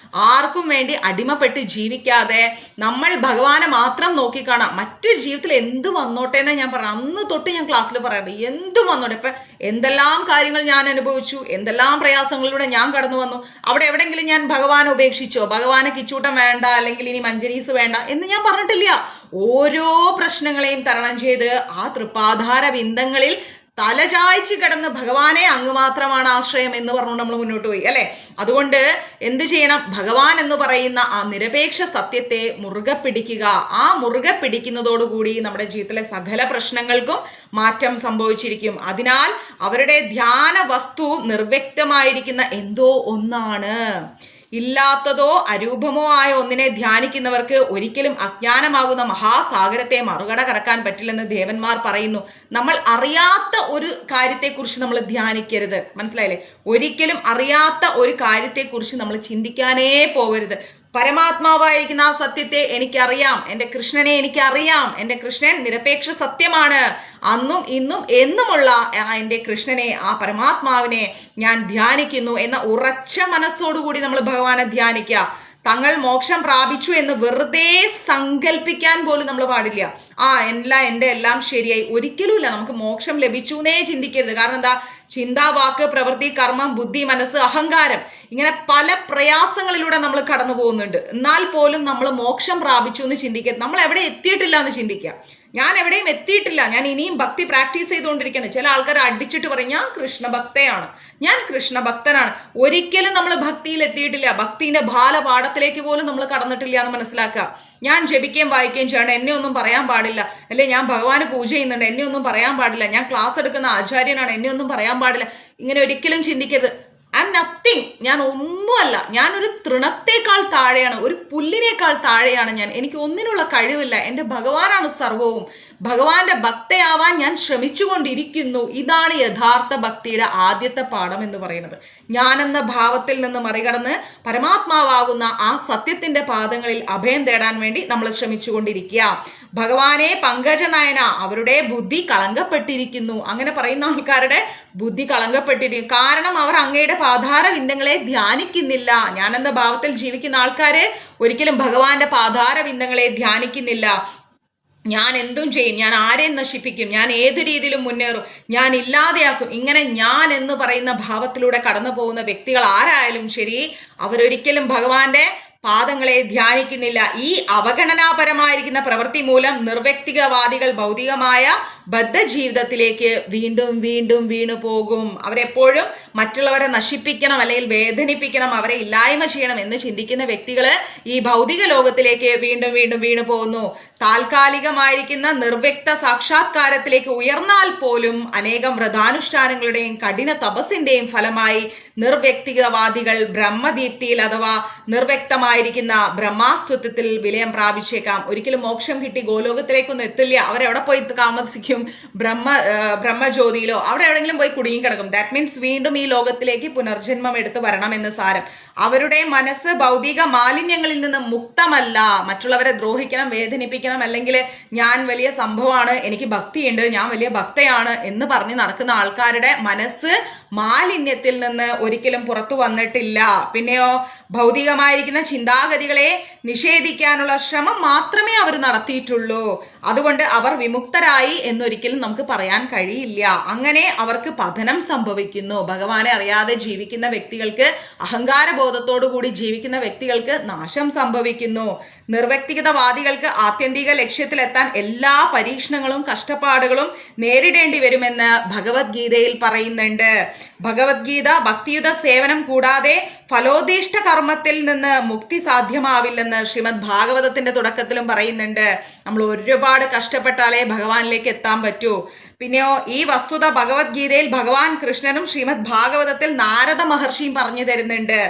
ആർക്കും വേണ്ടി അടിമപ്പെട്ട് ജീവിക്കാതെ നമ്മൾ ഭഗവാനെ മാത്രം നോക്കിക്കാണാം. മറ്റു ജീവിതത്തിൽ എന്ത് വന്നോട്ടെ എന്നാ ഞാൻ പറയാം. അന്ന് തൊട്ട് ഞാൻ ക്ലാസ്സിൽ പറയാറുണ്ട്, എന്തും വന്നോട്ടെ. ഇപ്പൊ എന്തെല്ലാം കാര്യങ്ങൾ ഞാൻ അനുഭവിച്ചു, എന്തെല്ലാം പ്രയാസങ്ങളിലൂടെ ഞാൻ കടന്നു വന്നു. അവിടെ എവിടെയെങ്കിലും ഞാൻ ഭഗവാനെ ഉപേക്ഷിച്ചോ, ഭഗവാനെ കിച്ചൂട്ടം വേണ്ട അല്ലെങ്കിൽ ഇനി മഞ്ജരീസ് വേണ്ട എന്ന് ഞാൻ പറഞ്ഞിട്ടില്ല. ഓരോ പ്രശ്നങ്ങളെയും തരണം ചെയ്ത് ആ തൃപ്പാധാര വിന്ദങ്ങളിൽ തലചായ്ച്ച് കിടന്ന് ഭഗവാനെ അങ്ങ് മാത്രമാണ് ആശ്രയം എന്ന് പറഞ്ഞു നമ്മൾ മുന്നോട്ട് പോയി അല്ലെ. അതുകൊണ്ട് എന്ത് ചെയ്യണം? ഭഗവാൻ എന്ന് പറയുന്ന ആ നിരപേക്ഷ സത്യത്തെ മുറുകെ പിടിക്കുക. ആ മുറുകെ പിടിക്കുന്നതോടുകൂടി നമ്മുടെ ജീവിതത്തിലെ സകല പ്രശ്നങ്ങൾക്കും മാറ്റം സംഭവിച്ചിരിക്കും. അതിനാൽ അവരുടെ ധ്യാന വസ്തു നിർവ്യക്തമായിരിക്കുന്ന എന്തോ ഒന്നാണ്. ഇല്ലാത്തതോ അരൂപമോ ആയ ഒന്നിനെ ധ്യാനിക്കുന്നവർക്ക് ഒരിക്കലും അജ്ഞാനമാകുന്ന മഹാസാഗരത്തെ മറുകട കടക്കാൻ പറ്റില്ലെന്ന് ദേവന്മാർ പറയുന്നു. നമ്മൾ അറിയാത്ത ഒരു കാര്യത്തെക്കുറിച്ച് നമ്മൾ ധ്യാനിക്കരുത്, മനസ്സിലായില്ലേ? ഒരിക്കലും അറിയാത്ത ഒരു കാര്യത്തെക്കുറിച്ച് നമ്മൾ ചിന്തിക്കാനേ പോകരുത്. പരമാത്മാവായിരിക്കുന്ന ആ സത്യത്തെ എനിക്കറിയാം, എൻ്റെ കൃഷ്ണനെ എനിക്കറിയാം, എൻ്റെ കൃഷ്ണൻ നിരപേക്ഷ സത്യമാണ്, അന്നും ഇന്നും എന്നുമുള്ള എൻ്റെ കൃഷ്ണനെ, ആ പരമാത്മാവിനെ ഞാൻ ധ്യാനിക്കുന്നു എന്ന ഉറച്ച മനസ്സോടുകൂടി നമ്മൾ ഭഗവാനെ ധ്യാനിക്കുക. തങ്ങൾ മോക്ഷം പ്രാപിച്ചു എന്ന് വെറുതെ സങ്കല്പിക്കാൻ പോലും നമ്മൾ പാടില്ല. എൻ്റെ എല്ലാം ശരിയായി, ഒരിക്കലുമില്ല. നമുക്ക് മോക്ഷം ലഭിച്ചു എന്നേ ചിന്തിക്കരുത്. കാരണം എന്താ? ചിന്ത, വാക്ക്, പ്രവൃത്തി, കർമ്മം, ബുദ്ധി, മനസ്സ്, അഹങ്കാരം, ഇങ്ങനെ പല പ്രയാസങ്ങളിലൂടെ നമ്മൾ കടന്നു പോകുന്നുണ്ട്. എന്നാൽ പോലും നമ്മൾ മോക്ഷം പ്രാപിച്ചു എന്ന് ചിന്തിക്കരുത്. നമ്മൾ എവിടെ എത്തിയിട്ടില്ല എന്ന് ചിന്തിക്കുക. ഞാൻ എവിടെയും എത്തിയിട്ടില്ല, ഞാൻ ഇനിയും ഭക്തി പ്രാക്ടീസ് ചെയ്തുകൊണ്ടിരിക്കുകയാണ്. ചില ആൾക്കാർ അടിച്ചിട്ട് പറയും ഞാൻ കൃഷ്ണഭക്തയാണ്, ഞാൻ കൃഷ്ണഭക്തനാണ്. ഒരിക്കലും നമ്മൾ ഭക്തിയിൽ എത്തിയിട്ടില്ല. ഭക്തിന്റെ ബാലപാഠത്തിലേക്ക് പോലും നമ്മൾ കടന്നിട്ടില്ല എന്ന് മനസ്സിലാക്കുക. ഞാൻ ജപിക്കുകയും വായിക്കുകയും ചെയ്യണം, എന്നെ ഒന്നും പറയാൻ പാടില്ല. അല്ലെ ഞാൻ ഭഗവാന് പൂജ ചെയ്യുന്നുണ്ട്, എന്നെ ഒന്നും പറയാൻ പാടില്ല. ഞാൻ ക്ലാസ് എടുക്കുന്ന ആചാര്യനാണ്, എന്നെ ഒന്നും പറയാൻ പാടില്ല. ഇങ്ങനെ ഒരിക്കലും ചിന്തിക്കരുത്. ഐ എം നത്തിങ്, ഞാൻ ഒന്നുമല്ല, ഞാനൊരു തൃണത്തേക്കാൾ താഴെയാണ്, ഒരു പുല്ലിനേക്കാൾ താഴെയാണ് ഞാൻ. എനിക്ക് ഒന്നിനുള്ള കഴിവില്ല, എൻ്റെ ഭഗവാനാണ് സർവവും. ഭഗവാന്റെ ഭക്തയാവാൻ ഞാൻ ശ്രമിച്ചുകൊണ്ടിരിക്കുന്നു. ഇതാണ് യഥാർത്ഥ ഭക്തിയുടെ ആദ്യത്തെ പാഠം എന്ന് പറയുന്നത്. ഞാനെന്ന ഭാവത്തിൽ നിന്ന് മറികടന്ന് പരമാത്മാവാകുന്ന ആ സത്യത്തിന്റെ പാദങ്ങളിൽ അഭയം തേടാൻ വേണ്ടി നമ്മൾ ശ്രമിച്ചുകൊണ്ടിരിക്കുക. ഭഗവാനെ പങ്കജനയന, അവരുടെ ബുദ്ധി കളങ്കപ്പെട്ടിരിക്കുന്നു. അങ്ങനെ പറയുന്ന ആൾക്കാരുടെ ബുദ്ധി കളങ്കപ്പെട്ടിരിക്കും. കാരണം അവർ അങ്ങയുടെ പാതാര വിന്ദങ്ങളെ ധ്യാനിക്കുന്നില്ല. ഞാനെന്ന ഭാവത്തിൽ ജീവിക്കുന്ന ആൾക്കാര് ഒരിക്കലും ഭഗവാന്റെ പാതാര വിന്ദങ്ങളെ ധ്യാനിക്കുന്നില്ല. ഞാൻ എന്തും ചെയ്യും, ഞാൻ ആരെയും നശിപ്പിക്കും, ഞാൻ ഏത് രീതിയിലും മുന്നേറും, ഞാൻ ഇല്ലാതെയാക്കും, ഇങ്ങനെ ഞാൻ എന്ന് പറയുന്ന ഭാവത്തിലൂടെ കടന്നു പോകുന്ന വ്യക്തികൾ ആരായാലും ശരി, അവരൊരിക്കലും ഭഗവാന്റെ പാദങ്ങളെ ധ്യാനിക്കുന്നില്ല. ഈ അവഗണനാപരമായിരിക്കുന്ന പ്രവൃത്തി മൂലം നിർവ്യക്തികവാദികൾ ഭൗതികമായ ബദ്ധജീവിതത്തിലേക്ക് വീണ്ടും വീണ്ടും വീണു പോകും. അവരെപ്പോഴും മറ്റുള്ളവരെ നശിപ്പിക്കണം അല്ലെങ്കിൽ വേദനിപ്പിക്കണം, അവരെ ഇല്ലായ്മ ചെയ്യണം എന്ന് ചിന്തിക്കുന്ന വ്യക്തികള് ഈ ഭൗതിക ലോകത്തിലേക്ക് വീണ്ടും വീണ്ടും വീണു പോകുന്നു. താൽക്കാലികമായിരിക്കുന്ന നിർവ്യക്ത സാക്ഷാത്കാരത്തിലേക്ക് ഉയർന്നാൽ പോലും അനേകം വ്രതാനുഷ്ഠാനങ്ങളുടെയും കഠിന തപസ്സിന്റെയും ഫലമായി നിർവ്യക്തികവാദികൾ ബ്രഹ്മദീപ്തിയിൽ അഥവാ നിർവ്യക്തമായിരിക്കുന്ന ബ്രഹ്മാസ്തിത്വത്തിൽ വിലയം പ്രാപിച്ചേക്കാം. ഒരിക്കലും മോക്ഷം കിട്ടി ഗോലോകത്തിലേക്കൊന്നും എത്തില്ല. അവരെവിടെ പോയി താമസിക്കും? ബ്രഹ്മജ്യോതിയിലോ അവിടെ എവിടെയെങ്കിലും പോയി കുടുങ്ങി കിടക്കും. ദാറ്റ് മീൻസ് വീണ്ടും ഈ ലോകത്തിലേക്ക് പുനർജന്മം എടുത്ത് വരണമെന്ന് സാരം. അവരുടെ മനസ്സ് ഭൗതിക മാലിന്യങ്ങളിൽ നിന്ന് മുക്തമല്ല. മറ്റുള്ളവരെ ദ്രോഹിക്കണം, വേദനിപ്പിക്കണം, അല്ലെങ്കിൽ ഞാൻ വലിയ സംഭവമാണ്, എനിക്ക് ഭക്തിയുണ്ട്, ഞാൻ വലിയ ഭക്തയാണ് എന്ന് പറഞ്ഞ് നടക്കുന്ന ആൾക്കാരുടെ മനസ്സ് മാലിന്യത്തിൽ നിന്ന് ഒരിക്കലും പുറത്തു വന്നിട്ടില്ല. പിന്നെയോ ഭൗതികമായിരിക്കുന്ന ചിന്താഗതികളെ നിഷേധിക്കാനുള്ള ശ്രമം മാത്രമേ അവർ നടത്തിയിട്ടുള്ളൂ. അതുകൊണ്ട് അവർ വിമുക്തരായി എന്നൊരിക്കലും നമുക്ക് പറയാൻ കഴിയില്ല. അങ്ങനെ അവർക്ക് പതനം സംഭവിക്കുന്നു. ഭഗവാനെ അറിയാതെ ജീവിക്കുന്ന വ്യക്തികൾക്ക്, അഹങ്കാരബോധത്തോടു കൂടി ജീവിക്കുന്ന വ്യക്തികൾക്ക് നാശം സംഭവിക്കുന്നു. നിർവ്യക്തിഗതവാദികൾക്ക് ആത്യന്തിക ലക്ഷ്യത്തിലെത്താൻ എല്ലാ പരീക്ഷണങ്ങളും കഷ്ടപ്പാടുകളും നേരിടേണ്ടി വരുമെന്ന് ഭഗവത്ഗീതയിൽ പറയുന്നുണ്ട്. ഭഗവത്ഗീത ഭക്തിയുത സേവനം കൂടാതെ ഫലോദിഷ്ട കർമ്മത്തിൽ നിന്ന് മുക്തി സാധ്യമാവില്ലെന്ന് ശ്രീമദ് ഭാഗവതത്തിന്റെ തുടക്കത്തിലും പറയുന്നുണ്ട്. നമ്മൾ ഒരുപാട് കഷ്ടപ്പെട്ടാലേ ഭഗവാനിലേക്ക് എത്താൻ പറ്റൂ. പിന്നെയോ ഈ വസ്തുത ഭഗവത്ഗീതയിൽ ഭഗവാൻ കൃഷ്ണനും ശ്രീമദ് ഭാഗവതത്തിൽ നാരദ മഹർഷിയും പറഞ്ഞു തരുന്നുണ്ട്.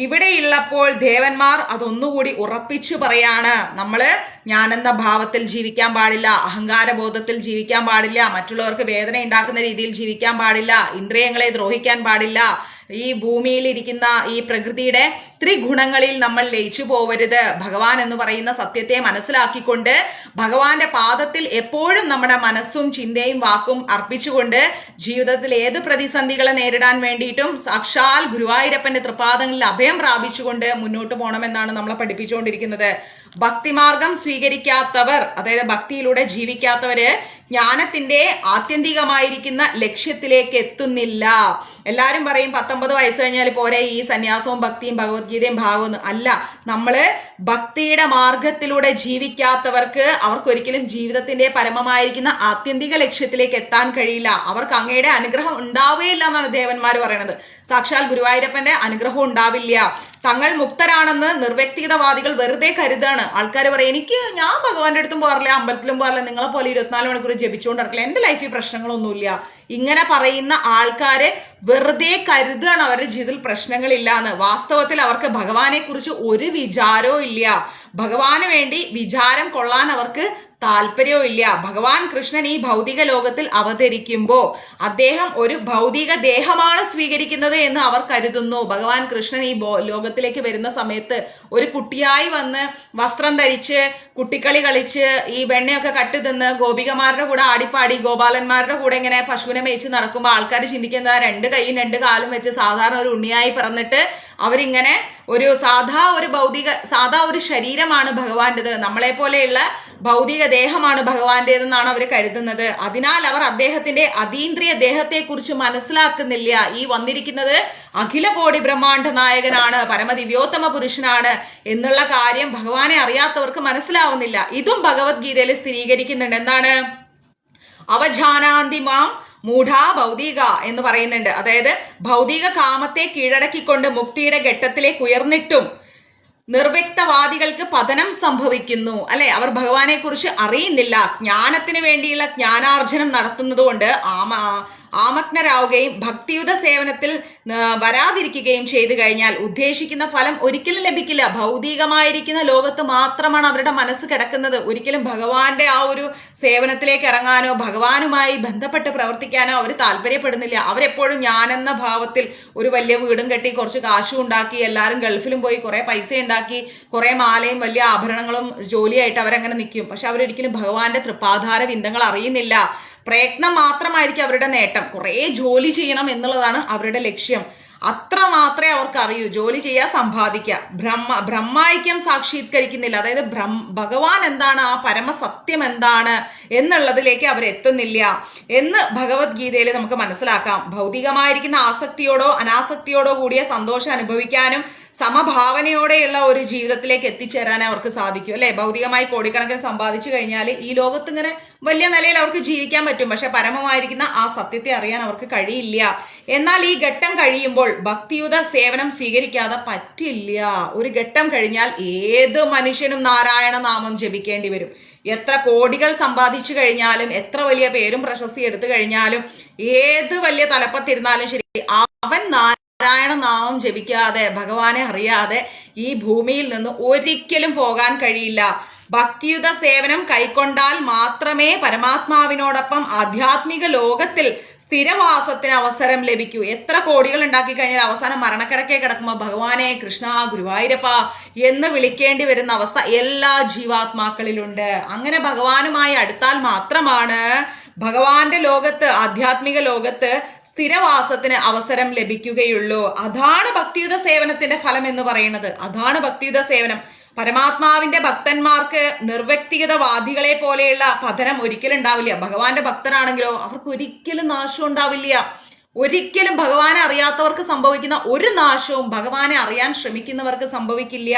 ഇവിടെയുള്ളപ്പോൾ ദേവന്മാർ അതൊന്നുകൂടി ഉറപ്പിച്ചു പറയാണ്. നമ്മള് ഞാനെന്ന ഭാവത്തിൽ ജീവിക്കാൻ പാടില്ല, അഹങ്കാരബോധത്തിൽ ജീവിക്കാൻ പാടില്ല, മറ്റുള്ളവർക്ക് വേദന ഉണ്ടാക്കുന്ന രീതിയിൽ ജീവിക്കാൻ പാടില്ല, ഇന്ദ്രിയങ്ങളെ ദ്രോഹിക്കാൻ പാടില്ല, ഈ ഭൂമിയിലിരിക്കുന്ന ഈ പ്രകൃതിയുടെ ത്രിഗുണങ്ങളിൽ നമ്മൾ ലയിച്ചു പോവരുത്. ഭഗവാൻ എന്ന് പറയുന്ന സത്യത്തെ മനസ്സിലാക്കിക്കൊണ്ട് ഭഗവാന്റെ പാദത്തിൽ എപ്പോഴും നമ്മുടെ മനസ്സും ചിന്തയും വാക്കും അർപ്പിച്ചുകൊണ്ട് ജീവിതത്തിൽ ഏത് പ്രതിസന്ധികളെ നേരിടാൻ വേണ്ടിയിട്ടും സാക്ഷാൽ ഗുരുവായൂരപ്പന്റെ തൃപാദങ്ങളിൽ അഭയം പ്രാപിച്ചുകൊണ്ട് മുന്നോട്ട് പോകണമെന്നാണ് നമ്മളെ പഠിപ്പിച്ചുകൊണ്ടിരിക്കുന്നത്. ഭക്തിമാർഗം സ്വീകരിക്കാത്തവർ, അതായത് ഭക്തിയിലൂടെ ജീവിക്കാത്തവര് ജ്ഞാനത്തിന്റെ ആത്യന്തികമായിരിക്കുന്ന ലക്ഷ്യത്തിലേക്ക് എത്തുന്നില്ല. എല്ലാവരും പറയും 19 വയസ്സ് കഴിഞ്ഞാൽ പോരെ ഈ സന്യാസവും ഭക്തിയും ഭഗവത്ഗീതയും ഭാഗവും. അല്ല, നമ്മള് ഭക്തിയുടെ മാർഗത്തിലൂടെ ജീവിക്കാത്തവർക്ക് അവർക്കൊരിക്കലും ജീവിതത്തിന്റെ പരമമായിരിക്കുന്ന ആത്യന്തിക ലക്ഷ്യത്തിലേക്ക് എത്താൻ കഴിയില്ല. അവർക്ക് അങ്ങയുടെ അനുഗ്രഹം ഉണ്ടാവുകയില്ല എന്നാണ് ദേവന്മാർ പറയുന്നത്. സാക്ഷാൽ ഗുരുവായൂരപ്പന്റെ അനുഗ്രഹം ഉണ്ടാവില്ല. തങ്ങൾ മുക്തരാണെന്ന് നിർവ്യക്തിഗതവാദികൾ വെറുതെ കരുതാണ്. ആൾക്കാർ പറയും ഞാൻ ഭഗവാന്റെ അടുത്തും പോകാറില്ല, അമ്പലത്തിലും പോകാറില്ല, നിങ്ങളെ പോലെ 24 മണിക്കൂർ ജപിച്ചുകൊണ്ട് നടക്കില്ല, എൻ്റെ ലൈഫിൽ പ്രശ്നങ്ങളൊന്നുമില്ല. ഇങ്ങനെ പറയുന്ന ആൾക്കാര് വെറുതെ കരുതാണ് അവരുടെ ജീവിതത്തിൽ പ്രശ്നങ്ങളില്ല എന്ന്. വാസ്തവത്തിൽ അവർക്ക് ഭഗവാനെ കുറിച്ച് ഒരു വിചാരവും ഇല്ല. ഭഗവാന് വേണ്ടി വിചാരം കൊള്ളാൻ അവർക്ക് താല്പര്യവും ഇല്ല. ഭഗവാൻ കൃഷ്ണൻ ഈ ഭൗതിക ലോകത്തിൽ അവതരിക്കുമ്പോൾ അദ്ദേഹം ഒരു ഭൗതിക ദേഹമാണ് സ്വീകരിക്കുന്നത് എന്ന് അവർ കരുതുന്നു. ഭഗവാൻ കൃഷ്ണൻ ഈ ലോകത്തിലേക്ക് വരുന്ന സമയത്ത് ഒരു കുട്ടിയായി വന്ന് വസ്ത്രം ധരിച്ച് കുട്ടിക്കളി കളിച്ച് ഈ വെണ്ണയൊക്കെ കട്ട് തിന്ന് ഗോപികമാരുടെ കൂടെ ആടിപ്പാടി ഗോപാലന്മാരുടെ കൂടെ ഇങ്ങനെ പശുവിനെ മേയിച്ച് നടക്കുമ്പോൾ ആൾക്കാർ ചിന്തിക്കുന്ന 2 കൈയും 2 കാലും വെച്ച് സാധാരണ ഒരു ഉണ്ണിയായി പിറന്നിട്ട് അവരിങ്ങനെ ഒരു സാധാ ഒരു ശരീരമാണ് ഭഗവാന്റേത്, നമ്മളെ പോലെയുള്ള ഭൗതിക ദേഹമാണ് ഭഗവാന്റേതെന്നാണ് അവർ കരുതുന്നത്. അതിനാൽ അവർ അദ്ദേഹത്തിന്റെ അതീന്ദ്രിയ ദേഹത്തെക്കുറിച്ച് മനസ്സിലാക്കുന്നില്ല. ഈ വന്നിരിക്കുന്നത് അഖില കോടി ബ്രഹ്മാണ്ഡ നായകനാണ്, പരമദിവ്യോത്തമ പുരുഷനാണ് എന്നുള്ള കാര്യം ഭഗവാനെ അറിയാത്തവർക്ക് മനസ്സിലാവുന്നില്ല. ഇതും ഭഗവത്ഗീതയിൽ സ്ഥിരീകരിക്കുന്നുണ്ട്. എന്താണ്? അവജാനാന്തിമാം മൂഢാ ഭൗതിക എന്ന് പറയുന്നുണ്ട്. അതായത് ഭൗതിക കാമത്തെ കീഴടക്കിക്കൊണ്ട് മുക്തിയുടെ ഘട്ടത്തിലേക്ക് ഉയർന്നിട്ടും നിർവ്യക്തവാദികൾക്ക് പതനം സംഭവിക്കുന്നു. അല്ലെ, അവർ ഭഗവാനെ കുറിച്ച് അറിയുന്നില്ല. ജ്ഞാനത്തിന് വേണ്ടിയുള്ള ജ്ഞാനാർജനം നടത്തുന്നത് കൊണ്ട് ആമഗ്നരാവുകയും ഭക്തിയുത സേവനത്തിൽ വരാതിരിക്കുകയും ചെയ്തു കഴിഞ്ഞാൽ ഉദ്ദേശിക്കുന്ന ഫലം ഒരിക്കലും ലഭിക്കില്ല. ഭൗതികമായിരിക്കുന്ന ലോകത്ത് മാത്രമാണ് അവരുടെ മനസ്സ് കിടക്കുന്നത്. ഒരിക്കലും ഭഗവാന്റെ ആ ഒരു സേവനത്തിലേക്ക് ഇറങ്ങാനോ ഭഗവാനുമായി ബന്ധപ്പെട്ട് പ്രവർത്തിക്കാനോ അവർ താല്പര്യപ്പെടുന്നില്ല. അവരെപ്പോഴും ഞാനെന്ന ഭാവത്തിൽ ഒരു വലിയ വീടും കെട്ടി കുറച്ച് കാശും ഉണ്ടാക്കി എല്ലാവരും ഗൾഫിലും പോയി കുറെ പൈസ ഉണ്ടാക്കി കുറെ മാലയും വലിയ ആഭരണങ്ങളും ജോലിയായിട്ട് അവരങ്ങനെ നിൽക്കും. പക്ഷെ അവരൊരിക്കലും ഭഗവാന്റെ തൃപ്പാധാര വിന്ദങ്ങൾ അറിയുന്നില്ല. പ്രയത്നം മാത്രമായിരിക്കും അവരുടെ നേട്ടം. കുറേ ജോലി ചെയ്യണം എന്നുള്ളതാണ് അവരുടെ ലക്ഷ്യം. അത്ര മാത്രമേ അവർക്ക് അറിയൂ. ജോലി ചെയ്യുക, സമ്പാദിക്കുക. ബ്രഹ്മൈക്യം സാക്ഷാത്കരിക്കുന്നില്ല. അതായത് ഭഗവാൻ എന്താണ്, ആ പരമസത്യം എന്താണ് എന്നുള്ളതിലേക്ക് അവരെത്തുന്നില്ല എന്ന് ഭഗവത്ഗീതയിൽ നമുക്ക് മനസ്സിലാക്കാം. ഭൗതികമായിരിക്കുന്ന ആസക്തിയോടോ അനാസക്തിയോടോ കൂടിയ സന്തോഷം അനുഭവിക്കാനും സമഭാവനയോടെയുള്ള ഒരു ജീവിതത്തിലേക്ക് എത്തിച്ചേരാൻ അവർക്ക് സാധിക്കും. അല്ലെ, ഭൗതികമായി കോടിക്കണക്കിന് സമ്പാദിച്ചു കഴിഞ്ഞാൽ ഈ ലോകത്ത് ഇങ്ങനെ വലിയ നിലയിൽ അവർക്ക് ജീവിക്കാൻ പറ്റും. പക്ഷെ പരമമായിരിക്കുന്ന ആ സത്യത്തെ അറിയാൻ അവർക്ക് കഴിയില്ല. എന്നാൽ ഈ ഘട്ടം കഴിയുമ്പോൾ ഭക്തിയുത സേവനം സ്വീകരിക്കാതെ പറ്റില്ല. ഒരു ഘട്ടം കഴിഞ്ഞാൽ ഏത് മനുഷ്യനും നാരായണ നാമം ജപിക്കേണ്ടി വരും. എത്ര കോടികൾ സമ്പാദിച്ചു കഴിഞ്ഞാലും എത്ര വലിയ പേരും പ്രശസ്തി എടുത്തു കഴിഞ്ഞാലും ഏത് വലിയ തലപ്പത്തിരുന്നാലും ശരി, അവൻ നാരായണ നാമം ജപിക്കാതെ ഭഗവാനെ അറിയാതെ ഈ ഭൂമിയിൽ നിന്ന് ഒരിക്കലും പോകാൻ കഴിയില്ല. ഭക്തിയുത സേവനം കൈക്കൊണ്ടാൽ മാത്രമേ പരമാത്മാവിനോടൊപ്പം ആധ്യാത്മിക ലോകത്തിൽ സ്ഥിരവാസത്തിന് അവസരം ലഭിക്കൂ. എത്ര കോടികൾ ഉണ്ടാക്കി കഴിഞ്ഞാൽ അവസാനം മരണക്കിടക്കെ കിടക്കുമ്പോൾ ഭഗവാനെ കൃഷ്ണ ഗുരുവായൂരപ്പ എന്ന് വിളിക്കേണ്ടി വരുന്ന അവസ്ഥ എല്ലാ ജീവാത്മാക്കളിലുണ്ട്. അങ്ങനെ ഭഗവാനുമായി അടുത്താൽ മാത്രമാണ് ഭഗവാന്റെ ലോകത്ത്, ആധ്യാത്മിക ലോകത്ത് സ്ഥിരവാസത്തിന് അവസരം ലഭിക്കുകയുള്ളൂ. അതാണ് ഭക്തിയുത സേവനത്തിന്റെ ഫലം എന്ന് പറയുന്നത്. അതാണ് ഭക്തിയുത സേവനം. പരമാത്മാവിന്റെ ഭക്തന്മാർക്ക് നിർവ്യക്തിഗതവാദികളെ പോലെയുള്ള പതനം ഒരിക്കലും ഉണ്ടാവില്ല. ഭഗവാന്റെ ഭക്തരാണെങ്കിലോ അവർക്ക് ഒരിക്കലും നാശം ഉണ്ടാവില്ല. ഒരിക്കലും ഭഗവാനെ അറിയാത്തവർക്ക് സംഭവിക്കുന്ന ഒരു നാശവും ഭഗവാനെ അറിയാൻ ശ്രമിക്കുന്നവർക്ക് സംഭവിക്കില്ല.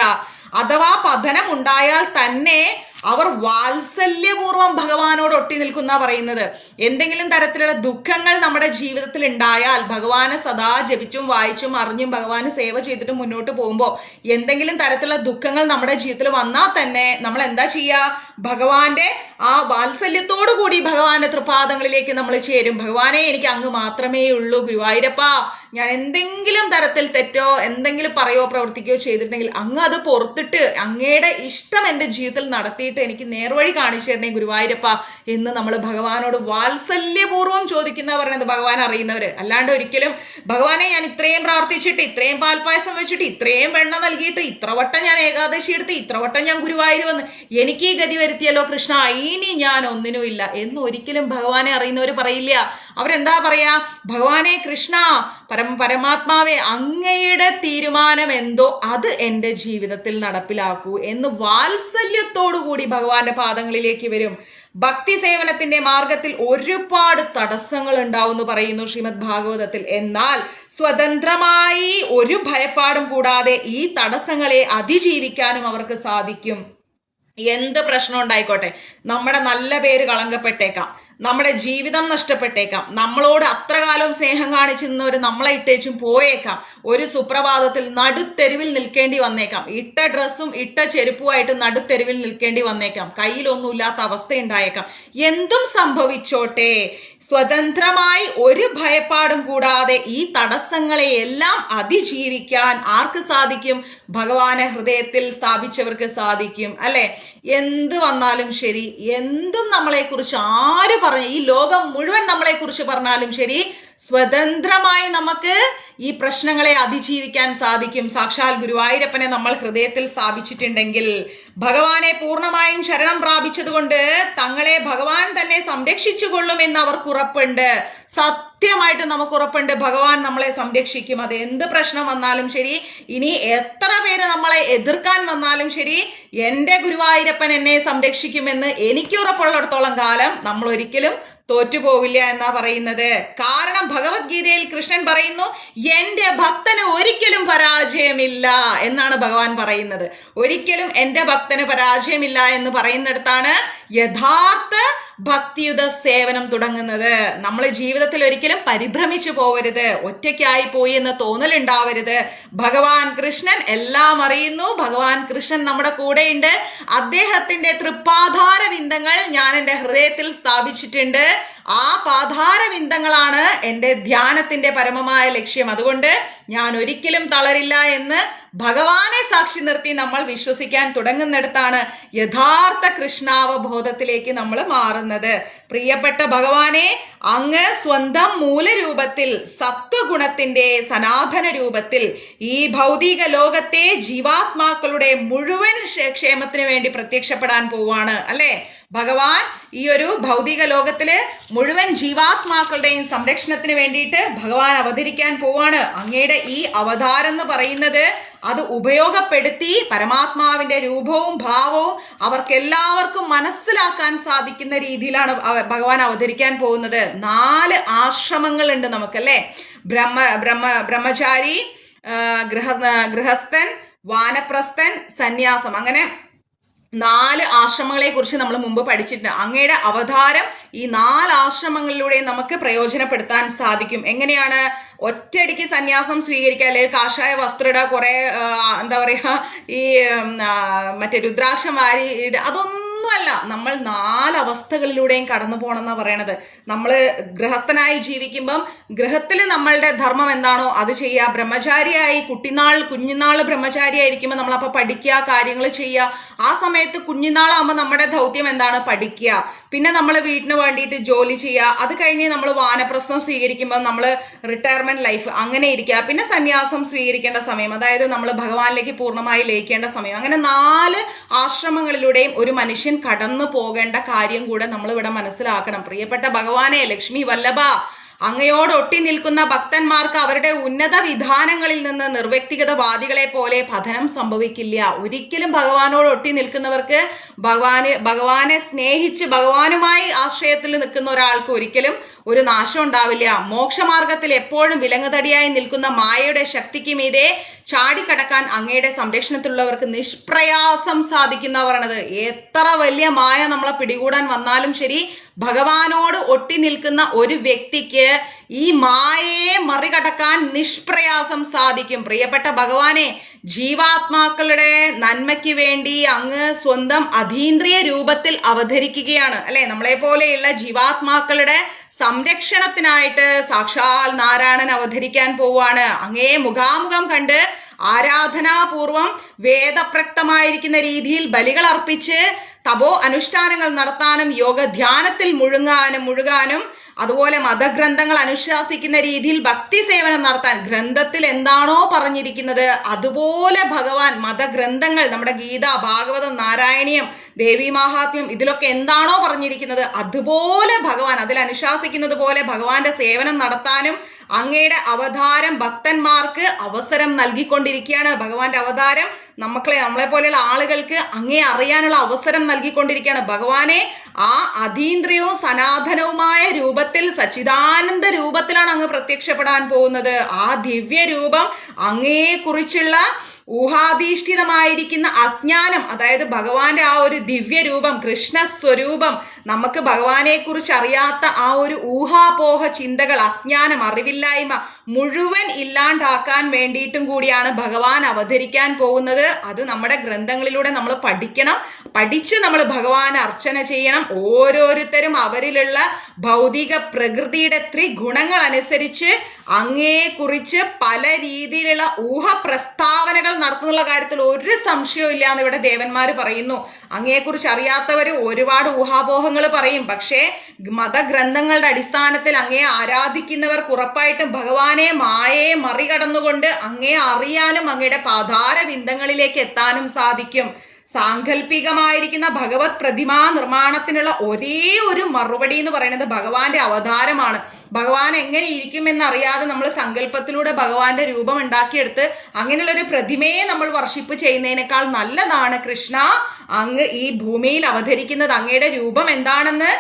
അഥവാ പതനം ഉണ്ടായാൽ തന്നെ അവർ വാത്സല്യപൂർവ്വം ഭഗവാനോട് ഒട്ടി നിൽക്കുന്ന പറയുന്നത്. എന്തെങ്കിലും തരത്തിലുള്ള ദുഃഖങ്ങൾ നമ്മുടെ ജീവിതത്തിൽ ഉണ്ടായാൽ ഭഗവാനെ സദാ ജപിച്ചും വായിച്ചും അറിഞ്ഞും ഭഗവാന് സേവ ചെയ്തിട്ടും മുന്നോട്ട് പോകുമ്പോൾ എന്തെങ്കിലും തരത്തിലുള്ള ദുഃഖങ്ങൾ നമ്മുടെ ജീവിതത്തിൽ വന്നാൽ തന്നെ നമ്മൾ എന്താ ചെയ്യുക? ഭഗവാന്റെ ആ വാത്സല്യത്തോടു കൂടി ഭഗവാന്റെ തൃപാദങ്ങളിലേക്ക് നമ്മൾ ചേരും. ഭഗവാനെ എനിക്ക് അങ്ങ് മാത്രമേ ഉള്ളൂ, ഗുരുവായൂരപ്പ ഞാൻ എന്തെങ്കിലും തരത്തിൽ തെറ്റോ എന്തെങ്കിലും പറയോ പ്രവർത്തിക്കുകയോ ചെയ്തിട്ടുണ്ടെങ്കിൽ അങ്ങ് അത് പുറത്തിട്ട് അങ്ങയുടെ ഇഷ്ടം എൻ്റെ ജീവിതത്തിൽ നടത്തിയിട്ട് എനിക്ക് നേർവഴി കാണിച്ചു തരണേ ഗുരുവായൂരപ്പ എന്ന് നമ്മൾ ഭഗവാനോട് വാത്സല്യപൂർവ്വം ചോദിക്കുന്ന പറയുന്നത് ഭഗവാൻ അറിയുന്നവര്. അല്ലാണ്ട് ഒരിക്കലും ഭഗവാനെ ഞാൻ ഇത്രയും പ്രാർത്ഥിച്ചിട്ട് ഇത്രയും പാൽപ്പായസം വെച്ചിട്ട് ഇത്രയും വെണ്ണ നൽകിയിട്ട് ഇത്ര വട്ടം ഞാൻ ഏകാദശി എടുത്ത് ഇത്ര വട്ടം ഞാൻ ഗുരുവായൂർ വന്ന് എനിക്ക് ഈ ഗതി വരുത്തിയല്ലോ കൃഷ്ണ, ഇനി ഞാൻ ഒന്നിനും ഇല്ല എന്ന് ഒരിക്കലും ഭഗവാനെ അറിയുന്നവർ പറയില്ല. അവരെന്താ പറയാ, ഭഗവാനെ കൃഷ്ണ പരമാത്മാവെ അങ്ങയുടെ തീരുമാനം എന്തോ അത് എൻ്റെ ജീവിതത്തിൽ നടപ്പിലാക്കൂ എന്ന് വാത്സല്യത്തോടു കൂടി ഭഗവാന്റെ പാദങ്ങളിലേക്ക് വരും. ഭക്തി സേവനത്തിന്റെ മാർഗത്തിൽ ഒരുപാട് തടസ്സങ്ങൾ ഉണ്ടാവും എന്ന് പറയുന്നു ശ്രീമദ് ഭാഗവതത്തിൽ. എന്നാൽ സ്വതന്ത്രമായി ഒരു ഭയപ്പാടും കൂടാതെ ഈ തടസ്സങ്ങളെ അതിജീവിക്കാനും അവർക്ക് സാധിക്കും. എന്ത് പ്രശ്നം ഉണ്ടായിക്കോട്ടെ, നമ്മുടെ നല്ല പേര് കളങ്കപ്പെട്ടേക്കാം, നമ്മുടെ ജീവിതം നഷ്ടപ്പെട്ടേക്കാം, നമ്മളോട് അത്ര കാലം സ്നേഹം കാണിച്ചു നിന്നവർ നമ്മളെ ഇട്ടേച്ചും പോയേക്കാം, ഒരു സുപ്രഭാതത്തിൽ നടുത്തെരുവിൽ നിൽക്കേണ്ടി വന്നേക്കാം, ഇട്ട ഡ്രസ്സും ഇട്ട ചെരുപ്പുമായിട്ട് നടുത്തെരുവിൽ നിൽക്കേണ്ടി വന്നേക്കാം, കയ്യിലൊന്നുമില്ലാത്ത അവസ്ഥ ഉണ്ടായേക്കാം. എന്തും സംഭവിച്ചോട്ടെ, സ്വതന്ത്രമായി ഒരു ഭയപ്പാടും കൂടാതെ ഈ തടസ്സങ്ങളെ എല്ലാം അതിജീവിക്കാൻ ആർക്ക് സാധിക്കും? ഭഗവാനെ ഹൃദയത്തിൽ സ്ഥാപിച്ചവർക്ക് സാധിക്കും അല്ലെ. എന്ത് വന്നാലും ശരി, എന്തും നമ്മളെക്കുറിച്ച് ആര് പറഞ്ഞു, ഈ ലോകം മുഴുവൻ നമ്മളെക്കുറിച്ച് പറഞ്ഞാലും ശരി, സ്വതന്ത്രമായി നമുക്ക് ഈ പ്രശ്നങ്ങളെ അതിജീവിക്കാൻ സാധിക്കും. സാക്ഷാൽ ഗുരുവായൂരപ്പനെ നമ്മൾ ഹൃദയത്തിൽ സ്ഥാപിച്ചിട്ടുണ്ടെങ്കിൽ, ഭഗവാനെ പൂർണ്ണമായും ശരണം പ്രാപിച്ചതുകൊണ്ട് തങ്ങളെ ഭഗവാൻ തന്നെ സംരക്ഷിച്ചു കൊള്ളുമെന്ന് അവർക്ക് ഉറപ്പുണ്ട്. സത്യമായിട്ട് നമുക്ക് ഉറപ്പുണ്ട് ഭഗവാൻ നമ്മളെ സംരക്ഷിക്കും. അത് എന്ത് പ്രശ്നം വന്നാലും ശരി, ഇനി എത്ര പേര് നമ്മളെ എതിർക്കാൻ വന്നാലും ശരി, എൻ്റെ ഗുരുവായൂരപ്പൻ എന്നെ സംരക്ഷിക്കുമെന്ന് എനിക്ക് ഉറപ്പുള്ളിടത്തോളം കാലം നമ്മൾ ഒരിക്കലും തോറ്റുപോവില്ല എന്നാ പറയുന്നത്. കാരണം ഭഗവത്ഗീതയിൽ കൃഷ്ണൻ പറയുന്നു, എൻ്റെ ഭക്തന് ഒരിക്കലും പരാജയമില്ല എന്നാണ് ഭഗവാൻ പറയുന്നത്. ഒരിക്കലും എൻ്റെ ഭക്തന് പരാജയമില്ല എന്ന് പറയുന്നിടത്താണ് യഥാർത്ഥ ഭക്തിയുത സേവനം തുടങ്ങുന്നത്. നമ്മൾ ജീവിതത്തിൽ ഒരിക്കലും പരിഭ്രമിച്ചു പോവരുത്, ഒറ്റയ്ക്കായി പോയി എന്ന് തോന്നലുണ്ടാവരുത്. ഭഗവാൻ കൃഷ്ണൻ എല്ലാം അറിയുന്നു, ഭഗവാൻ കൃഷ്ണൻ നമ്മുടെ കൂടെയുണ്ട്. അദ്ദേഹത്തിന്റെ തൃപ്പാധാര വിന്ദങ്ങൾ ഞാൻ എൻ്റെ ഹൃദയത്തിൽ സ്ഥാപിച്ചിട്ടുണ്ട്. ആ പാധാരവിന്ദങ്ങളാണ് എൻ്റെ ധ്യാനത്തിന്റെ പരമമായ ലക്ഷ്യം. അതുകൊണ്ട് ഞാൻ ഒരിക്കലും തളരില്ല എന്ന് ഭഗവാനെ സാക്ഷി നിർത്തി നമ്മൾ വിശ്വസിക്കാൻ തുടങ്ങുന്നിടത്താണ് യഥാർത്ഥ കൃഷ്ണാവബോധത്തിലേക്ക് നമ്മൾ മാറുന്നത്. പ്രിയപ്പെട്ട ഭഗവാനെ, അങ്ങ് സ്വന്തം മൂലരൂപത്തിൽ സത്വഗുണത്തിന്റെ സനാതന രൂപത്തിൽ ഈ ഭൗതിക ലോകത്തെ ജീവാത്മാക്കളുടെ മുഴുവൻ ക്ഷേമത്തിന് വേണ്ടി പ്രത്യക്ഷപ്പെടാൻ പോവാണ് അല്ലെ. ഭഗവാൻ ഈ ഒരു ഭൗതിക ലോകത്തില് മുഴുവൻ ജീവാത്മാക്കളുടെയും സംരക്ഷണത്തിന് വേണ്ടിയിട്ട് ഭഗവാൻ അവതരിക്കാൻ പോവാണ്. അങ്ങയുടെ ഈ അവതാരം എന്ന് പറയുന്നത് അത് ഉപയോഗപ്പെടുത്തി പരമാത്മാവിന്റെ രൂപവും ഭാവവും അവർക്കെല്ലാവർക്കും മനസ്സിലാക്കാൻ സാധിക്കുന്ന രീതിയിലാണ് ഭഗവാൻ അവതരിക്കാൻ പോകുന്നത്. 4 ആശ്രമങ്ങളുണ്ട് നമുക്കല്ലേ. ബ്രഹ്മചാരി, ഗൃഹസ്ഥൻ, വാനപ്രസ്ഥൻ, സന്യാസം, അങ്ങനെ 4 ആശ്രമങ്ങളെ കുറിച്ച് നമ്മൾ മുമ്പ് പഠിച്ചിട്ടുണ്ട്. അങ്ങയുടെ അവതാരം ഈ 4 ആശ്രമങ്ങളിലൂടെ നമുക്ക് പ്രയോജനപ്പെടുത്താൻ സാധിക്കും. എങ്ങനെയാണ്? ഒറ്റയടിക്ക് സന്യാസം സ്വീകരിക്കുക, അല്ലെങ്കിൽ കാഷായ വസ്ത്രം ഇടുക, കുറെ എന്താ പറയാ ഈ മറ്റേ രുദ്രാക്ഷം വാരി ഇടുക, അതൊന്നും അല്ല. നമ്മൾ 4 അവസ്ഥകളിലൂടെയും കടന്നു പോകണം എന്നാ പറയണത്. നമ്മൾ ഗൃഹസ്ഥനായി ജീവിക്കുമ്പം ഗൃഹത്തിൽ നമ്മളുടെ ധർമ്മം എന്താണോ അത് ചെയ്യുക. ബ്രഹ്മചാരിയായി കുഞ്ഞുനാൾ ബ്രഹ്മചാരിയായിരിക്കുമ്പോൾ നമ്മളപ്പോൾ പഠിക്കുക, കാര്യങ്ങൾ ചെയ്യുക. ആ സമയത്ത് കുഞ്ഞുനാളാകുമ്പോൾ നമ്മുടെ ദൗത്യം എന്താണ്? പഠിക്കുക. പിന്നെ നമ്മൾ വീട്ടിന് വേണ്ടിയിട്ട് ജോലി ചെയ്യുക. അത് കഴിഞ്ഞ് നമ്മൾ വാനപ്രസ്ഥം സ്വീകരിക്കുമ്പോൾ നമ്മൾ റിട്ടയർമെന്റ് ലൈഫ് അങ്ങനെ ഇരിക്കുക. പിന്നെ സന്യാസം സ്വീകരിക്കേണ്ട സമയം, അതായത് നമ്മൾ ഭഗവാനിലേക്ക് പൂർണ്ണമായി ലയിക്കേണ്ട സമയം. അങ്ങനെ 4 ആശ്രമങ്ങളിലൂടെയും ഒരു മനുഷ്യൻ കടന്നു പോകേണ്ട കാര്യം കൂടെ നമ്മൾ ഇവിടെ മനസ്സിലാക്കണം. പ്രിയപ്പെട്ട ഭഗവാനെ, ലക്ഷ്മി വല്ലഭ, അങ്ങയോട് ഒട്ടി നിൽക്കുന്ന ഭക്തന്മാർക്ക് അവരുടെ ഉന്നത വിധാനങ്ങളിൽ നിന്ന് നിർവ്യക്തിഗതവാദികളെ പോലെ പതനം സംഭവിക്കില്ല. ഒരിക്കലും ഭഗവാനോട് ഒട്ടി നിൽക്കുന്നവർക്ക്, ഭഗവാനെ സ്നേഹിച്ച് ഭഗവാനുമായി ആശ്രയത്തിൽ നിൽക്കുന്ന ഒരാൾക്ക് ഒരിക്കലും ഒരു നാശം ഉണ്ടാവില്ല. മോക്ഷമാർഗത്തിൽ എപ്പോഴും വിലങ്ങുതടിയായി നിൽക്കുന്ന മായയുടെ ശക്തിക്ക് മീതെ ചാടിക്കടക്കാൻ അങ്ങയുടെ സംരക്ഷണത്തിലുള്ളവർക്ക് നിഷ്പ്രയാസം സാധിക്കുന്ന പറയണത്. എത്ര വലിയ മായ നമ്മളെ പിടികൂടാൻ വന്നാലും ശരി, ഭഗവാനോട് ഒട്ടി നിൽക്കുന്ന ഒരു വ്യക്തിക്ക് ഈ മായയെ മറികടക്കാൻ നിഷ്പ്രയാസം സാധിക്കും. പ്രിയപ്പെട്ട ഭഗവാനെ, ജീവാത്മാക്കളുടെ നന്മയ്ക്ക് വേണ്ടി അങ്ങ് സ്വന്തം അതീന്ദ്രിയ രൂപത്തിൽ അവതരിക്കുകയാണ് അല്ലെ. നമ്മളെ പോലെയുള്ള ജീവാത്മാക്കളുടെ സംരക്ഷണത്തിനായിട്ട് സാക്ഷാൽ നാരായണൻ അവതരിക്കാൻ പോവാണ്. അങ്ങയെ മുഖാമുഖം കണ്ട് ആരാധനാപൂർവം വേദപ്രക്തമായിരിക്കുന്ന രീതിയിൽ ബലികൾ അർപ്പിച്ച് തപോ അനുഷ്ഠാനങ്ങൾ നടത്താനും യോഗധ്യാനത്തിൽ മുഴുകാനും അതുപോലെ മതഗ്രന്ഥങ്ങൾ അനുശാസിക്കുന്ന രീതിയിൽ ഭക്തി സേവനം നടത്താൻ, ഗ്രന്ഥത്തിൽ എന്താണോ പറഞ്ഞിരിക്കുന്നത് അതുപോലെ ഭഗവാൻ മതഗ്രന്ഥങ്ങൾ, നമ്മുടെ ഗീത, ഭാഗവതം, നാരായണീയം, ദേവി മഹാത്മ്യം, ഇതിലൊക്കെ എന്താണോ പറഞ്ഞിരിക്കുന്നത് അതുപോലെ ഭഗവാൻ അതിൽ അനുശാസിക്കുന്നത് പോലെ ഭഗവാന്റെ സേവനം നടത്താനും അങ്ങയുടെ അവതാരം ഭക്തന്മാർക്ക് അവസരം നൽകിക്കൊണ്ടിരിക്കുകയാണ്. ഭഗവാന്റെ അവതാരം നമ്മളെ പോലെയുള്ള ആളുകൾക്ക് അങ്ങേ അറിയാനുള്ള അവസരം നൽകിക്കൊണ്ടിരിക്കുകയാണ്. ഭഗവാനെ ആ അതീന്ദ്രിയവും സനാതനവുമായ രൂപത്തിൽ, സച്ചിദാനന്ദ രൂപത്തിലാണ് അങ്ങ് പ്രത്യക്ഷപ്പെടാൻ പോകുന്നത്. ആ ദിവ്യ രൂപം അങ്ങയെക്കുറിച്ചുള്ള ഊഹാധിഷ്ഠിതമായിരിക്കുന്ന അജ്ഞാനം, അതായത് ഭഗവാന്റെ ആ ഒരു ദിവ്യ രൂപം, കൃഷ്ണസ്വരൂപം, നമുക്ക് ഭഗവാനെ കുറിച്ച് അറിയാത്ത ആ ഒരു ഊഹാപോഹ ചിന്തകൾ, അജ്ഞാനം, അറിവില്ലായ്മ മുഴുവൻ ഇല്ലാണ്ടാക്കാൻ വേണ്ടിയിട്ടും കൂടിയാണ് ഭഗവാൻ അവതരിക്കാൻ പോകുന്നത്. അത് നമ്മുടെ ഗ്രന്ഥങ്ങളിലൂടെ നമ്മൾ പഠിച്ച് നമ്മൾ ഭഗവാനെ അർച്ചന ചെയ്യണം. ഓരോരുത്തരും അവരിലുള്ള ഭൗതിക പ്രകൃതിയുടെ ത്രിഗുണങ്ങൾ അനുസരിച്ച് അങ്ങയെക്കുറിച്ച് പല രീതിയിലുള്ള ഊഹപ്രസ്താവനകൾ നടത്തുന്നുള്ള കാര്യത്തിൽ ഒരു സംശയവും ഇല്ല എന്ന് ഇവിടെ ദേവന്മാർ പറയുന്നു. അങ്ങയെക്കുറിച്ച് അറിയാത്തവർ ഒരുപാട് ഊഹാപോഹങ്ങൾ പറയും. പക്ഷേ മതഗ്രന്ഥങ്ങളുടെ അടിസ്ഥാനത്തിൽ അങ്ങയെ ആരാധിക്കുന്നവർക്ക് ഉറപ്പായിട്ടും ഭഗവാനെ മായയെ മറികടന്നുകൊണ്ട് അങ്ങയെ അറിയാനും അങ്ങയുടെ പാതാരവിന്ദങ്ങളിലേക്ക് എത്താനും സാധിക്കും. സാങ്കല്പികമായിരിക്കുന്ന ഭഗവത് പ്രതിമാ നിർമ്മാണത്തിനുള്ള ഒരേ ഒരു മറുപടി എന്ന് പറയുന്നത് ഭഗവാന്റെ അവതാരമാണ്. ഭഗവാൻ എങ്ങനെ ഇരിക്കുമെന്നറിയാതെ നമ്മൾ സങ്കല്പത്തിലൂടെ ഭഗവാന്റെ രൂപം ഉണ്ടാക്കിയെടുത്ത് അങ്ങനെയുള്ള ഒരു പ്രതിമയെ നമ്മൾ വർഷിപ്പ് ചെയ്യുന്നതിനേക്കാൾ നല്ലതാണ് കൃഷ്ണ അങ്ങ് ഈ ഭൂമിയിൽ അവതരിക്കുന്നത്. അങ്ങയുടെ രൂപം എന്താണെന്ന്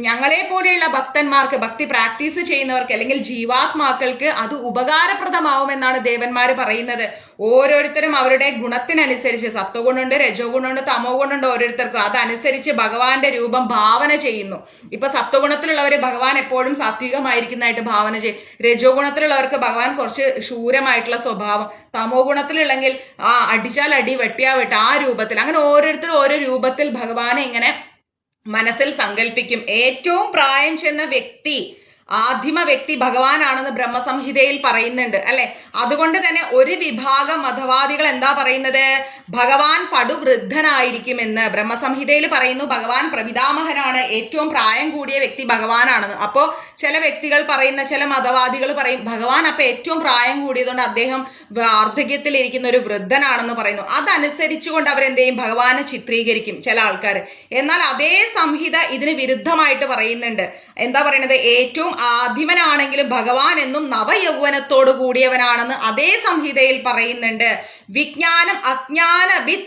ഞങ്ങളെ പോലെയുള്ള ഭക്തന്മാർക്ക്, ഭക്തി പ്രാക്ടീസ് ചെയ്യുന്നവർക്ക് അല്ലെങ്കിൽ ജീവാത്മാക്കൾക്ക് അത് ഉപകാരപ്രദമാവുമെന്നാണ് ദേവന്മാർ പറയുന്നത്. ഓരോരുത്തരും അവരുടെ ഗുണത്തിനനുസരിച്ച്, സത്വഗുണമുണ്ട്, രജോ ഗുണമുണ്ട്, തമോ ഗുണമുണ്ട് ഓരോരുത്തർക്കും, അതനുസരിച്ച് ഭഗവാന്റെ രൂപം ഭാവന ചെയ്യുന്നു. ഇപ്പൊ സത്വഗുണത്തിലുള്ളവർ ഭഗവാൻ എപ്പോഴും സാത്വികമായിരിക്കുന്നതായിട്ട് ഭാവന ചെയ്യും. രജോ ഗുണത്തിലുള്ളവർക്ക് ഭഗവാൻ കുറച്ച് ശൂരമായിട്ടുള്ള സ്വഭാവം, തമോ ഗുണത്തിലുള്ളെങ്കിൽ അടിച്ചാൽ അടി, വെട്ടിയാ വെട്ട, ആ രൂപത്തിൽ. അങ്ങനെ ഓരോരുത്തരും ഓരോ രൂപത്തിൽ ഭഗവാനെ ഇങ്ങനെ മനസ്സിൽ സങ്കല്പിക്കും. ഏറ്റവും പ്രായം ചെന്ന വ്യക്തി, ആദിമ വ്യക്തി ഭഗവാനാണെന്ന് ബ്രഹ്മസംഹിതയിൽ പറയുന്നുണ്ട് അല്ലെ. അതുകൊണ്ട് തന്നെ ഒരു വിഭാഗം മതവാദികൾ എന്താ പറയുന്നത്, ഭഗവാൻ പടുവൃദ്ധനായിരിക്കുമെന്ന് ബ്രഹ്മസംഹിതയിൽ പറയുന്നു. ഭഗവാൻ പ്രപിതാമഹനാണ്, ഏറ്റവും പ്രായം കൂടിയ വ്യക്തി ഭഗവാനാണെന്ന്. അപ്പോൾ ചില വ്യക്തികൾ പറയുന്ന, ചില മതവാദികൾ പറയും ഭഗവാൻ അപ്പൊ ഏറ്റവും പ്രായം കൂടിയതുകൊണ്ട് അദ്ദേഹം വാർദ്ധക്യത്തിൽ ഇരിക്കുന്ന ഒരു വൃദ്ധനാണെന്ന് പറയുന്നു. അതനുസരിച്ചുകൊണ്ട് അവരെന്ത് ചെയ്യും, ഭഗവാനെ ചിത്രീകരിക്കും ചില ആൾക്കാർ. എന്നാൽ അതേ സംഹിത ഇതിന് വിരുദ്ധമായിട്ട് പറയുന്നുണ്ട്. എന്താ പറയുന്നത്, ഏറ്റവും ആദിമനാണെങ്കിലും ഭഗവാൻ എന്നും നവയൗവനത്തോട് കൂടിയവനാണെന്ന് അതേ സംഹിതയിൽ പറയുന്നുണ്ട്. വിജ്ഞാനം അജ്ഞാനവിത്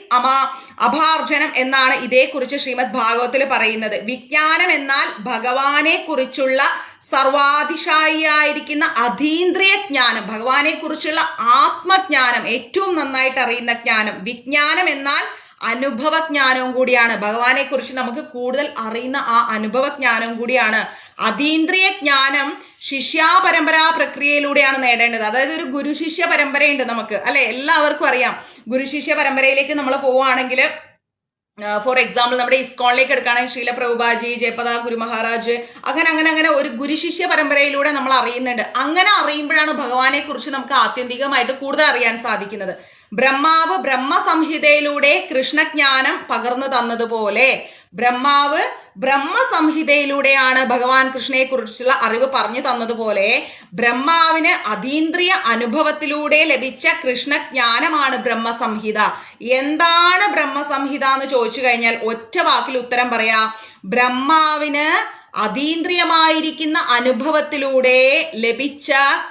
അഭാർജനം എന്നാണ് ഇതേക്കുറിച്ച് ശ്രീമദ് ഭാഗവത്തിൽ പറയുന്നത്. വിജ്ഞാനം എന്നാൽ ഭഗവാനെ കുറിച്ചുള്ള സർവാതിശായിയായിരിക്കുന്ന അതീന്ദ്രിയ ജ്ഞാനം, ഭഗവാനെ കുറിച്ചുള്ള ആത്മജ്ഞാനം, ഏറ്റവും നന്നായിട്ട് അറിയുന്ന ജ്ഞാനം. വിജ്ഞാനം എന്നാൽ അനുഭവജ്ഞാനവും കൂടിയാണ്. ഭഗവാനെ കുറിച്ച് നമുക്ക് കൂടുതൽ അറിയുന്ന ആ അനുഭവജ്ഞാനവും കൂടിയാണ്. അതീന്ദ്രിയ ജ്ഞാനം ശിഷ്യാപരമ്പരാ പ്രക്രിയയിലൂടെയാണ് നേടേണ്ടത്. അതായത് ഒരു ഗുരു ശിഷ്യ പരമ്പരയുണ്ട് നമുക്ക് അല്ലെ, എല്ലാവർക്കും അറിയാം. ഗുരു ശിഷ്യ പരമ്പരയിലേക്ക് നമ്മൾ പോവുകയാണെങ്കിൽ, ഫോർ എക്സാമ്പിൾ നമ്മുടെ ഇസ്കോണിലേക്ക് എടുക്കുകയാണെങ്കിൽ ശ്രീല പ്രഭുപാജി, ജയപദ ഗുരു മഹാരാജ്, അങ്ങനെ ഒരു ഗുരുശിഷ്യ പരമ്പരയിലൂടെ നമ്മൾ അറിയുന്നുണ്ട്. അങ്ങനെ അറിയുമ്പോഴാണ് ഭഗവാനെ കുറിച്ച് നമുക്ക് ആത്യന്തികമായിട്ട് കൂടുതൽ അറിയാൻ സാധിക്കുന്നത്. ബ്രഹ്മാവ് ബ്രഹ്മസംഹിതയിലൂടെ കൃഷ്ണജ്ഞാനം പകർന്നു തന്നതുപോലെ ബ്രഹ്മാവ് ബ്രഹ്മസംഹിതയിലൂടെയാണ് ഭഗവാൻ കൃഷ്ണനെ കുറിച്ചുള്ള അറിവ് പറഞ്ഞു തന്നതുപോലെ ബ്രഹ്മാവിന് അതീന്ദ്രിയ അനുഭവത്തിലൂടെ ലഭിച്ച കൃഷ്ണജ്ഞാനമാണ് ബ്രഹ്മസംഹിത. എന്താണ് ബ്രഹ്മസംഹിത എന്ന് ചോദിച്ചു കഴിഞ്ഞാൽ ഒറ്റ വാക്കിൽ ഉത്തരം പറയാം. ബ്രഹ്മാവിന് അതീന്ദ്രിയമായിരിക്കുന്ന അനുഭവത്തിലൂടെ ലഭിച്ച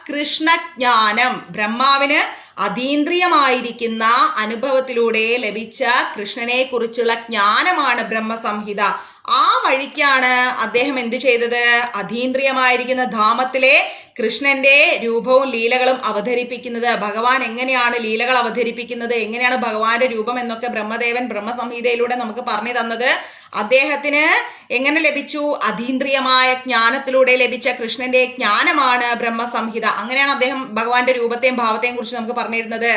കൃഷ്ണജ്ഞാനം, ബ്രഹ്മാവിന് അതീന്ദ്രിയമായിരിക്കുന്ന അനുഭവത്തിലൂടെ ലഭിച്ച കൃഷ്ണനെ കുറിച്ചുള്ള ജ്ഞാനമാണ് ബ്രഹ്മസംഹിത. ആ വഴിക്കാണ് അദ്ദേഹം എന്ത് ചെയ്തത്, അതീന്ദ്രിയമായിരിക്കുന്ന ധാമത്തിലെ കൃഷ്ണന്റെ രൂപവും ലീലകളും അവതരിപ്പിക്കുന്നത്. ഭഗവാൻ എങ്ങനെയാണ് ലീലകൾ അവതരിപ്പിക്കുന്നത്, എങ്ങനെയാണ് ഭഗവാന്റെ രൂപം എന്നൊക്കെ ബ്രഹ്മദേവൻ ബ്രഹ്മസംഹിതയിലൂടെ നമുക്ക് പറഞ്ഞു തന്നത്. അദ്ദേഹത്തിന് എങ്ങനെ ലഭിച്ചു? അതീന്ദ്രിയമായ ജ്ഞാനത്തിലൂടെ ലഭിച്ച കൃഷ്ണന്റെ ജ്ഞാനമാണ് ബ്രഹ്മസംഹിത. അങ്ങനെയാണ് അദ്ദേഹം ഭഗവാന്റെ രൂപത്തെയും ഭാവത്തെയും കുറിച്ച് നമുക്ക് പറഞ്ഞിരുന്നത്.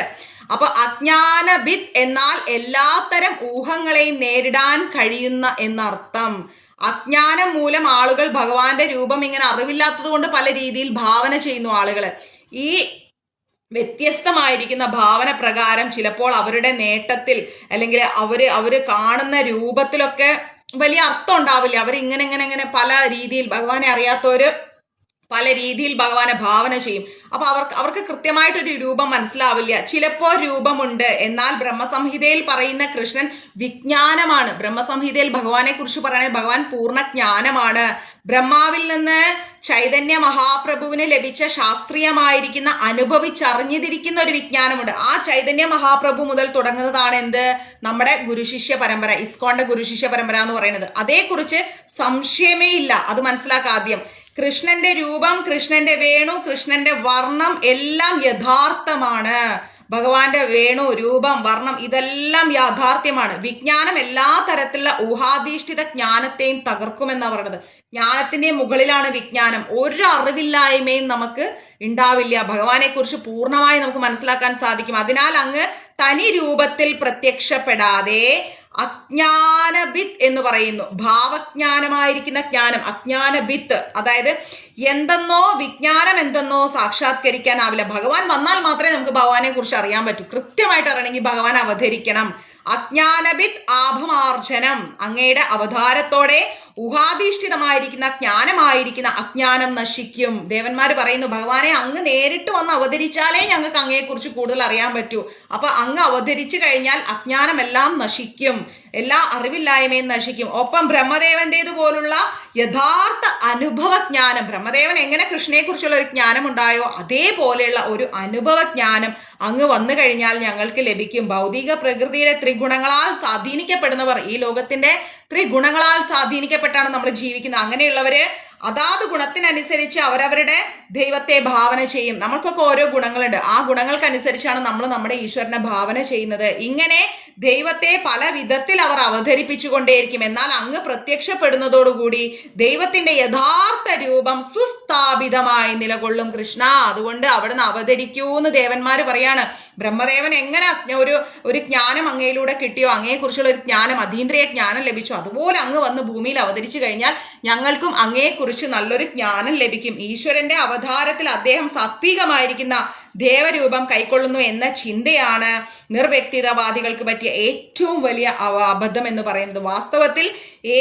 അപ്പൊ അജ്ഞാനബിദ് എന്നാൽ എല്ലാത്തരം ഊഹങ്ങളെയും നേരിടാൻ കഴിയുന്ന എന്നർത്ഥം. അജ്ഞാനം മൂലം ആളുകൾ ഭഗവാന്റെ രൂപം ഇങ്ങനെ അറിവില്ലാത്തത് കൊണ്ട് പല രീതിയിൽ ഭാവന ചെയ്യുന്നു ആളുകൾ. ഈ വ്യത്യസ്തമായിരിക്കുന്ന ഭാവന പ്രകാരം ചിലപ്പോൾ അവരുടെ നേട്ടത്തിൽ അല്ലെങ്കിൽ അവര് കാണുന്ന രൂപത്തിലൊക്കെ വലിയ അർത്ഥം ഉണ്ടാവില്ല. അവർ ഇങ്ങനെ പല രീതിയിൽ ഭഗവാനെ അറിയാത്തവര് പല രീതിയിൽ ഭഗവാനെ ഭാവന ചെയ്യും. അപ്പൊ അവർക്ക് കൃത്യമായിട്ടൊരു രൂപം മനസ്സിലാവില്ല. ചിലപ്പോ രൂപമുണ്ട്, എന്നാൽ ബ്രഹ്മസംഹിതയിൽ പറയുന്ന കൃഷ്ണൻ വിജ്ഞാനമാണ്. ബ്രഹ്മസംഹിതയിൽ ഭഗവാനെ കുറിച്ച് പറയുന്നത് ഭഗവാൻ പൂർണ്ണ ജ്ഞാനമാണ്. ബ്രഹ്മാവിൽ നിന്ന് ചൈതന്യ മഹാപ്രഭുവിന് ലഭിച്ച ശാസ്ത്രീയമായിരിക്കുന്ന അനുഭവിച്ചറിഞ്ഞിരിക്കുന്ന ഒരു വിജ്ഞാനമുണ്ട്. ആ ചൈതന്യ മഹാപ്രഭു മുതൽ തുടങ്ങുന്നതാണ് എന്ത്? നമ്മുടെ ഗുരുശിഷ്യ പരമ്പര, ഇസ്കോന്റെ ഗുരുശിഷ്യ പരമ്പര എന്ന് പറയുന്നത്. അതേക്കുറിച്ച് സംശയമേ ഇല്ല. അത് മനസ്സിലാക്കുക ആദ്യം. കൃഷ്ണന്റെ രൂപം, കൃഷ്ണന്റെ വേണു, കൃഷ്ണന്റെ വർണ്ണം എല്ലാം യഥാർത്ഥമാണ്. ഭഗവാന്റെ വേണു, രൂപം, വർണ്ണം ഇതെല്ലാം യാഥാർത്ഥ്യമാണ്. വിജ്ഞാനം എല്ലാ തരത്തിലുള്ള ഊഹാധിഷ്ഠിത ജ്ഞാനത്തെയും തകർക്കുമെന്നാണ് പറയുന്നത്. ജ്ഞാനത്തിന്റെ മുകളിലാണ് വിജ്ഞാനം. ഒരു അറിവില്ലായ്മയും നമുക്ക് ഉണ്ടാവില്ല. ഭഗവാനെ കുറിച്ച് പൂർണ്ണമായി നമുക്ക് മനസ്സിലാക്കാൻ സാധിക്കും. അതിനാൽ അങ്ങ് തനി രൂപത്തിൽ പ്രത്യക്ഷപ്പെടാതെ അജ്ഞാനബിത്ത് എന്ന് പറയുന്നു. ഭാവജ്ഞാനമായിരിക്കുന്ന ജ്ഞാനം, അജ്ഞാനബിത്ത്. അതായത് എന്തെന്നോ വിജ്ഞാനം എന്തെന്നോ സാക്ഷാത്കരിക്കാനാവില്ല. ഭഗവാൻ വന്നാൽ മാത്രമേ നമുക്ക് ഭഗവാനെ കുറിച്ച് അറിയാൻ പറ്റൂ. കൃത്യമായിട്ട് അറിയണമെങ്കിൽ ഭഗവാൻ അവതരിക്കണം. അജ്ഞാനബിത്ത് ആഭമാർജനം. അങ്ങയുടെ അവതാരത്തോടെ ഊഹാധിഷ്ഠിതമായിരിക്കുന്ന ജ്ഞാനമായിരിക്കുന്ന അജ്ഞാനം നശിക്കും. ദേവന്മാര് പറയുന്നു, ഭഗവാനെ അങ്ങ് നേരിട്ട് വന്ന് അവതരിച്ചാലേ ഞങ്ങൾക്ക് അങ്ങയെക്കുറിച്ച് കൂടുതൽ അറിയാൻ പറ്റൂ. അപ്പൊ അങ്ങ് അവതരിച്ചു കഴിഞ്ഞാൽ അജ്ഞാനമെല്ലാം നശിക്കും, എല്ലാ അറിവില്ലായ്മയും നശിക്കും. ഒപ്പം ബ്രഹ്മദേവന്റേതുപോലുള്ള യഥാർത്ഥ അനുഭവജ്ഞാനം, ബ്രഹ്മദേവൻ എങ്ങനെ കൃഷ്ണനെ കുറിച്ചുള്ള ഒരു ജ്ഞാനം ഉണ്ടായോ അതേപോലെയുള്ള ഒരു അനുഭവജ്ഞാനം അങ്ങ് വന്നു കഴിഞ്ഞാൽ ഞങ്ങൾക്ക് ലഭിക്കും. ഭൗതിക പ്രകൃതിയുടെ ത്രിഗുണങ്ങളാൽ സ്വാധീനിക്കപ്പെടുന്നവർ, ഈ ലോകത്തിന്റെ ത്രിഗുണങ്ങളാൽ സ്വാധീനിക്കപ്പെട്ടാണ് നമ്മൾ ജീവിക്കുന്നത്. അങ്ങനെയുള്ളവര് അതാത് ഗുണത്തിനനുസരിച്ച് അവരവരുടെ ദൈവത്തെ ഭാവന ചെയ്യും. നമ്മൾക്കൊക്കെ ഓരോ ഗുണങ്ങളുണ്ട്. ആ ഗുണങ്ങൾക്കനുസരിച്ചാണ് നമ്മൾ നമ്മുടെ ഈശ്വരനെ ഭാവന ചെയ്യുന്നത്. ഇങ്ങനെ ദൈവത്തെ പല വിധത്തിൽ അവർ അവതരിപ്പിച്ചുകൊണ്ടേയിരിക്കും. എന്നാൽ അങ്ങ് പ്രത്യക്ഷപ്പെടുന്നതോടുകൂടി ദൈവത്തിന്റെ യഥാർത്ഥ രൂപം സുസ്ഥാപിതമായി നിലകൊള്ളും കൃഷ്ണ. അതുകൊണ്ട് അവിടുന്ന് അവതരിക്കൂന്ന് ദേവന്മാര് പറയാണ്. ബ്രഹ്മദേവൻ എങ്ങനെ ഒരു ജ്ഞാനം അങ്ങയിലൂടെ കിട്ടിയോ, അങ്ങയെക്കുറിച്ചുള്ള ഒരു ജ്ഞാനം, അതീന്ദ്രിയ ജ്ഞാനം ലഭിച്ചോ, അതുപോലെ അങ്ങ് വന്ന് ഭൂമിയിൽ അവതരിച്ചു കഴിഞ്ഞാൽ ഞങ്ങൾക്കും അങ്ങയെക്കുറിച്ച് നല്ലൊരു ജ്ഞാനം ലഭിക്കും. ഈശ്വരന്റെ അവതാരത്തിൽ അദ്ദേഹം സാത്വികമായിരിക്കുന്ന ദേവരൂപം കൈക്കൊള്ളുന്നു എന്ന ചിന്തയാണ് നിർവ്യക്തിതവാദികൾക്ക് പറ്റിയ ഏറ്റവും വലിയ അബദ്ധം എന്ന് പറയുന്നത്. വാസ്തവത്തിൽ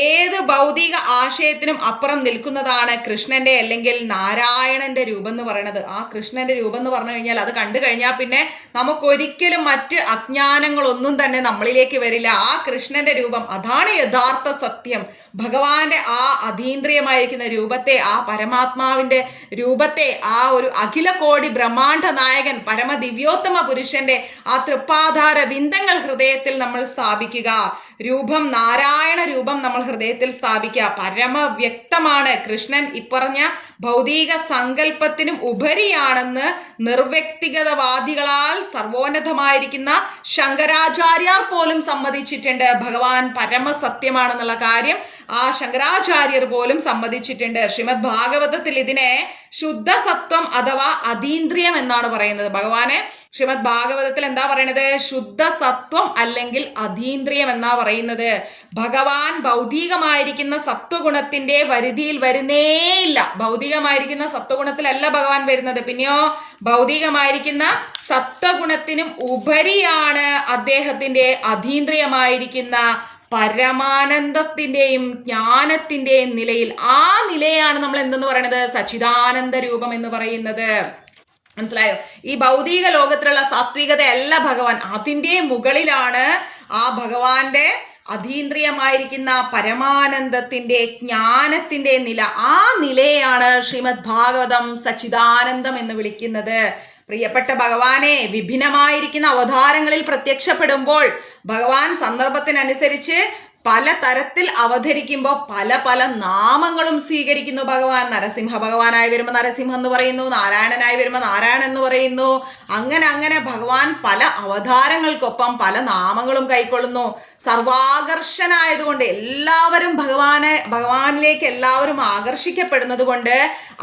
ഏത് ഭൗതിക ആശയത്തിനും അപ്പുറം നിൽക്കുന്നതാണ് കൃഷ്ണന്റെ അല്ലെങ്കിൽ നാരായണന്റെ രൂപം എന്ന് പറയുന്നത്. ആ കൃഷ്ണന്റെ രൂപം എന്ന് പറഞ്ഞു കഴിഞ്ഞാൽ അത് കണ്ടു കഴിഞ്ഞാൽ പിന്നെ നമുക്കൊരിക്കലും മറ്റ് അജ്ഞാനങ്ങളൊന്നും തന്നെ നമ്മളിലേക്ക് വരില്ല. ആ കൃഷ്ണന്റെ രൂപം അതാണ് യഥാർത്ഥ സത്യം. ഭഗവാന്റെ ആ അതീന്ദ്രിയമായിരിക്കുന്ന രൂപത്തെ, ആ പരമാത്മാവിന്റെ രൂപത്തെ, ആ ഒരു അഖില കോടി ബ്രഹ്മാണ്ഡ നായകൻ പരമദിവ്യോത്തമ പുരുഷന്റെ ആ തൃപ്പാധാര വിന്ദങ്ങൾ ഹൃദയത്തിൽ നമ്മൾ സ്ഥാപിക്കുക. രൂപം, നാരായണ രൂപം നമ്മൾ ഹൃദയത്തിൽ സ്ഥാപിക്കുക. പരമവ്യക്തമാണ്. കൃഷ്ണൻ ഇപ്പറഞ്ഞ ഭൗതിക സങ്കല്പത്തിനും ഉപരിയാണെന്ന് നിർവ്യക്തിഗതവാദികളാൽ സർവോന്നതമായിരിക്കുന്ന ശങ്കരാചാര്യർ പോലും സമ്മതിച്ചിട്ടുണ്ട്. ഭഗവാൻ പരമസത്യമാണെന്നുള്ള കാര്യം ആ ശങ്കരാചാര്യർ പോലും സമ്മതിച്ചിട്ടുണ്ട്. ശ്രീമദ് ഭാഗവതത്തിൽ ഇതിനെ ശുദ്ധസത്വം അഥവാ അതീന്ദ്രിയം എന്നാണ് പറയുന്നത്. ഭഗവാനെ ശ്രീമദ് ഭാഗവതത്തിൽ എന്താ പറയുന്നത്? ശുദ്ധസത്വം അല്ലെങ്കിൽ അതീന്ദ്രിയം എന്നാ പറയുന്നത്. ഭഗവാൻ ഭൗതികമായിരിക്കുന്ന സത്വഗുണത്തിന്റെ പരിധിയിൽ വരുന്നേയില്ല. ഭൗതികമായിരിക്കുന്ന സത്വഗുണത്തിലല്ല ഭഗവാൻ വരുന്നത്. പിന്നെയോ ഭൗതികമായിരിക്കുന്ന സത്വഗുണത്തിനും ഉപരിയാണ് അദ്ദേഹത്തിന്റെ അതീന്ദ്രിയമായിരിക്കുന്ന പരമാനന്ദത്തിന്റെയും ജ്ഞാനത്തിന്റെയും നിലയിൽ. ആ നിലയാണ് നമ്മൾ എന്തെന്ന് പറയുന്നത്? സച്ചിദാനന്ദ രൂപം എന്ന് പറയുന്നത്. മനസ്സിലായോ? ഈ ഭൗതിക ലോകത്തിലുള്ള സാത്വികതയല്ല ഭഗവാൻ, അതിൻ്റെ മുകളിലാണ് ആ ഭഗവാന്റെ അതീന്ദ്രിയമായിരിക്കുന്ന പരമാനന്ദത്തിന്റെ ജ്ഞാനത്തിന്റെ നില. ആ നിലയാണ് ശ്രീമദ് ഭാഗവതം സച്ചിദാനന്ദം എന്ന് വിളിക്കുന്നത്. പ്രിയപ്പെട്ട ഭഗവാനെ വിഭിന്നമായിരിക്കുന്ന അവതാരങ്ങളിൽ പ്രത്യക്ഷപ്പെടുമ്പോൾ ഭഗവാൻ സന്ദർഭത്തിനനുസരിച്ച് പല തരത്തിൽ അവതരിക്കുമ്പോൾ പല പല നാമങ്ങളും സ്വീകരിക്കുന്നു ഭഗവാൻ. നരസിംഹ ഭഗവാനായി വരുമ്പോൾ നരസിംഹം എന്ന് പറയുന്നു, നാരായണനായി വരുമ്പോൾ നാരായണൻ എന്ന് പറയുന്നു. അങ്ങനെ അങ്ങനെ ഭഗവാൻ പല അവതാരങ്ങൾക്കൊപ്പം പല നാമങ്ങളും കൈക്കൊള്ളുന്നു. സർവാകർഷനായതുകൊണ്ട് എല്ലാവരും ഭഗവാനിലേക്ക് എല്ലാവരും ആകർഷിക്കപ്പെടുന്നത് കൊണ്ട്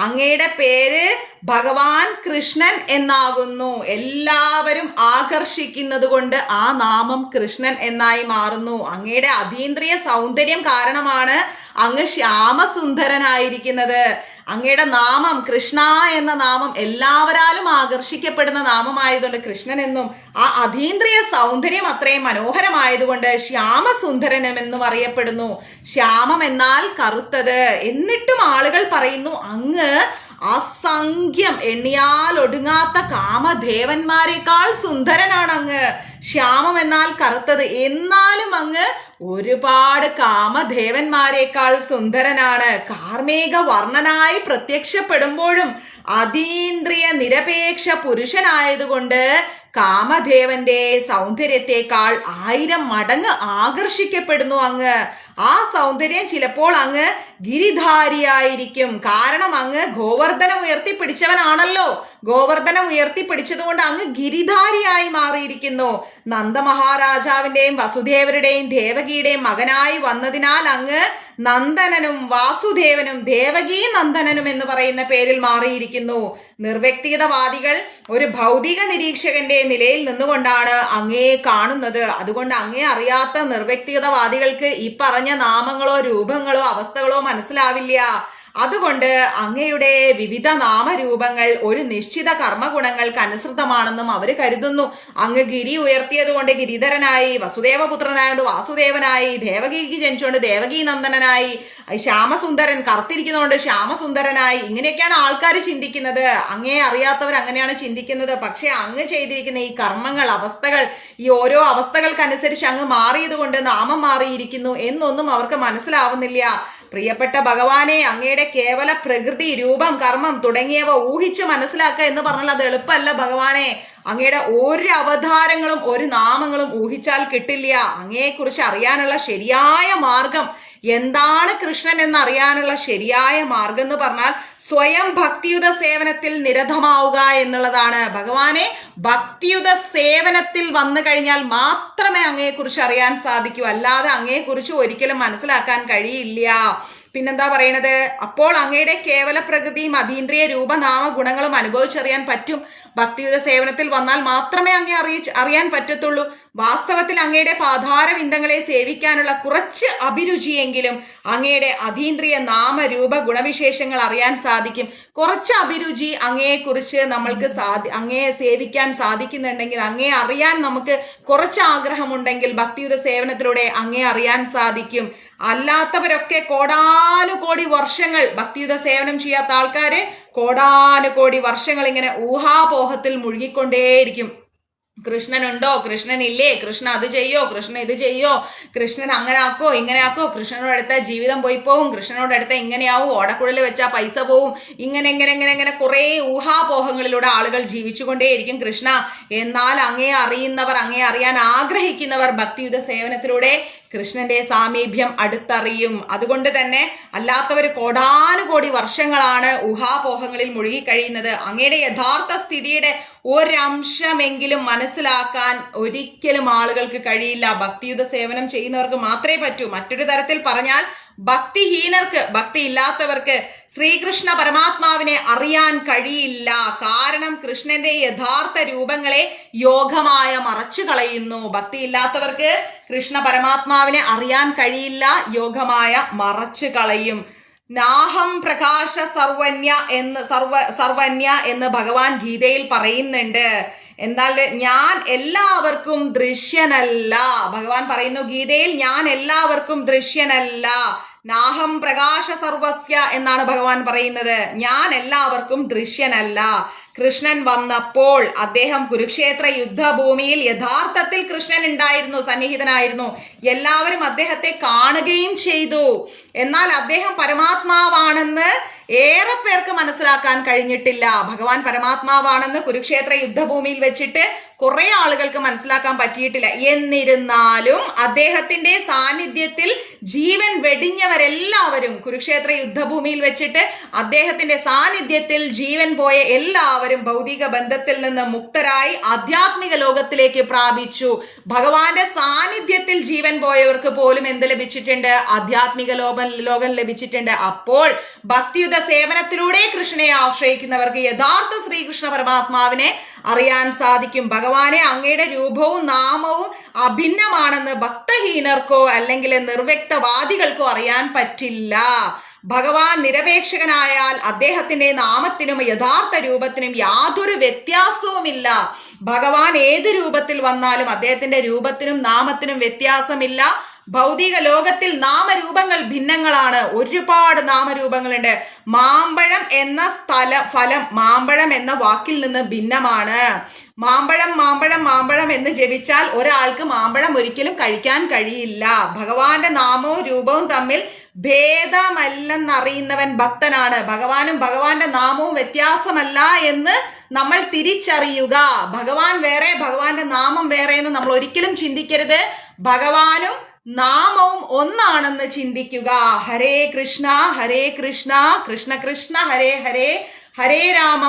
അങ്ങയുടെ പേര് ഭഗവാൻ കൃഷ്ണൻ എന്നാകുന്നു. എല്ലാവരും ആകർഷിക്കുന്നത് കൊണ്ട് ആ നാമം കൃഷ്ണൻ എന്നായി മാറുന്നു. അങ്ങയുടെ അതീന്ദ്രിയ സൗന്ദര്യം കാരണമാണ് അങ്ങ് ശ്യാമസുന്ദരനായിരിക്കുന്നത്. അങ്ങയുടെ നാമം കൃഷ്ണ എന്ന നാമം എല്ലാവരാലും ആകർഷിക്കപ്പെടുന്ന നാമമായതുകൊണ്ട് കൃഷ്ണൻ എന്നും, ആ അതീന്ദ്രിയ സൗന്ദര്യം അത്രയും മനോഹരമായതുകൊണ്ട് ശ്യാമസുന്ദരനും എന്നും അറിയപ്പെടുന്നു. ശ്യാമം എന്നാൽ കറുത്തത്. എന്നിട്ടും ആളുകൾ പറയുന്നു അങ്ങ് അസംഖ്യം എണ്ണിയാൽ ഒടുങ്ങാത്ത കാമദേവന്മാരെക്കാൾ സുന്ദരനാണ് അങ്ങ്. ശ്യാമം എന്നാൽ കറുത്തത്, എന്നാലും അങ്ങ് ഒരുപാട് കാമദേവന്മാരെക്കാൾ സുന്ദരനാണ്. കാർമേഘ വർണ്ണനായി പ്രത്യക്ഷപ്പെടുമ്പോഴും അതീന്ദ്രിയ നിരപേക്ഷ പുരുഷനായതുകൊണ്ട് കാമദേവന്റെ സൗന്ദര്യത്തെക്കാൾ 1000 മടങ്ങ് ആകർഷിക്കപ്പെടുന്നു അങ്ങ്. ആ സൗന്ദര്യം ചിലപ്പോൾ അങ്ങ് ഗിരിധാരിയായിരിക്കും. കാരണം അങ്ങ് ഗോവർദ്ധനം ഉയർത്തിപ്പിടിച്ചവനാണല്ലോ. ഗോവർദ്ധനം ഉയർത്തിപ്പിടിച്ചതുകൊണ്ട് അങ്ങ് ഗിരിധാരിയായി മാറിയിരിക്കുന്നു. നന്ദമഹാരാജാവിന്റെയും വസുദേവരുടെയും ദേവകിയുടെയും മകനായി വന്നതിനാൽ അങ്ങ് നന്ദനനും വാസുദേവനും ദേവകീ നന്ദനനും എന്ന് പറയുന്ന പേരിൽ മാറിയിരിക്കുന്നു. നിർവ്യക്തിഗതവാദികൾ ഒരു ഭൗതിക നിരീക്ഷകന്റെ നിലയിൽ നിന്നുകൊണ്ടാണ് അങ്ങയെ കാണുന്നത്. അതുകൊണ്ട് അങ്ങേ അറിയാത്ത നിർവ്യക്തിഗതവാദികൾക്ക് ഈ പറഞ്ഞ നാമങ്ങളോ രൂപങ്ങളോ അവസ്ഥകളോ മനസ്സിലാവില്ല. അതുകൊണ്ട് അങ്ങയുടെ വിവിധ നാമരൂപങ്ങൾ ഒരു നിശ്ചിത കർമ്മഗുണങ്ങൾക്ക് അനുസൃതമാണെന്നും അവർ കരുതുന്നു. അങ്ങ് ഗിരി ഉയർത്തിയത് കൊണ്ട് ഗിരിധരനായി, വസുദേവപുത്രനായോണ്ട് വാസുദേവനായി, ദേവകിക്ക് ജനിച്ചുകൊണ്ട് ദേവകീ നന്ദനായി, ശ്യാമസുന്ദരൻ കറുത്തിരിക്കുന്നതുകൊണ്ട് ശ്യാമസുന്ദരനായി, ഇങ്ങനെയൊക്കെയാണ് ആൾക്കാർ ചിന്തിക്കുന്നത്. അങ്ങേ അറിയാത്തവർ അങ്ങനെയാണ് ചിന്തിക്കുന്നത്. പക്ഷെ അങ്ങ് ചെയ്തിരിക്കുന്ന ഈ കർമ്മങ്ങൾ, അവസ്ഥകൾ, ഈ ഓരോ അവസ്ഥകൾക്കനുസരിച്ച് അങ്ങ് മാറിയത് കൊണ്ട് നാമം മാറിയിരിക്കുന്നു എന്നൊന്നും അവർക്ക് മനസ്സിലാവുന്നില്ല. പ്രിയപ്പെട്ട ഭഗവാനെ, അങ്ങയുടെ കേവല പ്രകൃതി, രൂപം, കർമ്മം തുടങ്ങിയവ ഊഹിച്ച് മനസ്സിലാക്കുക എന്ന് പറഞ്ഞാൽ അത് എളുപ്പമല്ല ഭഗവാനെ. അങ്ങയുടെ ഒരു അവതാരങ്ങളും ഒരു നാമങ്ങളും ഊഹിച്ചാൽ കിട്ടില്ല. അങ്ങയെക്കുറിച്ച് അറിയാനുള്ള ശരിയായ മാർഗം എന്താണ് കൃഷ്ണൻ എന്നറിയാനുള്ള ശരിയായ മാർഗം എന്ന് പറഞ്ഞാൽ സ്വയം ഭക്തിയുത സേവനത്തിൽ നിരതമാവുക എന്നുള്ളതാണ്. ഭഗവാനെ, ഭക്തിയുത സേവനത്തിൽ വന്നു കഴിഞ്ഞാൽ മാത്രമേ അങ്ങയെക്കുറിച്ച് അറിയാൻ സാധിക്കൂ. അല്ലാതെ അങ്ങയെക്കുറിച്ച് ഒരിക്കലും മനസ്സിലാക്കാൻ കഴിയില്ല. പിന്നെന്താ പറയണത്? അപ്പോൾ അങ്ങയുടെ കേവല പ്രകൃതിയും അതീന്ദ്രിയ രൂപനാമ ഗുണങ്ങളും അനുഭവിച്ചറിയാൻ പറ്റും. ഭക്തിയുത സേവനത്തിൽ വന്നാൽ മാത്രമേ അങ്ങേ അറിയാൻ പറ്റത്തുള്ളൂ. വാസ്തവത്തിൽ അങ്ങയുടെ പാതാരവിന്ദങ്ങളെ സേവിക്കാനുള്ള കുറച്ച് അഭിരുചിയെങ്കിലും അങ്ങയുടെ അതീന്ദ്രിയ നാമരൂപ ഗുണവിശേഷങ്ങൾ അറിയാൻ സാധിക്കും. കുറച്ച് അഭിരുചി അങ്ങയെക്കുറിച്ച് നമ്മൾക്ക് അങ്ങയെ സേവിക്കാൻ സാധിക്കുന്നുണ്ടെങ്കിൽ, അങ്ങയെ അറിയാൻ നമുക്ക് കുറച്ച് ആഗ്രഹമുണ്ടെങ്കിൽ ഭക്തിയുത സേവനത്തിലൂടെ അങ്ങയെ അറിയാൻ സാധിക്കും. അല്ലാത്തവരൊക്കെ കോടാനുകോടി വർഷങ്ങൾ ഭക്തിയുത സേവനം ചെയ്യാത്ത ആൾക്കാര് കോടാനുകോടി വർഷങ്ങൾ ഇങ്ങനെ ഊഹാപോഹത്തിൽ മുഴുകിക്കൊണ്ടേയിരിക്കും. കൃഷ്ണനുണ്ടോ, കൃഷ്ണനില്ലേ, കൃഷ്ണൻ അത് ചെയ്യോ, കൃഷ്ണൻ ഇത് ചെയ്യോ, കൃഷ്ണൻ അങ്ങനെ ആക്കോ ഇങ്ങനെ ആക്കോ, കൃഷ്ണനോട് അടുത്ത ജീവിതം പോയി പോവും, കൃഷ്ണനോട് അടുത്ത ഇങ്ങനെയാവും, ഓടക്കുഴലിൽ വെച്ചാൽ പൈസ പോവും, ഇങ്ങനെ കുറേ ഊഹാപോഹങ്ങളിലൂടെ ആളുകൾ ജീവിച്ചുകൊണ്ടേയിരിക്കും. കൃഷ്ണ, എന്നാൽ അങ്ങയെ അറിയുന്നവർ, അങ്ങയെ അറിയാൻ ആഗ്രഹിക്കുന്നവർ ഭക്തിയുത സേവനത്തിലൂടെ കൃഷ്ണന്റെ സാമീപ്യം അടുത്തറിയും. അതുകൊണ്ട് തന്നെ അല്ലാത്തവർ കോടാനുകോടി വർഷങ്ങളാണ് ഊഹാപോഹങ്ങളിൽ മുഴുകിക്കഴിയുന്നത്. അങ്ങയുടെ യഥാർത്ഥ സ്ഥിതിയുടെ ഒരംശമെങ്കിലും മനസ്സിലാക്കാൻ ഒരിക്കലും ആളുകൾക്ക് കഴിയില്ല. ഭക്തിയുത സേവനം ചെയ്യുന്നവർക്ക് മാത്രമേ പറ്റൂ. മറ്റൊരു തരത്തിൽ പറഞ്ഞാൽ ഭക്തിഹീനർക്ക്, ഭക്തി ഇല്ലാത്തവർക്ക് ശ്രീകൃഷ്ണ പരമാത്മാവിനെ അറിയാൻ കഴിയില്ല. കാരണം കൃഷ്ണന്റെ യഥാർത്ഥ രൂപങ്ങളെ യോഗമായ മറച്ചു കളയുന്നു. ഭക്തി ഇല്ലാത്തവർക്ക് കൃഷ്ണ പരമാത്മാവിനെ അറിയാൻ കഴിയില്ല, യോഗമായ മറച്ചു കളയും. നാഹം പ്രകാശ സർവന്യ എന്ന് ഭഗവാൻ ഗീതയിൽ പറയുന്നുണ്ട്. എന്നാൽ ഞാൻ എല്ലാവർക്കും ദൃശ്യനല്ല. ഭഗവാൻ പറയുന്നു ഗീതയിൽ, ഞാൻ എല്ലാവർക്കും ദൃശ്യനല്ല. നാഹം പ്രകാശ സർവസ്യ എന്നാണ് ഭഗവാൻ പറയുന്നത്. ഞാൻ എല്ലാവർക്കും ദൃശ്യനല്ല. കൃഷ്ണൻ വന്നപ്പോൾ അദ്ദേഹം കുരുക്ഷേത്ര യുദ്ധഭൂമിയിൽ യഥാർത്ഥത്തിൽ കൃഷ്ണൻ ഉണ്ടായിരുന്നു, സന്നിഹിതനായിരുന്നു. എല്ലാവരും അദ്ദേഹത്തെ കാണുകയും ചെയ്തു. എന്നാൽ അദ്ദേഹം പരമാത്മാവാണെന്ന് ഏറെ പേർക്ക് മനസ്സിലാക്കാൻ കഴിഞ്ഞിട്ടില്ല. ഭഗവാൻ പരമാത്മാവാണെന്ന് കുരുക്ഷേത്ര യുദ്ധഭൂമിയിൽ വെച്ചിട്ട് കുറെ ആളുകൾക്ക് മനസ്സിലാക്കാൻ പറ്റിയിട്ടില്ല. എന്നിരുന്നാലും അദ്ദേഹത്തിന്റെ സാന്നിധ്യത്തിൽ ജീവൻ വെടിഞ്ഞവരെല്ലാവരും, കുരുക്ഷേത്ര യുദ്ധഭൂമിയിൽ വെച്ചിട്ട് അദ്ദേഹത്തിന്റെ സാന്നിധ്യത്തിൽ ജീവൻ പോയ എല്ലാവരും ഭൗതിക ബന്ധത്തിൽ നിന്ന് മുക്തരായി ആധ്യാത്മിക ലോകത്തിലേക്ക് പ്രാപിച്ചു. ഭഗവാന്റെ സാന്നിധ്യത്തിൽ ജീവൻ പോയവർക്ക് പോലും എന്ത് ലഭിച്ചിട്ടുണ്ട്? ആധ്യാത്മിക ലോകം ലഭിച്ചിട്ടുണ്ട്. അപ്പോൾ ഭക്തിയുത സേവനത്തിലൂടെ കൃഷ്ണനെ ആശ്രയിക്കുന്നവർക്ക് യഥാർത്ഥ ശ്രീകൃഷ്ണ പരമാത്മാവിനെ അറിയാൻ സാധിക്കും. ഭഗവാനെ അങ്ങയുടെ രൂപവും നാമവും അഭിന്നമാണെന്ന് ഭക്തഹീനർക്കോ അല്ലെങ്കിൽ നിർവ്യക്തവാദികൾക്കോ അറിയാൻ പറ്റില്ല. ഭഗവാൻ നിരപേക്ഷകനായാൽ അദ്ദേഹത്തിന്റെ നാമത്തിനും യഥാർത്ഥ രൂപത്തിനും യാതൊരു വ്യത്യാസവുമില്ല. ഭഗവാൻ ഏത് രൂപത്തിൽ വന്നാലും അദ്ദേഹത്തിന്റെ രൂപത്തിനും നാമത്തിനും വ്യത്യാസമില്ല. ഭൗതിക ലോകത്തിൽ നാമരൂപങ്ങൾ ഭിന്നങ്ങളാണ്. ഒരുപാട് നാമരൂപങ്ങളുണ്ട്. മാമ്പഴം എന്ന ഫലം മാമ്പഴം എന്ന വാക്കിൽ നിന്ന് ഭിന്നമാണ്. മാമ്പഴം മാമ്പഴം മാമ്പഴം എന്ന് ജപിച്ചാൽ ഒരാൾക്ക് മാമ്പഴം ഒരിക്കലും കഴിക്കാൻ കഴിയില്ല. ഭഗവാന്റെ നാമവും രൂപവും തമ്മിൽ ഭേദമല്ലെന്നറിയുന്നവൻ ഭക്തനാണ്. ഭഗവാനും ഭഗവാന്റെ നാമവും വ്യത്യാസമല്ല എന്ന് നമ്മൾ തിരിച്ചറിയുക. ഭഗവാൻ വേറെ, ഭഗവാന്റെ നാമം വേറെ എന്ന് നമ്മൾ ഒരിക്കലും ചിന്തിക്കരുത്. ഭഗവാനും നാമവും ഒന്നാണെന്ന് ചിന്തിക്കുക. ഹരേ കൃഷ്ണ കൃഷ്ണ കൃഷ്ണ ഹരേ ഹരേ, ഹരേ രാമ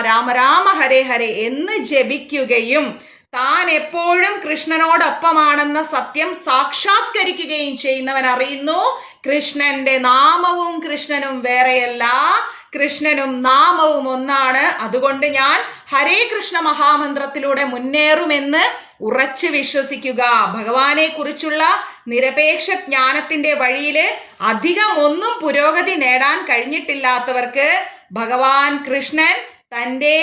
രാമ രാമ ഹരേ ഹരേ എന്ന് ജപിക്കുകയും താൻ എപ്പോഴും കൃഷ്ണനോടൊപ്പമാണെന്ന സത്യം സാക്ഷാത്കരിക്കുകയും ചെയ്യുന്നവൻ അറിയുന്നു കൃഷ്ണന്റെ നാമവും കൃഷ്ണനും വേറെയല്ല, കൃഷ്ണനും നാമവും ഒന്നാണ്. അതുകൊണ്ട് ഞാൻ ഹരേ കൃഷ്ണ മഹാമന്ത്രത്തിലൂടെ മുന്നേറുമെന്ന് ഉറച്ചു വിശ്വസിക്കുക. ഭഗവാനെ കുറിച്ചുള്ള നിരപേക്ഷ ജ്ഞാനത്തിന്റെ വഴിയില് അധികം ഒന്നും പുരോഗതി നേടാൻ കഴിഞ്ഞിട്ടില്ലാത്തവർക്ക് ഭഗവാൻ കൃഷ്ണൻ തൻ്റെ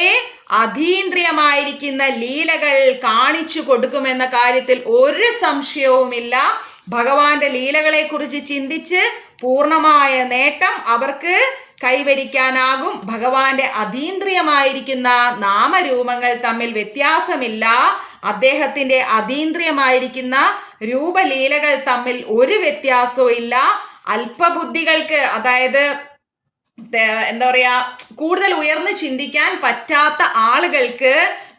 അതീന്ദ്രിയമായിരിക്കുന്ന ലീലകൾ കാണിച്ചു കൊടുക്കുമെന്ന കാര്യത്തിൽ ഒരു സംശയവുമില്ല. ഭഗവാന്റെ ലീലകളെ കുറിച്ച് ചിന്തിച്ച് പൂർണ്ണമായ നേട്ടം അവർക്ക് കൈവരിക്കാനാകും. ഭഗവാന്റെ അതീന്ദ്രിയമായിരിക്കുന്ന നാമരൂപങ്ങൾ തമ്മിൽ വ്യത്യാസമില്ല. അദ്ദേഹത്തിന്റെ അതീന്ദ്രിയമായിരിക്കുന്ന രൂപലീലകൾ തമ്മിൽ ഒരു വ്യത്യാസവും ഇല്ല. അല്പബുദ്ധികൾക്ക്, അതായത് എന്താ പറയാ, കൂടുതൽ ഉയർന്ന് ചിന്തിക്കാൻ പറ്റാത്ത ആളുകൾക്ക്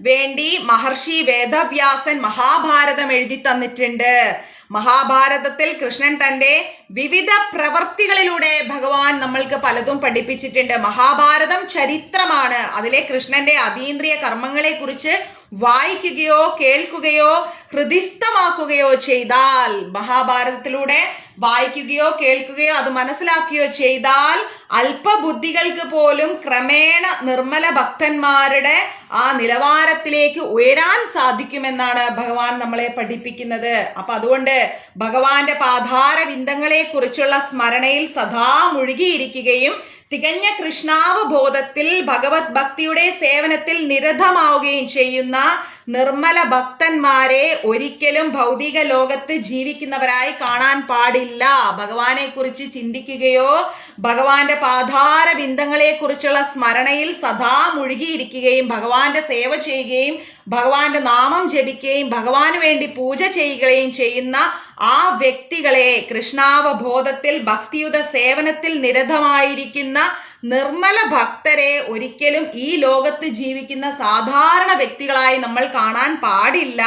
വേണ്ടി മഹർഷി വേദവ്യാസൻ മഹാഭാരതം എഴുതി തന്നിട്ടുണ്ട്. മഹാഭാരതത്തിൽ കൃഷ്ണൻ തന്റെ വിവിധ പ്രവർത്തികളിലൂടെ ഭഗവാൻ നമ്മൾക്ക് പലതും പഠിപ്പിച്ചിട്ടുണ്ട്. മഹാഭാരതം ചരിത്രമാണ്. അതിലെ കൃഷ്ണന്റെ അതീന്ദ്രിയ കർമ്മങ്ങളെ കുറിച്ച് വായിക്കുകയോ കേൾക്കുകയോ ഹൃദിസ്ഥമാക്കുകയോ ചെയ്താൽ, മഹാഭാരതത്തിലൂടെ വായിക്കുകയോ കേൾക്കുകയോ അത് മനസ്സിലാക്കുകയോ ചെയ്താൽ അല്പബുദ്ധികൾക്ക് പോലും ക്രമേണ നിർമ്മല ഭക്തന്മാരുടെ ആ നിലവാരത്തിലേക്ക് ഉയരാൻ സാധിക്കുമെന്നാണ് ഭഗവാൻ നമ്മളെ പഠിപ്പിക്കുന്നത്. അപ്പൊ അതുകൊണ്ട് ഭഗവാന്റെ പാതാര വിന്ദങ്ങളെ കുറിച്ചുള്ള സ്മരണയിൽ സദാ മുഴുകിയിരിക്കുകയും തികഞ്ഞ കൃഷ്ണാവബോധത്തിൽ ഭഗവത് ഭക്തിയുടെ സേവനത്തിൽ നിരതമാവുകയും ചെയ്യുന്ന നിർമ്മല ഭക്തന്മാരെ ഒരിക്കലും ഭൗതിക ലോകത്ത് ജീവിക്കുന്നവരായി കാണാൻ പാടില്ല. ഭഗവാനെ കുറിച്ച് ചിന്തിക്കുകയോ ഭഗവാന്റെ പാതാര ബിന്ദങ്ങളെ കുറിച്ചുള്ള സ്മരണയിൽ സദാ മുഴുകിയിരിക്കുകയും ഭഗവാന്റെ സേവ ചെയ്യുകയും ഭഗവാന്റെ നാമം ജപിക്കുകയും ഭഗവാന് വേണ്ടി പൂജ ചെയ്യുകയും ചെയ്യുന്ന ആ വ്യക്തികളെ, കൃഷ്ണാവബോധത്തിൽ ഭക്തിയുത സേവനത്തിൽ നിരതമായിരിക്കുന്ന നിർമ്മല ഭക്തരെ ഒരിക്കലും ഈ ലോകത്ത് ജീവിക്കുന്ന സാധാരണ വ്യക്തികളായി നമ്മൾ കാണാൻ പാടില്ല.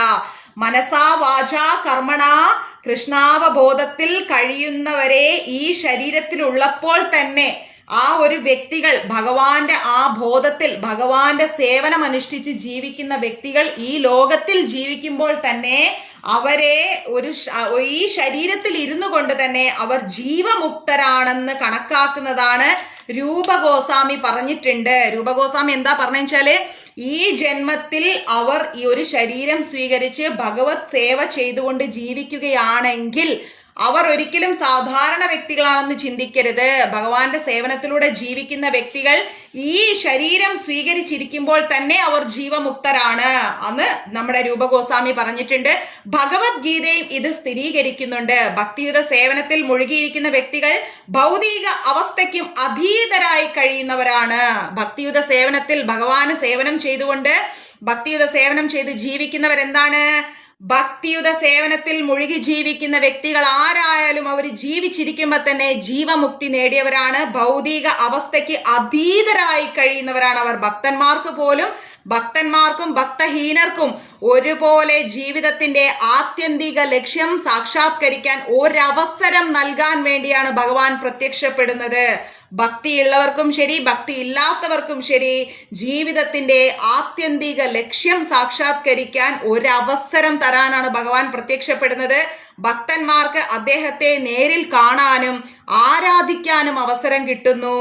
മനസാ വാചാ കർമ്മണ കൃഷ്ണാവബോധത്തിൽ കഴിയുന്നവരെ ഈ ശരീരത്തിലുള്ളപ്പോൾ തന്നെ ആ ഒരു വ്യക്തികൾ ഭഗവാന്റെ ആ ബോധത്തിൽ ഭഗവാന്റെ സേവനം അനുഷ്ഠിച്ച് ജീവിക്കുന്ന വ്യക്തികൾ ഈ ലോകത്തിൽ ജീവിക്കുമ്പോൾ തന്നെ അവരെ ഈ ശരീരത്തിൽ ഇരുന്നു കൊണ്ട് തന്നെ അവർ ജീവമുക്തരാണെന്ന് കണക്കാക്കുന്നതാണ് രൂപഗോസ്വാമി പറഞ്ഞിട്ടുണ്ട്. രൂപഗോസ്വാമി എന്താ പറഞ്ഞെച്ചാല്, ഈ ജന്മത്തിൽ അവർ ഈ ഒരു ശരീരം സ്വീകരിച്ച് ഭഗവത് സേവ ചെയ്തുകൊണ്ട് ജീവിക്കുകയാണെങ്കിൽ അവർ ഒരിക്കലും സാധാരണ വ്യക്തികളാണെന്ന് ചിന്തിക്കരുത്. ഭഗവാന്റെ സേവനത്തിലൂടെ ജീവിക്കുന്ന വ്യക്തികൾ ഈ ശരീരം സ്വീകരിച്ചിരിക്കുമ്പോൾ തന്നെ അവർ ജീവമുക്തരാണ് എന്ന് നമ്മുടെ രൂപഗോസ്വാമി പറഞ്ഞിട്ടുണ്ട്. ഭഗവത്ഗീതയും ഇത് സ്ഥിരീകരിക്കുന്നുണ്ട്. ഭക്തിയുത സേവനത്തിൽ മുഴുകിയിരിക്കുന്ന വ്യക്തികൾ ഭൗതിക അവസ്ഥയ്ക്കും അധീതരായി കഴിയുന്നവരാണ്. ഭക്തിയുത സേവനത്തിൽ ഭഗവാന് സേവനം ചെയ്തുകൊണ്ട് ഭക്തിയുത സേവനം ചെയ്ത് ജീവിക്കുന്നവരെന്താണ്? ഭക്തിയുത സേവനത്തിൽ മുഴുകി ജീവിക്കുന്ന വ്യക്തികൾ ആരായാലും അവർ ജീവിച്ചിരിക്കുമ്പോൾ തന്നെ ജീവമുക്തി നേടിയവരാണ്. ഭൗതിക അവസ്ഥയ്ക്ക് അതീതരായി കഴിയുന്നവരാണ് അവർ. ഭക്തന്മാർക്കും ഭക്തഹീനർക്കും ഒരുപോലെ ജീവിതത്തിന്റെ ആത്യന്തിക ലക്ഷ്യം സാക്ഷാത്കരിക്കാൻ ഒരവസരം നൽകാൻ വേണ്ടിയാണ് ഭഗവാൻ പ്രത്യക്ഷപ്പെടുന്നത്. ഭക്തിയുള്ളവർക്കും ശരി ഭക്തി ഇല്ലാത്തവർക്കും ശരി ജീവിതത്തിന്റെ ആത്യന്തിക ലക്ഷ്യം സാക്ഷാത്കരിക്കാൻ ഒരവസരം തരാനാണ് ഭഗവാൻ പ്രത്യക്ഷപ്പെടുന്നത്. ഭക്തന്മാർക്ക് അദ്ദേഹത്തെ നേരിൽ കാണാനും ആരാധിക്കാനും അവസരം കിട്ടുന്നു.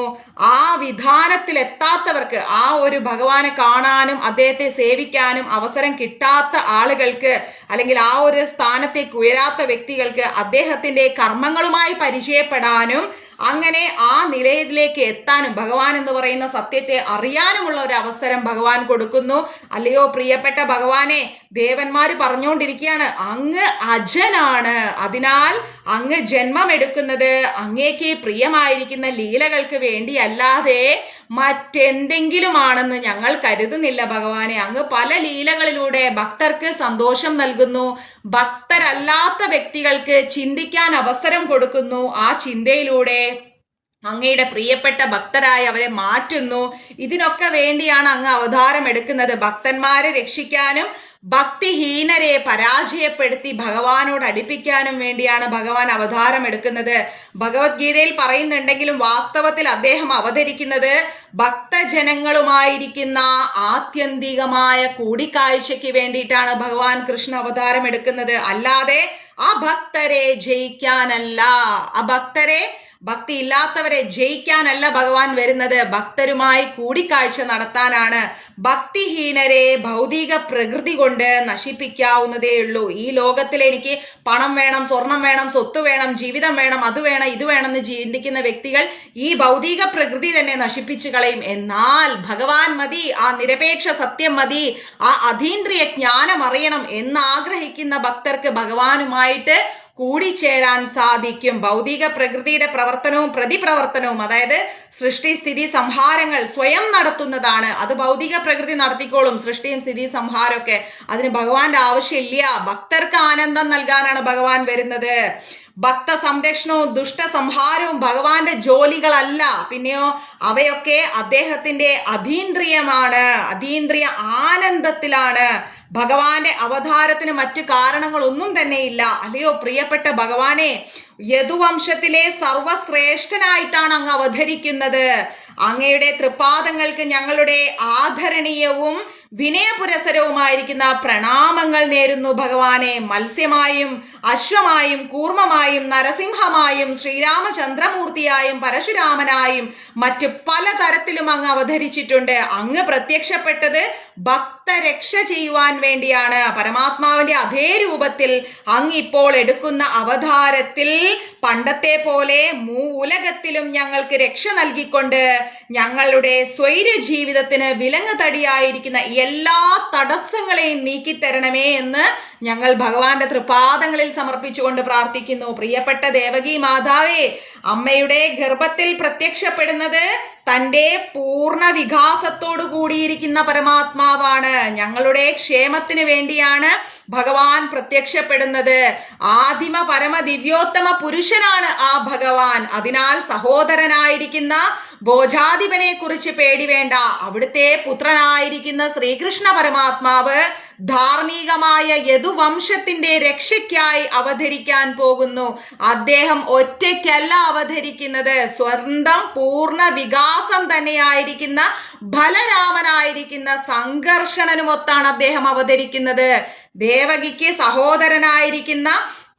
ആ വിധാനത്തിൽ എത്താത്തവർക്ക്, ആ ഒരു ഭഗവാനെ കാണാനും അദ്ദേഹത്തെ സേവിക്കാനും അവസരം കിട്ടാത്ത ആളുകൾക്ക്, അല്ലെങ്കിൽ ആ ഒരു സ്ഥാനത്തേക്ക് ഉയരാത്ത വ്യക്തികൾക്ക് അദ്ദേഹത്തിന്റെ കർമ്മങ്ങളുമായി പരിചയപ്പെടാനും അങ്ങനെ ആ നിലയിലേക്ക് എത്താനും ഭഗവാൻ എന്ന് പറയുന്ന സത്യത്തെ അറിയാനുമുള്ള ഒരു അവസരം ഭഗവാൻ കൊടുക്കുന്നു. അല്ലയോ പ്രിയപ്പെട്ട ഭഗവാനെ, ദേവന്മാര് പറഞ്ഞുകൊണ്ടിരിക്കുകയാണ്, അങ്ങ് അജനാണ്, അതിനാൽ അങ്ങ് ജന്മമെടുക്കുന്നത് അങ്ങേക്ക് പ്രിയമായിരിക്കുന്ന ലീലകൾക്ക് വേണ്ടിയല്ലാതെ മറ്റെന്തെങ്കിലുമാണെന്ന് ഞങ്ങൾ കരുതുന്നില്ല ഭഗവാനെ. അങ്ങ് പല ലീലകളിലൂടെ ഭക്തർക്ക് സന്തോഷം നൽകുന്നു, ഭക്തരല്ലാത്ത വ്യക്തികൾക്ക് ചിന്തിക്കാൻ അവസരം കൊടുക്കുന്നു. ആ ചിന്തയിലൂടെ അങ്ങയുടെ പ്രിയപ്പെട്ട ഭക്തരായി അവരെ മാറ്റുന്നു. ഇതിനൊക്കെ വേണ്ടിയാണ് അങ്ങ് അവതാരം എടുക്കുന്നത്. ഭക്തന്മാരെ രക്ഷിക്കാനും ഭക്തിഹീനരെ പരാജയപ്പെടുത്തി ഭഗവാനോട് അടുപ്പിക്കാനും വേണ്ടിയാണ് ഭഗവാൻ അവതാരം എടുക്കുന്നത്. ഭഗവത്ഗീതയിൽ പറയുന്നുണ്ടെങ്കിലും വാസ്തവത്തിൽ അദ്ദേഹം അവതരിക്കുന്നത് ഭക്തജനങ്ങളുമായിരിക്കുന്ന ആത്യന്തികമായ കൂടിക്കാഴ്ചയ്ക്ക് വേണ്ടിയിട്ടാണ് ഭഗവാൻ കൃഷ്ണ അവതാരം എടുക്കുന്നത്. അല്ലാതെ അഭക്തരെ ജയിക്കാനല്ല, ഭക്തി ഇല്ലാത്തവരെ ജയിക്കാനല്ല ഭഗവാൻ വരുന്നത്, ഭക്തരുമായി കൂടിക്കാഴ്ച നടത്താനാണ്. ഭക്തിഹീനരെ ഭൗതിക പ്രകൃതി കൊണ്ട് നശിപ്പിക്കാവുന്നതേ ഉള്ളൂ. ഈ ലോകത്തിൽ എനിക്ക് പണം വേണം, സ്വർണം വേണം, സ്വത്ത് വേണം, ജീവിതം വേണം, അത് വേണം, ഇത് വേണമെന്ന് ചിന്തിക്കുന്ന വ്യക്തികൾ ഈ ഭൗതിക പ്രകൃതി തന്നെ നശിപ്പിച്ചു കളയും. എന്നാൽ ഭഗവാൻ മതി, ആ നിരപേക്ഷ സത്യം മതി, ആ അതീന്ദ്രിയ ജ്ഞാനം അറിയണം എന്നാഗ്രഹിക്കുന്ന ഭക്തർക്ക് ഭഗവാനുമായിട്ട് കൂടിച്ചേരാൻ സാധിക്കും. ഭൗതിക പ്രകൃതിയുടെ പ്രവർത്തനവും പ്രതിപ്രവർത്തനവും, അതായത് സൃഷ്ടി സ്ഥിതി സംഹാരങ്ങൾ സ്വയം നടത്തുന്നതാണ്. അത് ഭൗതിക പ്രകൃതി നടത്തിക്കോളും, സൃഷ്ടിയും സ്ഥിതി സംഹാരമൊക്കെ. അതിന് ഭഗവാന്റെ ആവശ്യമില്ല. ഭക്തർക്ക് ആനന്ദം നൽകാനാണ് ഭഗവാൻ വരുന്നത്. ഭക്ത സംരക്ഷണവും ദുഷ്ടസംഹാരവും ഭഗവാന്റെ ജോലികളല്ല, പിന്നെയോ അവയൊക്കെ അദ്ദേഹത്തിന്റെ അതീന്ദ്രിയമാണ്, അതീന്ദ്രിയ ആനന്ദത്തിലാണ്. ഭഗവാന്റെ അവതാരത്തിന് മറ്റു കാരണങ്ങളൊന്നും തന്നെയില്ല. അല്ലയോ പ്രിയപ്പെട്ട ഭഗവാനെ, യദുവംശത്തിലെ സർവശ്രേഷ്ഠനായിട്ടാണ് അങ്ങ് അവതരിക്കുന്നത്. അങ്ങയുടെ തൃപ്പാദങ്ങൾക്ക് ഞങ്ങളുടെ ആദരണീയവും വിനയപുരസരവുമായിരിക്കുന്ന പ്രണാമങ്ങൾ നേരുന്നു ഭഗവാനെ. മത്സ്യമായും അശ്വമായും കൂർമ്മമായും നരസിംഹമായും ശ്രീരാമചന്ദ്രമൂർത്തിയായും പരശുരാമനായും മറ്റ് പലതരത്തിലും അങ്ങ് അവതരിച്ചിട്ടുണ്ട്. അങ്ങ് പ്രത്യക്ഷപ്പെട്ടത് ഭക്തരക്ഷ ചെയ്യുവാൻ വേണ്ടിയാണ്. പരമാത്മാവിന്റെ അതേ രൂപത്തിൽ അങ്ങ് ഇപ്പോൾ എടുക്കുന്ന അവതാരത്തിൽ പണ്ടത്തെ പോലെ മൂലകത്തിലും ഞങ്ങൾക്ക് രക്ഷ നൽകിക്കൊണ്ട് ഞങ്ങളുടെ സ്വൈര ജീവിതത്തിന് വിലങ്ങ് തടിയായിരിക്കുന്ന എല്ലാ തടസ്സങ്ങളെയും നീക്കിത്തരണമേ എന്ന് ഞങ്ങൾ ഭഗവാന്റെ തൃപാദങ്ങളിൽ സമർപ്പിച്ചുകൊണ്ട് പ്രാർത്ഥിക്കുന്നു. പ്രിയപ്പെട്ട ദേവകി മാതാവേ, അമ്മയുടെ ഗർഭത്തിൽ പ്രത്യക്ഷപ്പെടുന്നത് തൻ്റെ പൂർണ്ണ വികാസത്തോടു കൂടിയിരിക്കുന്ന പരമാത്മാവാണ്. ഞങ്ങളുടെ ക്ഷേമത്തിന് വേണ്ടിയാണ് ഭഗവാൻ പ്രത്യക്ഷപ്പെടുന്നത്. ആദിമ പരമ ദിവ്യോത്തമ പുരുഷനാണ് ആ ഭഗവാൻ. അതിനാൽ സഹോദരനായിരിക്കുന്ന ഭോജാധിപനെ കുറിച്ച് പേടി വേണ്ട. അവിടുത്തെ പുത്രനായിരിക്കുന്ന ശ്രീകൃഷ്ണ പരമാത്മാവ് ധാർമ്മികമായ യദുവംശത്തിന്റെ രക്ഷയ്ക്കായി അവതരിക്കാൻ പോകുന്നു. അദ്ദേഹം ഒറ്റയ്ക്കല്ല അവതരിക്കുന്നത്, സ്വന്തം പൂർണ്ണ വികാസം തന്നെയായിരിക്കുന്ന ബലരാമനായിരിക്കുന്ന സംഘർഷണനുമൊത്താണ് അദ്ദേഹം അവതരിക്കുന്നത്. ദേവകിക്ക് സഹോദരനായിരിക്കുന്ന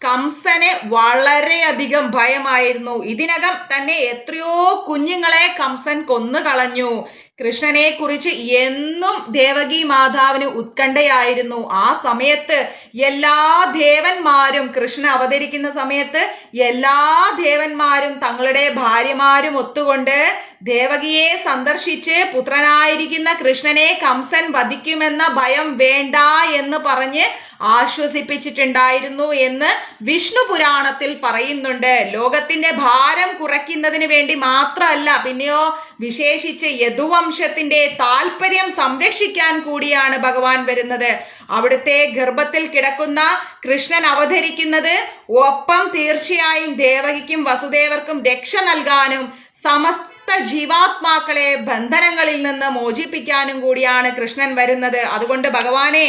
കംസനെ വളരെയധികം ഭയമായിരുന്നു. ഇതിനകം തന്നെ എത്രയോ കുഞ്ഞുങ്ങളെ കംസൻ കൊന്നു കളഞ്ഞു. കൃഷ്ണനെ കുറിച്ച് എന്നും ദേവകി മാതാവിന് ഉത്കണ്ഠയായിരുന്നു. ആ സമയത്ത് എല്ലാ ദേവന്മാരും, കൃഷ്ണൻ അവതരിക്കുന്ന സമയത്ത് എല്ലാ ദേവന്മാരും തങ്ങളുടെ ഭാര്യമാരും ഒത്തുകൊണ്ട് ദേവകിയെ സന്ദർശിച്ച് പുത്രനായിരിക്കുന്ന കൃഷ്ണനെ കംസൻ വധിക്കുമെന്ന ഭയം വേണ്ട എന്ന് പറഞ്ഞ് ആശ്വസിപ്പിച്ചിട്ടുണ്ടായിരുന്നു എന്ന് വിഷ്ണു പുരാണത്തിൽ പറയുന്നുണ്ട്. ലോകത്തിന്റെ ഭാരം കുറയ്ക്കുന്നതിന് വേണ്ടി മാത്രമല്ല, പിന്നെയോ വിശേഷിച്ച് യദുവംശത്തിന്റെ താല്പര്യം സംരക്ഷിക്കാൻ കൂടിയാണ് ഭഗവാൻ വരുന്നത്. അവിടുത്തെ ഗർഭത്തിൽ കിടക്കുന്ന കൃഷ്ണൻ അവതരിക്കുന്നത് ഒപ്പം തീർച്ചയായും ദേവകിക്കും വസുദേവർക്കും രക്ഷ നൽകാനും സമസ്ത ജീവാത്മാക്കളെ ബന്ധനങ്ങളിൽ നിന്ന് മോചിപ്പിക്കാനും കൂടിയാണ് കൃഷ്ണൻ വരുന്നത്. അതുകൊണ്ട് ഭഗവാനെ,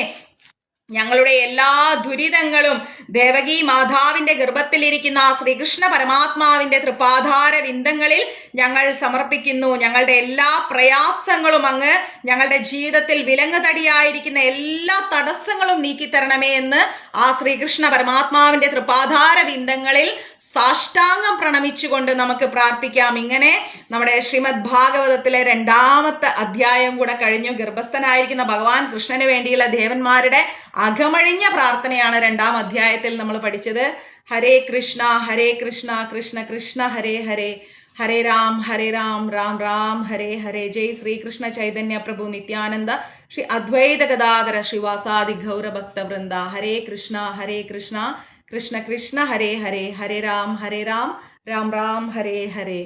ഞങ്ങളുടെ എല്ലാ ദുരിതങ്ങളും ദേവകി മാതാവിന്റെ ഗർഭത്തിലിരിക്കുന്ന ആ ശ്രീകൃഷ്ണ പരമാത്മാവിന്റെ തൃപ്പാധാര വിന്ദങ്ങളിൽ ഞങ്ങൾ സമർപ്പിക്കുന്നു. ഞങ്ങളുടെ എല്ലാ പ്രയാസങ്ങളും അങ്ങ് ഞങ്ങളുടെ ജീവിതത്തിൽ വിലങ്ങുതടിയായിരിക്കുന്ന എല്ലാ തടസ്സങ്ങളും നീക്കിത്തരണമേ എന്ന് ആ ശ്രീകൃഷ്ണ പരമാത്മാവിന്റെ തൃപ്പാധാര വിന്ദങ്ങളിൽ സാഷ്ടാംഗം പ്രണമിച്ചുകൊണ്ട് നമുക്ക് പ്രാർത്ഥിക്കാം. ഇങ്ങനെ നമ്മുടെ ശ്രീമദ് ഭാഗവതത്തിലെ 2ാമത്തെ അധ്യായം കൂടെ കഴിഞ്ഞു. ഗർഭസ്ഥനായിരിക്കുന്ന ഭഗവാൻ കൃഷ്ണന് വേണ്ടിയുള്ള ദേവന്മാരുടെ അകമഴിഞ്ഞ പ്രാർത്ഥനയാണ് 2ാം അധ്യായത്തിൽ നമ്മൾ പഠിച്ചത്. ഹരേ കൃഷ്ണ കൃഷ്ണ കൃഷ്ണ ഹരേ ഹരേ, ഹരേ രാം രാം രാം ഹരേ ഹരേ. ജയ് ശ്രീകൃഷ്ണ ചൈതന്യ പ്രഭു നിത്യാനന്ദ ശ്രീ അദ്വൈത ഗദാധര ശ്രീവാസാദി ഗൗരഭക്ത വൃന്ദ. ഹരേ കൃഷ്ണ കൃഷ്ണ കൃഷ്ണ ഹരേ ഹരേ, ഹരേ രാം രാം രാം ഹരേ ഹരേ.